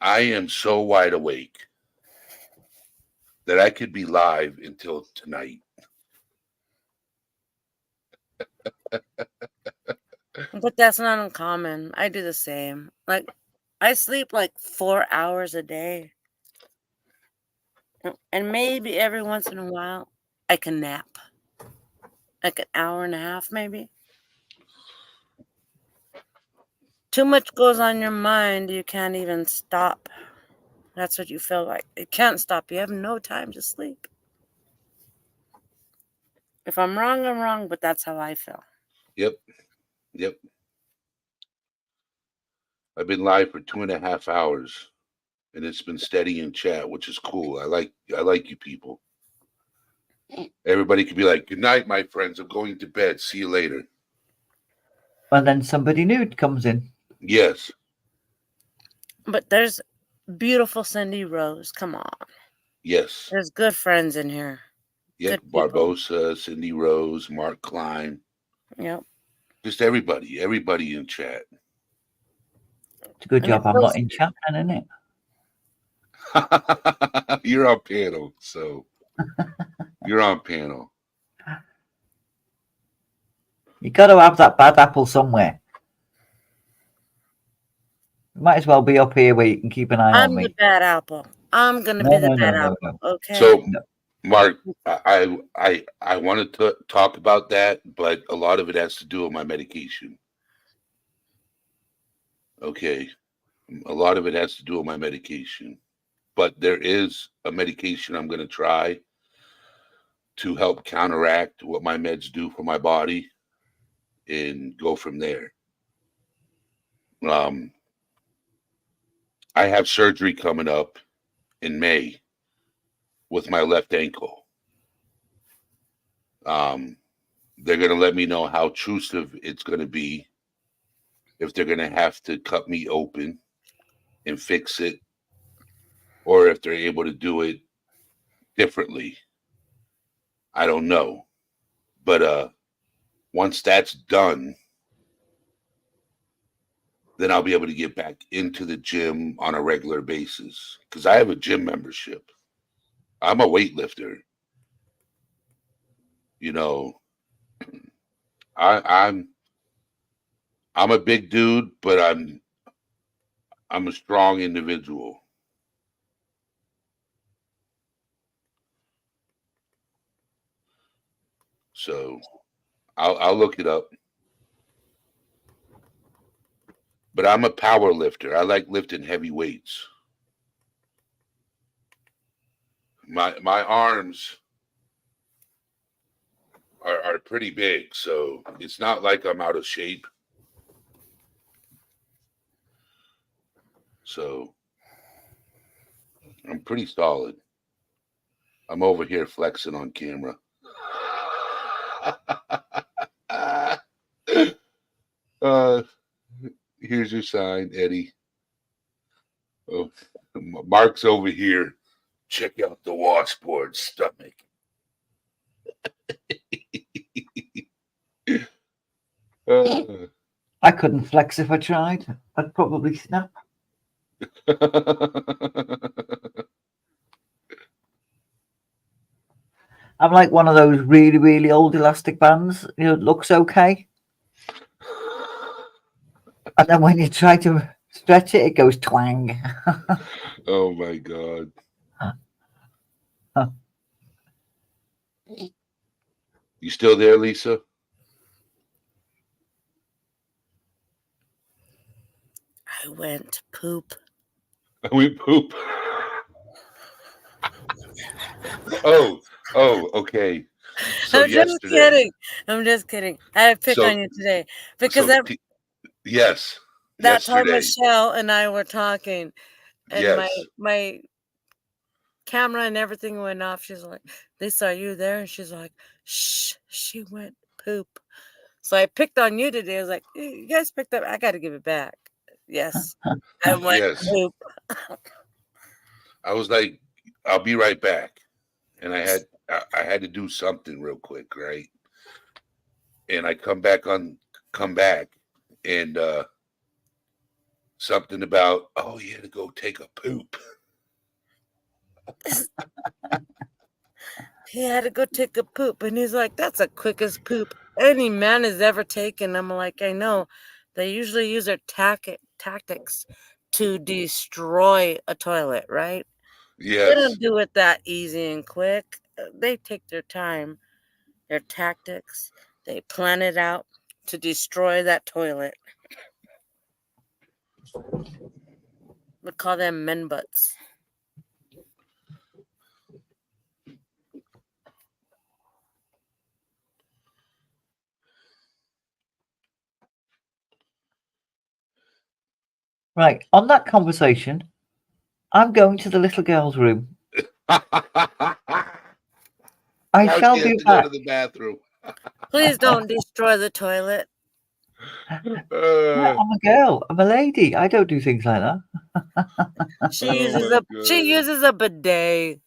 I am so wide awake that I could be live until tonight. But that's not uncommon. I do the same. Like, I sleep like 4 hours a day. And maybe every once in a while, I can nap. Like an hour and a half, maybe. Too much goes on your mind, you can't even stop. That's what you feel like. It can't stop. You have no time to sleep. If I'm wrong, but that's how I feel. Yep. Yep. I've been live for 2.5 hours and it's been steady in chat, which is cool. I like you people. Everybody could be like, good night, my friends. I'm going to bed. See you later. And then somebody new comes in. Yes. But there's beautiful Cindy Rose. Come on. Yes. There's good friends in here. Yep. Good people. Barbosa, Cindy Rose, Mark Klein. Yep. Just everybody in chat. It's a good And job it I'm feels- not in chat, then, isn't it? You're on panel, so you're on panel. You got to have that bad apple somewhere. You might as well be up here where you can keep an eye I'm on the me. bad apple. I'm gonna No, be the no, bad no, apple. no. Okay. So, Mark, I wanted to talk about that, but a lot of it has to do with my medication. Okay. A lot of it has to do with my medication. But there is a medication I'm going to try to help counteract what my meds do for my body and go from there. I have surgery coming up in May with my left ankle. They're going to let me know how intrusive it's going to be, if they're going to have to cut me open and fix it, or if they're able to do it differently. I don't know. But once that's done, then I'll be able to get back into the gym on a regular basis because I have a gym membership. I'm a weightlifter. You know, I'm a big dude, but I'm a strong individual. So I'll look it up. But I'm a power lifter. I like lifting heavy weights. My arms are pretty big, so it's not like I'm out of shape. So I'm pretty solid. I'm over here flexing on camera. uh, here's your sign, Eddie. Oh, Mark's over here. Check out the washboard stomach. Uh, I couldn't flex if I tried. I'd probably snap. I'm like one of those really, really old elastic bands. You know, it looks okay. And then when you try to stretch it, it goes twang. Oh my God. You still there, Lisa? I went poop. We poop. Oh, okay. So I'm just yesterday. kidding. I'm just kidding. I had to pick So on you today because so yes, that time yesterday. Michelle and I were talking, and Yes. my camera and everything went off. She's like, "Lisa, are you there?" And she's like, "Shh, she went poop." So I picked on you today. I was like, "You guys picked up. I got to give it back." Yes, I went Yes. poop. I was like, I'll be right back. And I had to do something real quick, right? And I come back and something about, oh, you had to go take a poop. He had to go take a poop, and he's like, "That's the quickest poop any man has ever taken." I'm like, "I know. They usually use their tactics to destroy a toilet, right? They Yes. don't do it that easy and quick. They take their time, their tactics. They plan it out to destroy that toilet. We call them men butts." Right. On that conversation, I'm going to the little girl's room. I Now shall she has be to go back. to the bathroom. Please don't destroy the toilet. Yeah, I'm a girl. I'm a lady. I don't do things like that. She Oh uses my a God. she uses a bidet.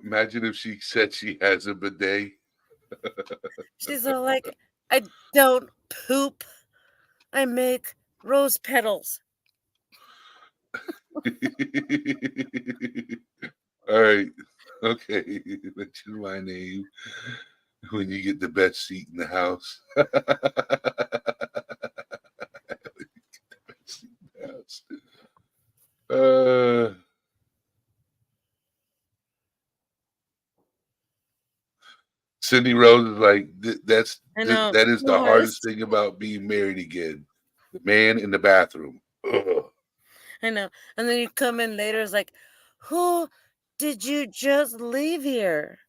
Imagine if she said she has a bidet. She's all like, "I don't poop. I make rose petals." All right. Okay. Mention my name when you get the best seat in the house. Uh, Cindy Rose is like, I know. that is The the hardest hardest. thing about being married again. The man in the bathroom. Ugh. I know. And then you come in later, it's like, who did you just leave here?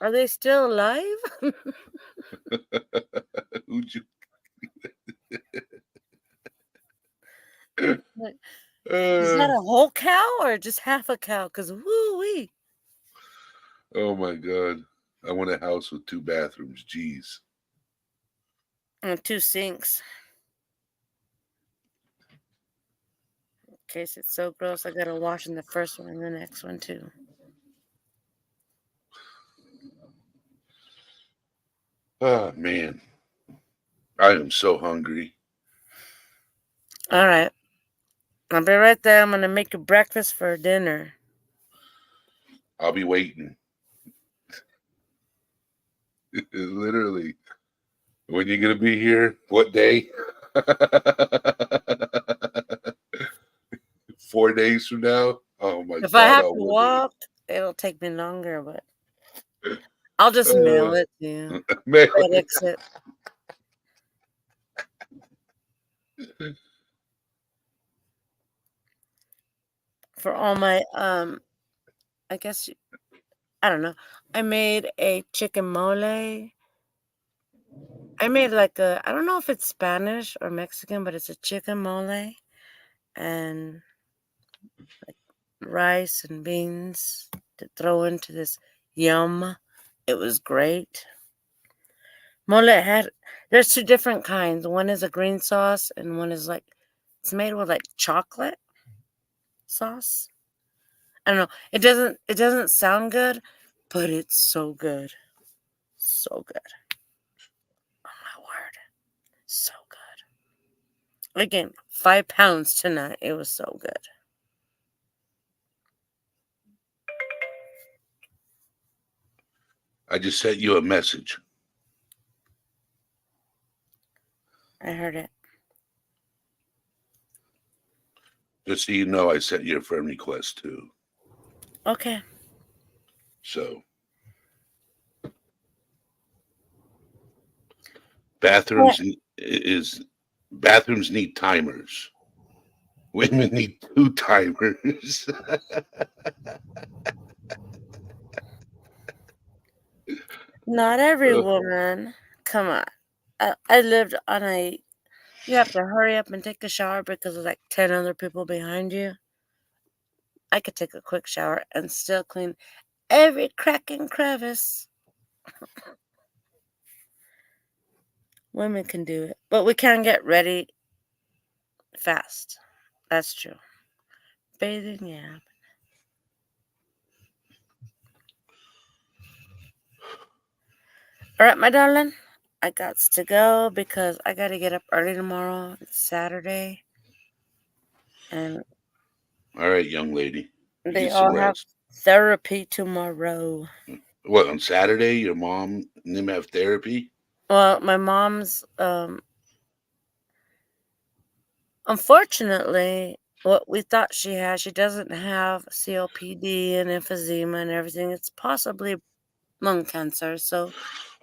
Are they still alive? Who'd you? Like, is that Uh, a whole cow or just half a cow? Because woo-wee. oh my God. I want a house with 2 bathrooms. Jeez. And 2 sinks. In case it's so gross, I gotta wash in the first one and the next one too. Oh man. I am so hungry. All right. I'll be right there. I'm gonna make you breakfast for dinner. I'll be waiting. Literally. When you gonna be here? What day? 4 days from now? Oh my If I God have to almighty. walk, it'll take me longer, but I'll just Uh, mail it to you. man, FedEx it. For all my I guess I don't know. I made a chicken mole. I made like I don't know if it's Spanish or Mexican, but it's a chicken mole and rice and beans to throw into this yum. It was great. There's two different kinds. One is a green sauce and one is like, it's made with like chocolate sauce. I don't know. It doesn't sound good, but it's so good. So good. Oh my word. So good. I gained 5 pounds tonight. It was so good. I just sent you a message. I heard it. Just so you know, I sent you a friend request too. Okay. So bathrooms bathrooms need timers. Women need 2 timers. Not every woman. Come on. I lived on a. You have to hurry up and take a shower because there's like 10 other people behind you. I could take a quick shower and still clean every crack and crevice. Women can do it, but we can't get ready fast. That's true. Bathing, yeah. All right, my darling. I got to go because I got to get up early tomorrow. It's Saturday. And All right, young lady. You they get some all have rest. therapy tomorrow. What, on Saturday, your mom and them have therapy? Well, my mom's, unfortunately, what we thought she had, she doesn't have COPD and emphysema and everything. It's possibly lung cancer. So,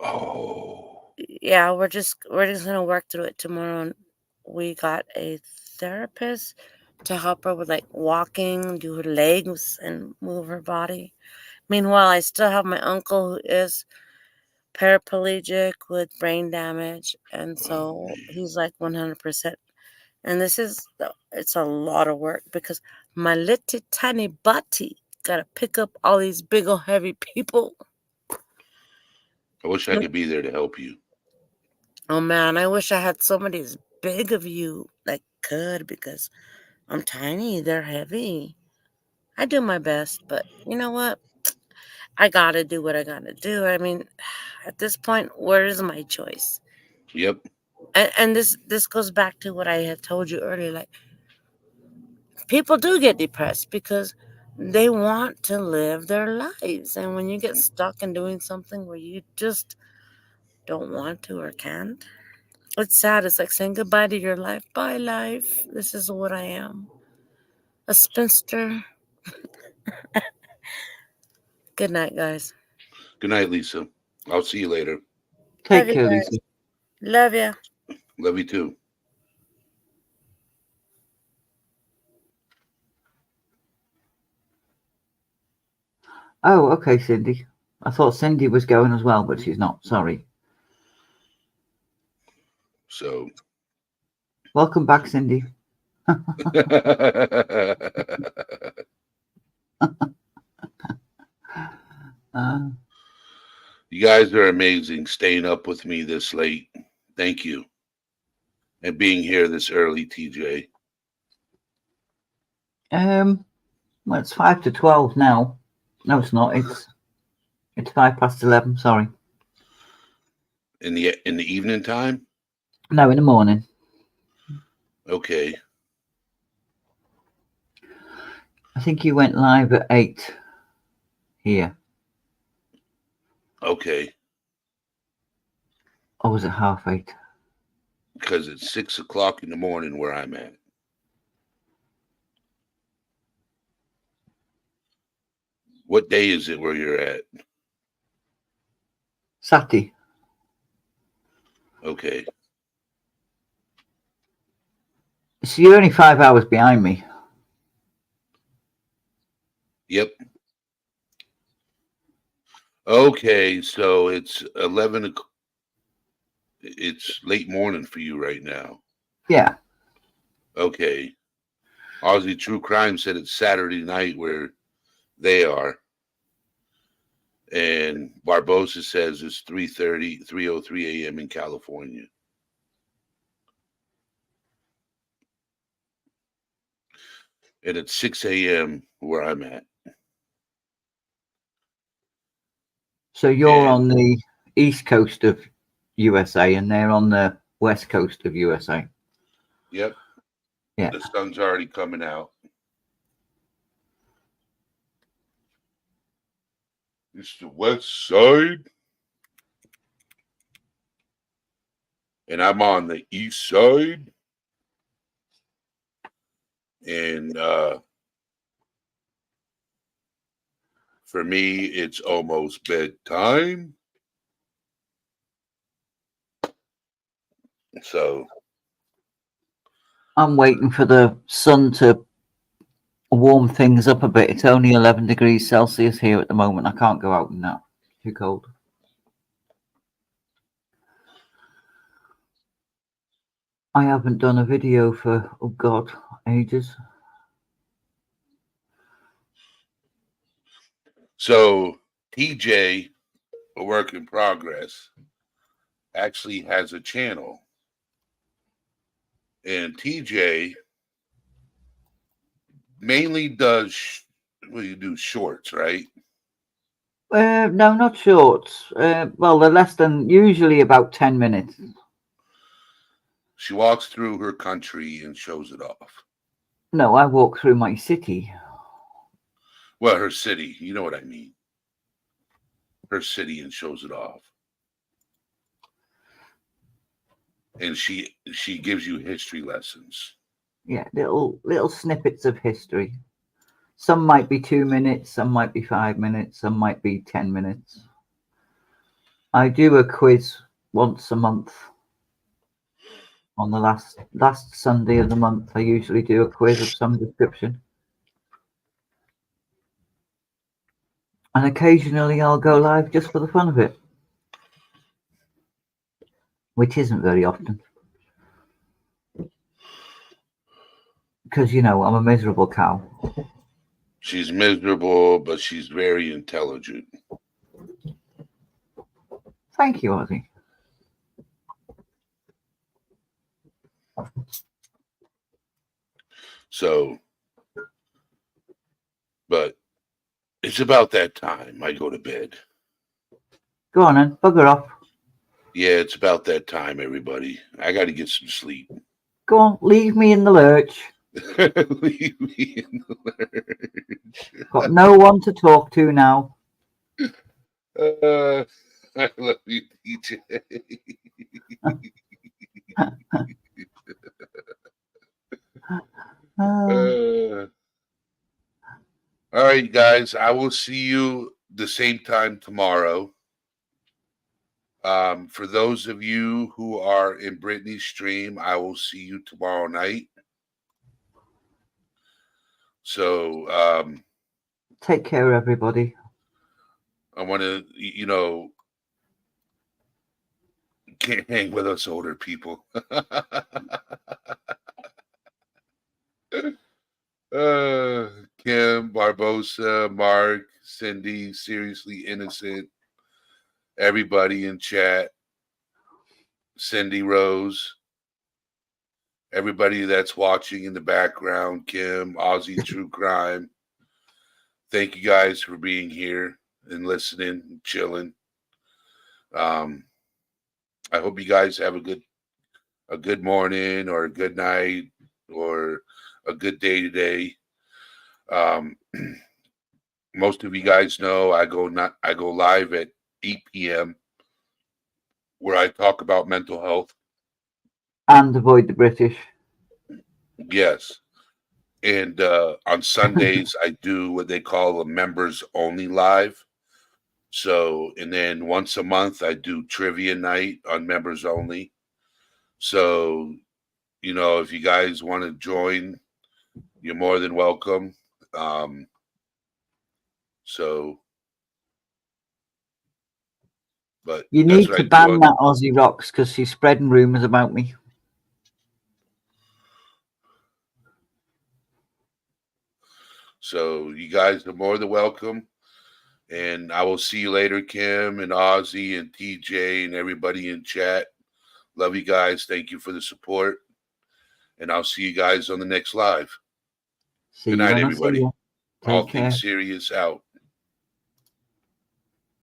Oh. yeah, we're just gonna work through it tomorrow. And we got a therapist to help her with like walking, do her legs, and move her body. Meanwhile, I still have my uncle who is paraplegic with brain damage, and so he's like 100%. And it's a lot of work because my little tiny body gotta pick up all these big old heavy people. I wish I could be there to help you. Oh man, I wish I had somebody as big of you that could, because I'm tiny, they're heavy. I do my best, but you know what? I gotta do what I gotta do. I mean, at this point, where is my choice? Yep. And this goes back to what I had told you earlier. Like, people do get depressed because they want to live their lives, and when you get stuck in doing something where you just don't want to or can't, it's sad. It's like saying goodbye to your life. Bye, life. This is what I am, a spinster. Good night, guys. Good night, Lisa. I'll see you later. Love Take you care, guys. Lisa. Love ya. Love you too. Oh, okay, Cindy. I thought Cindy was going as well, but she's not. Sorry. So. Welcome back, Cindy. You guys are amazing, staying up with me this late. Thank you. And being here this early, TJ. Well, it's 5 to 12 now. No, it's not. It's 5 past 11. Sorry. In the evening time? No, in the morning. Okay. I think you went live at 8 here. Okay. Or was it 8:30? Because it's 6 o'clock in the morning where I'm at. What day is it where you're at? Saturday. Okay. So you're only 5 hours behind me. Yep. Okay, so it's 11 o'clock. It's late morning for you right now. Yeah. Okay. Aussie True Crime said it's Saturday night where they are. And Barbosa says it's 3:03 a.m. in California. And it's 6 a.m. where I'm at. So you're And- on the east coast of USA and they're on the west coast of USA. Yep. Yeah. The sun's already coming out. It's the west side. And I'm on the east side. And for me, it's almost bedtime. So I'm waiting for the sun to warm things up a bit. It's only 11 degrees Celsius here at the moment. I can't go out in that. Too cold. I haven't done a video for, oh God, ages. So TJ, a work in progress, actually has a channel. And TJ mainly does, what do you do, shorts, right? No, not shorts. Well, they're less than, usually about 10 minutes. She walks through her country and shows it off. No, I walk through my city. Well, her city, you know what I mean. Her city, and shows it off. And she gives you history lessons. Yeah, little snippets of history. Some might be 2 minutes, some might be 5 minutes, some might be 10 minutes. I do a quiz once a month. On the last Sunday of the month, I usually do a quiz of some description. And occasionally I'll go live just for the fun of it. Which isn't very often. Because, you know, I'm a miserable cow. She's miserable, but she's very intelligent. Thank you, Ozzy. So, but it's about that time I go to bed. Go on then, bugger off. Yeah, it's about that time, everybody. I got to get some sleep. Go on, leave me in the lurch. Leave me in the lurch. Got no one to talk to now. I love you, DJ. All right, guys. I will see you the same time tomorrow. For those of you who are in Brittany's stream, I will see you tomorrow night. So take care, everybody. I want to, can't hang with us older people. Kim, Barbosa, Mark, Cindy, Seriously Innocent, everybody in chat, Cindy Rose, everybody that's watching in the background, Kim, Aussie True Crime. Thank you guys for being here and listening and chilling. I hope you guys have a good morning or a good night or a good day today. Most of you guys know I go live at 8 p.m. where I talk about mental health. And avoid the British. Yes. And on Sundays, I do what they call a members only live. So, and then once a month, I do trivia night on members only. So, you know, if you guys want to join, you're more than welcome. So, but You that's need what to I do. ban that Aussie Rocks because she's spreading rumours about me. So, you guys are more than welcome. And I will see you later, Kim and Ozzy and TJ and everybody in chat. Love you guys. Thank you for the support. And I'll see you guys on the next live. See Good you night, when I see everybody. you. All Take care. things serious out.